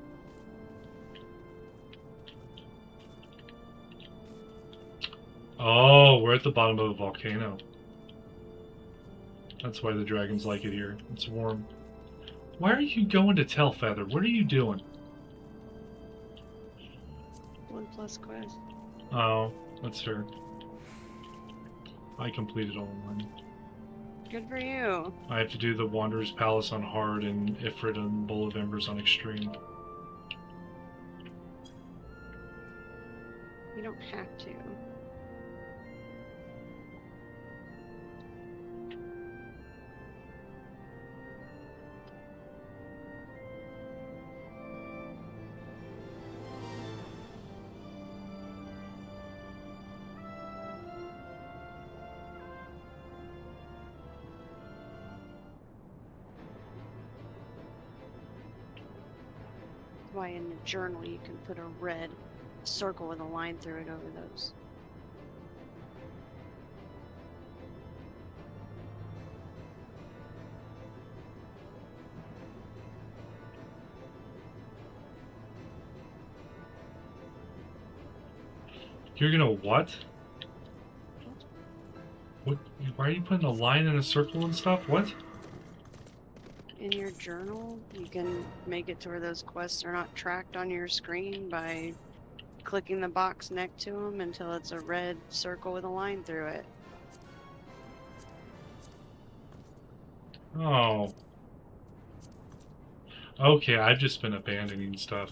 Oh, we're at the bottom of a volcano. That's why the dragons like it here. It's warm. Why are you going to Telfeather? What are you doing? 1+ quest. Oh, that's fair. I completed all mine. Good for you. I have to do the Wanderer's Palace on hard and Ifrit and Bowl of Embers on extreme. You don't have to. Why in the journal you can put a red circle with a line through it over those. You're gonna what? What? Why are you putting a line in a circle and stuff? What? In your journal, you can make it to where those quests are not tracked on your screen by clicking the box next to them until it's a red circle with a line through it. Oh. Okay, I've just been abandoning stuff.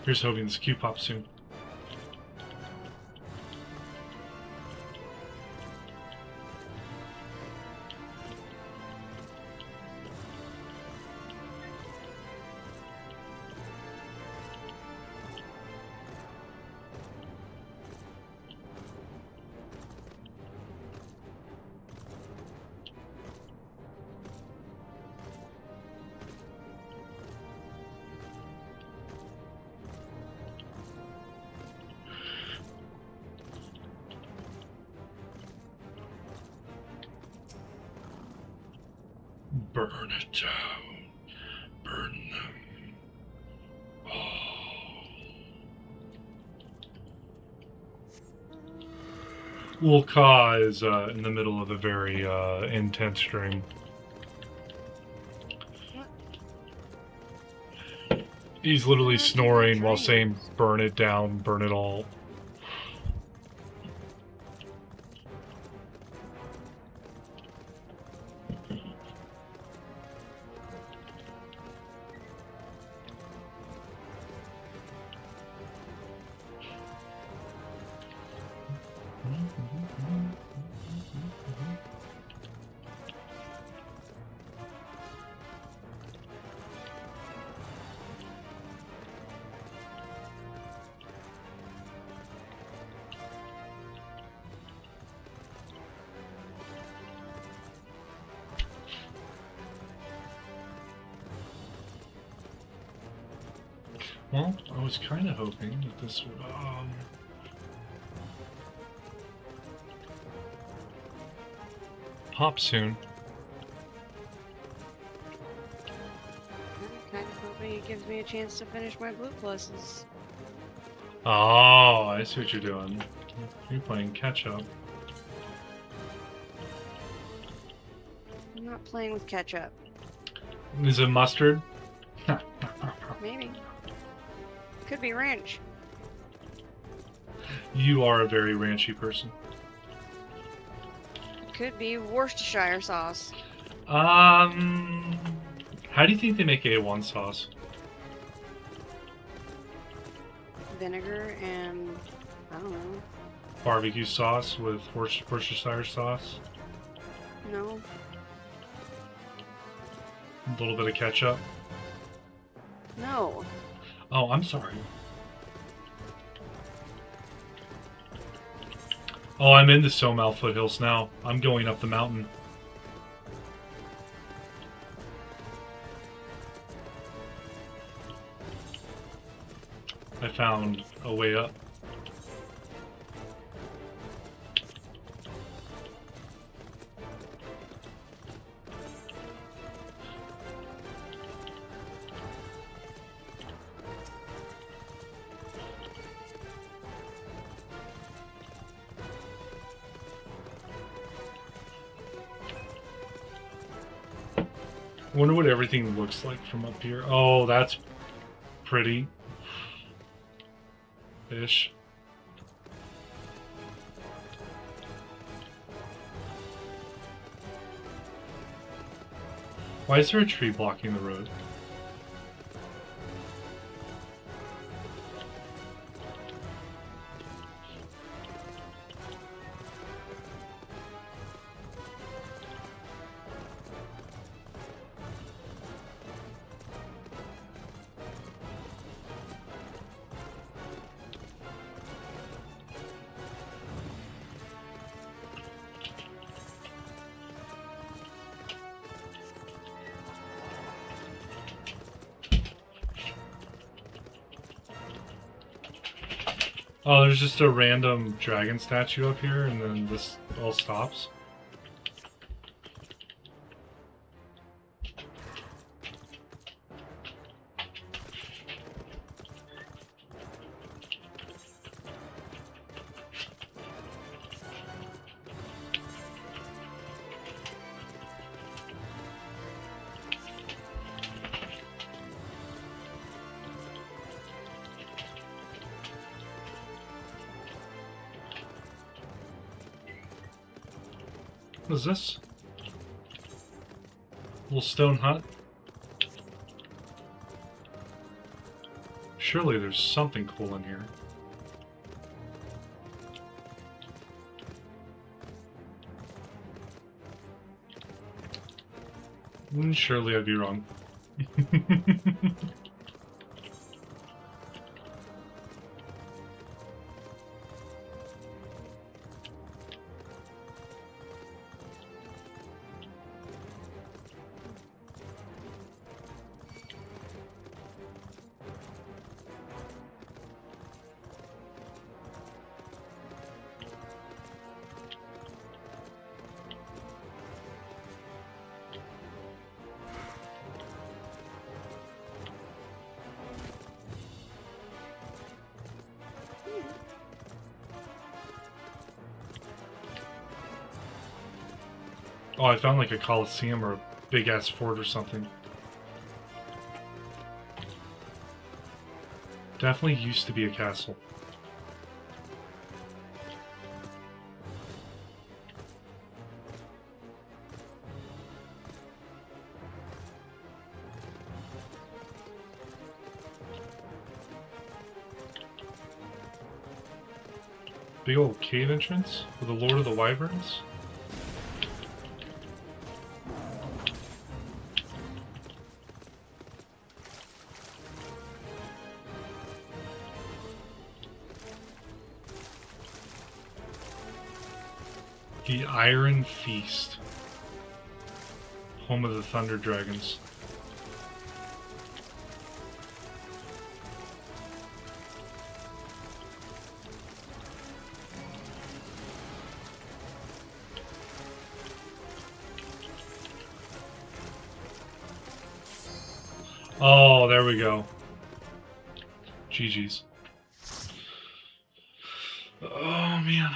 Here's hoping this queue pops soon. Burn it down. Burn them. Ulka is in the middle of a very intense stream. He's literally snoring while saying, burn it down, burn it all. Well, I was kind of hoping that this would, pop soon. I'm kind of hoping it gives me a chance to finish my blue pluses. Oh, I see what you're doing. You're playing catch up. I'm not playing with ketchup. Is it mustard? Maybe. Could be ranch. You are a very ranchy person. Could be Worcestershire sauce. How do you think they make A1 sauce? Vinegar and, I don't know. Barbecue sauce with Worcestershire sauce? No. A little bit of ketchup? No. Oh, I'm sorry. Oh, I'm in the Somal foothills now. I'm going up the mountain. I found a way up. Wonder what everything looks like from up here. Oh, that's pretty. Ish. Why is there a tree blocking the road? Oh, there's just a random dragon statue up here, and then this all stops. What is this? Little stone hut? Surely there's something cool in here. Surely I'd be wrong. Oh, I found like a coliseum or a big-ass fort or something. Definitely used to be a castle. Big old cave entrance for the Lord of the Wyverns. The Iron Feast. Home of the Thunder Dragons. Oh, there we go. GG's. Oh, man.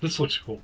This looks cool.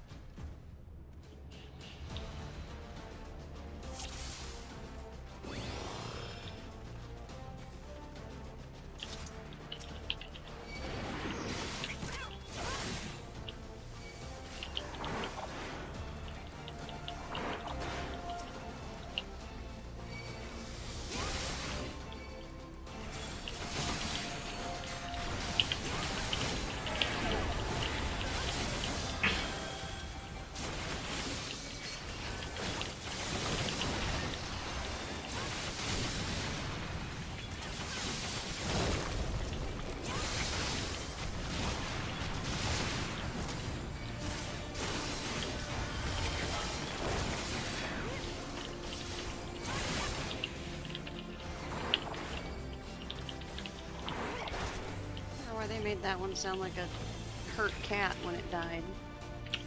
why they made that one sound like a hurt cat when it died.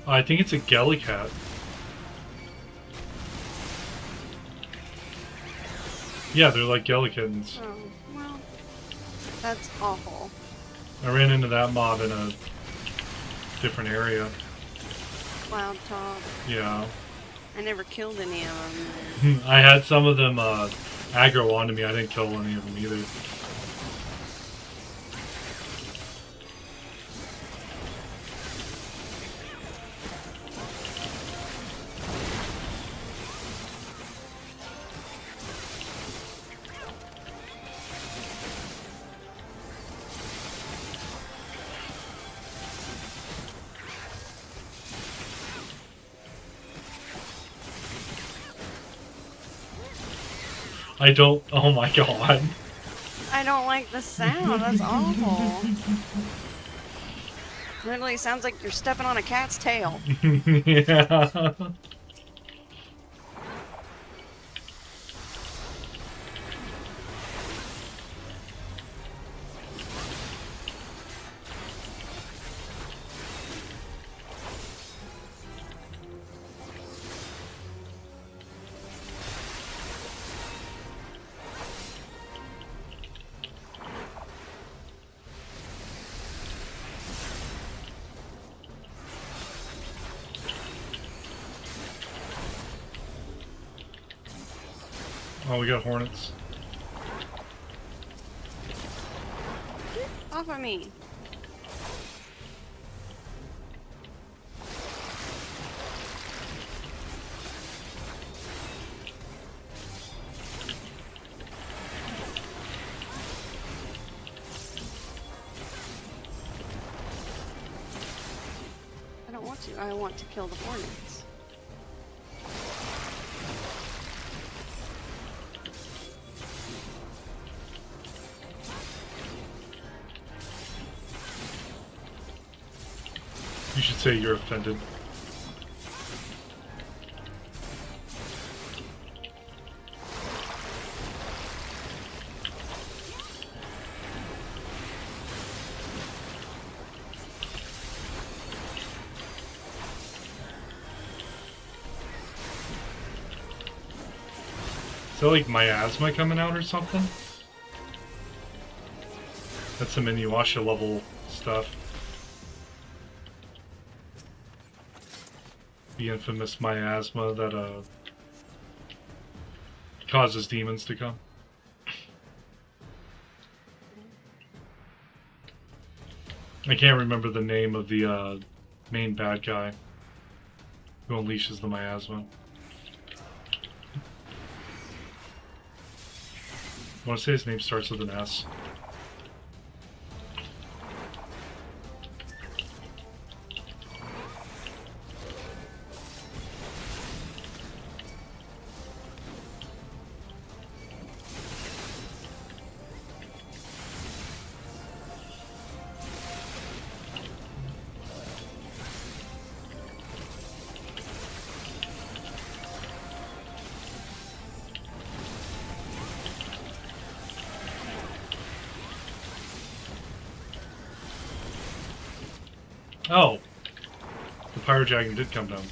I think it's a Gellicat. Yeah, they're like Gellicans. Oh, well, that's awful. I ran into that mob in a different area. Cloud top. Yeah. I never killed any of them. I had some of them aggro onto me. I didn't kill any of them either. I don't. Oh my god. I don't like the sound. That's awful. Literally sounds like you're stepping on a cat's tail. Yeah. Oh, we got hornets. Off of me. I don't want to. I want to kill the hornets. You should say you're offended. Is that like miasma coming out or something? That's some Inuyasha level stuff. The infamous miasma that causes demons to come. I can't remember the name of the main bad guy who unleashes the miasma. I want to say his name starts with an S. Oh, the Pyro Dragon did come down.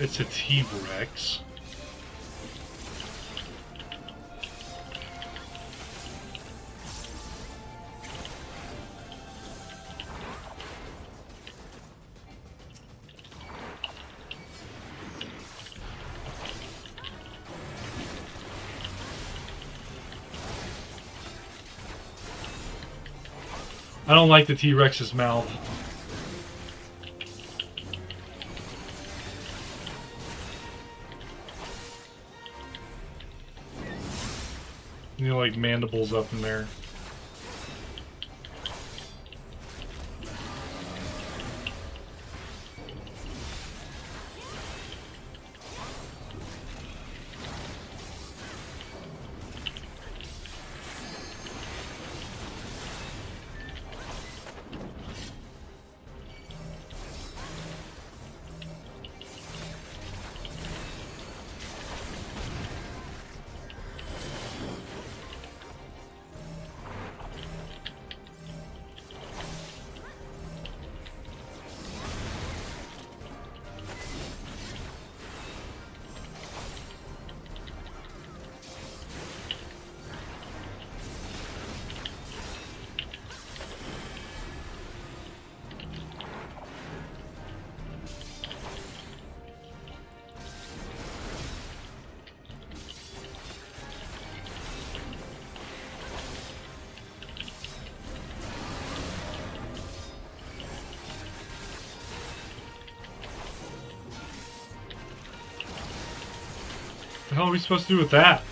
It's a T-Rex. I don't like the T-Rex's mouth. You know, like mandibles up in there. What the hell are we supposed to do with that?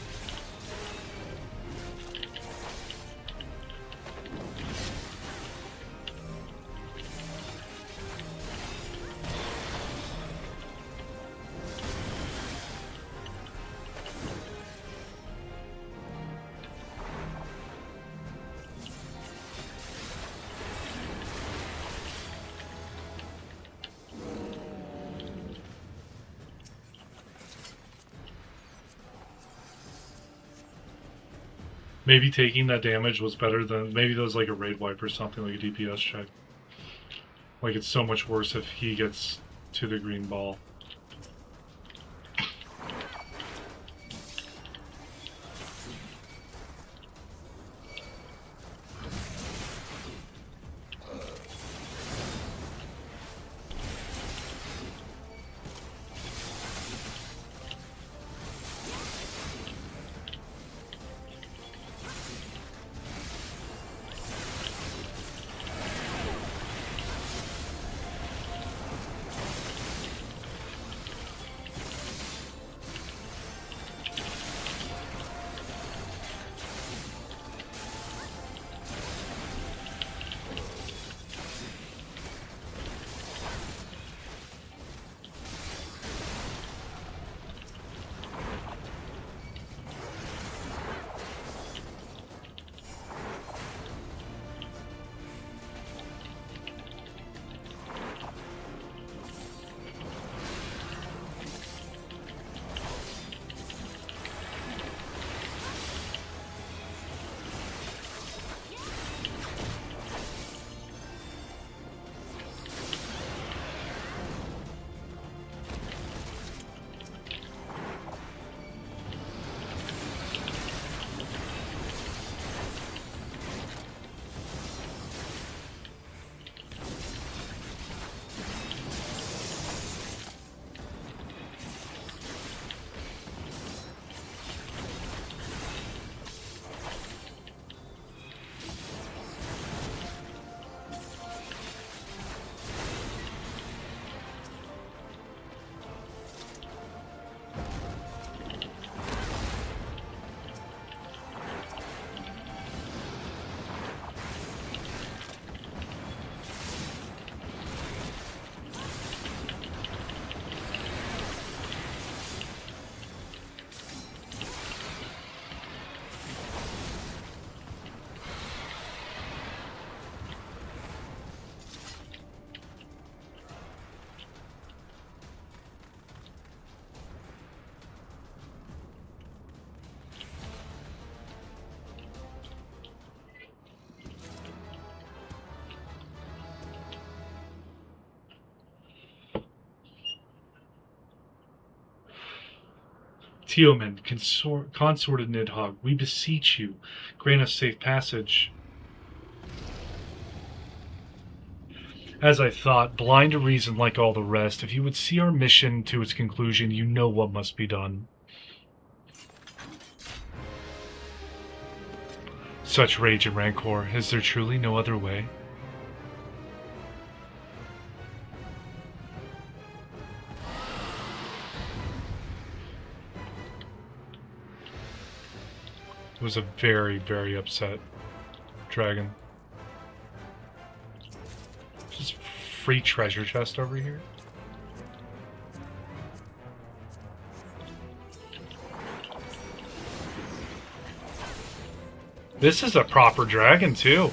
Maybe taking that damage was better than... Maybe that was like a raid wipe or something, like a DPS check. Like, it's so much worse if he gets to the green ball. Teoman, consort of Nidhogg, we beseech you, grant us safe passage. As I thought, blind to reason like all the rest, if you would see our mission to its conclusion, you know what must be done. Such rage and rancor, is there truly no other way? It was a very, very upset dragon. Just free treasure chest over here. This is a proper dragon too.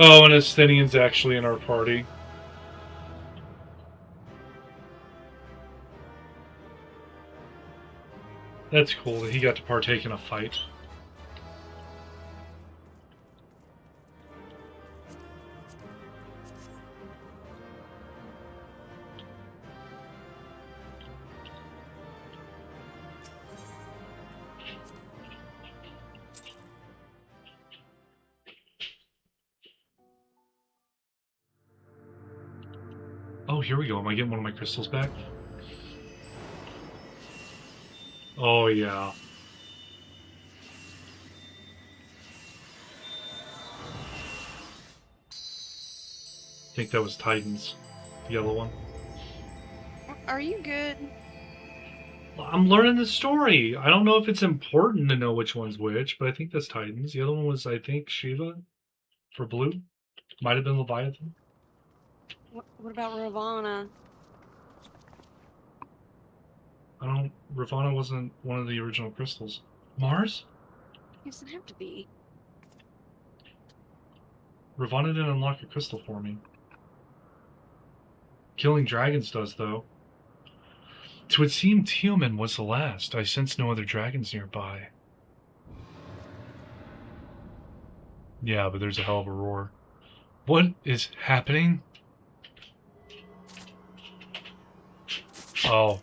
Oh, and Asthenian's actually in our party. That's cool that he got to partake in a fight. Oh, here we go. Am I getting one of my crystals back? Oh, yeah. I think that was Titan's. The yellow one. Are you good? I'm learning the story. I don't know if it's important to know which one's which, but I think that's Titan's. The other one was, I think, Shiva for blue. Might have been Leviathan. What about Ravana? Ravana wasn't one of the original crystals. Mars? It doesn't have to be. Ravana didn't unlock a crystal for me. Killing dragons does, though. 'Twould seem Teoman was the last. I sense no other dragons nearby. Yeah, but there's a hell of a roar. What is happening? Oh.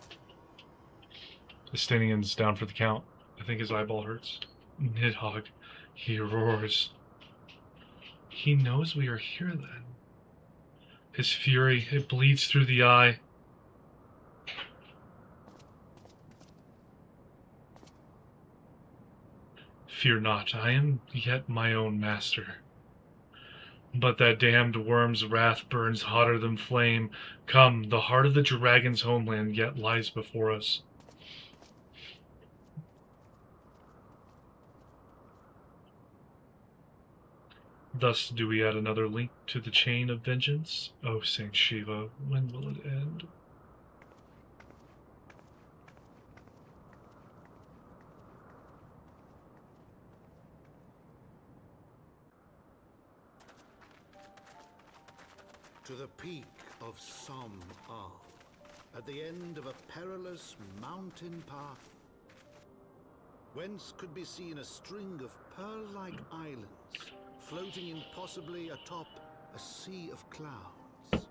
The Stinian's down for the count. I think his eyeball hurts. Nidhogg. He roars. He knows we are here then. His fury, it bleeds through the eye. Fear not, I am yet my own master. But that damned worm's wrath burns hotter than flame. Come, the heart of the dragon's homeland yet lies before us. Thus do we add another link to the chain of vengeance. Oh, Saint Shiva, when will it end? To the peak of Som Al, at the end of a perilous mountain path, whence could be seen a string of pearl-like islands floating impossibly atop a sea of clouds.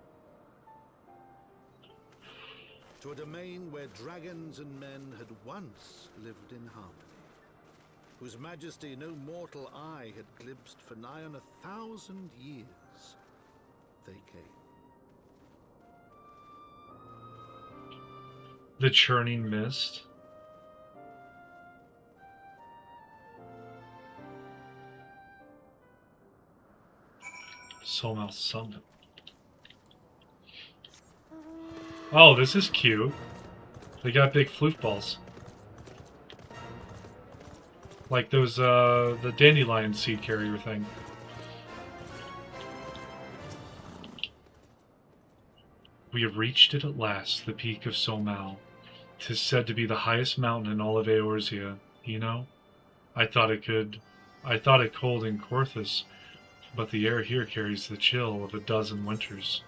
To a domain where dragons and men had once lived in harmony, whose majesty no mortal eye had glimpsed for nigh on 1,000 years. They came. The churning mist. Somal Summit. Oh, this is cute. They got big flute balls. Like those, the dandelion seed carrier thing. We have reached it at last, the peak of Somal. 'Tis said to be the highest mountain in all of Eorzea. You know, I thought it cold in Korthus, but the air here carries the chill of a dozen winters.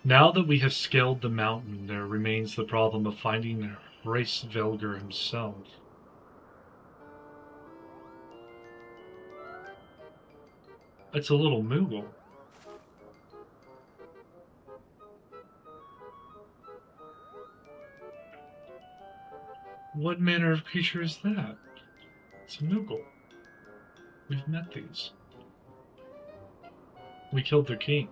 Now that we have scaled the mountain, there remains the problem of finding Heavensward himself. It's a little Moogle. What manner of creature is that? It's a Moogle. We've met these. We killed their king.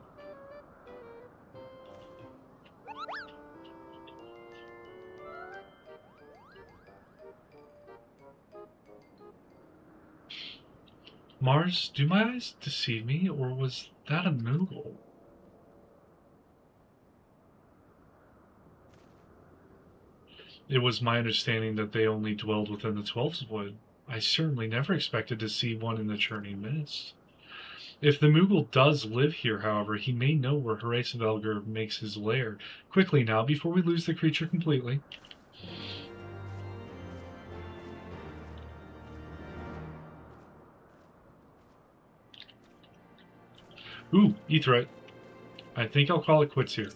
Mars, do my eyes deceive me, or was that a Moogle? It was my understanding that they only dwelled within the Twelfswood. I certainly never expected to see one in the churning mist. If the Moogle does live here, however, he may know where Heavensward makes his lair. Quickly now, before we lose the creature completely. Ooh, Aetheryte. I think I'll call it quits here.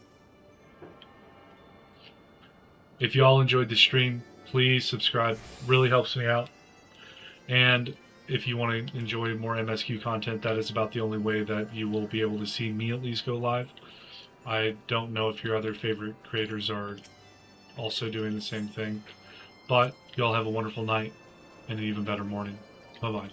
If you all enjoyed the stream, please subscribe. Really helps me out. And if you want to enjoy more MSQ content, that is about the only way that you will be able to see me at least go live. I don't know if your other favorite creators are also doing the same thing. But you all have a wonderful night and an even better morning. Bye-bye.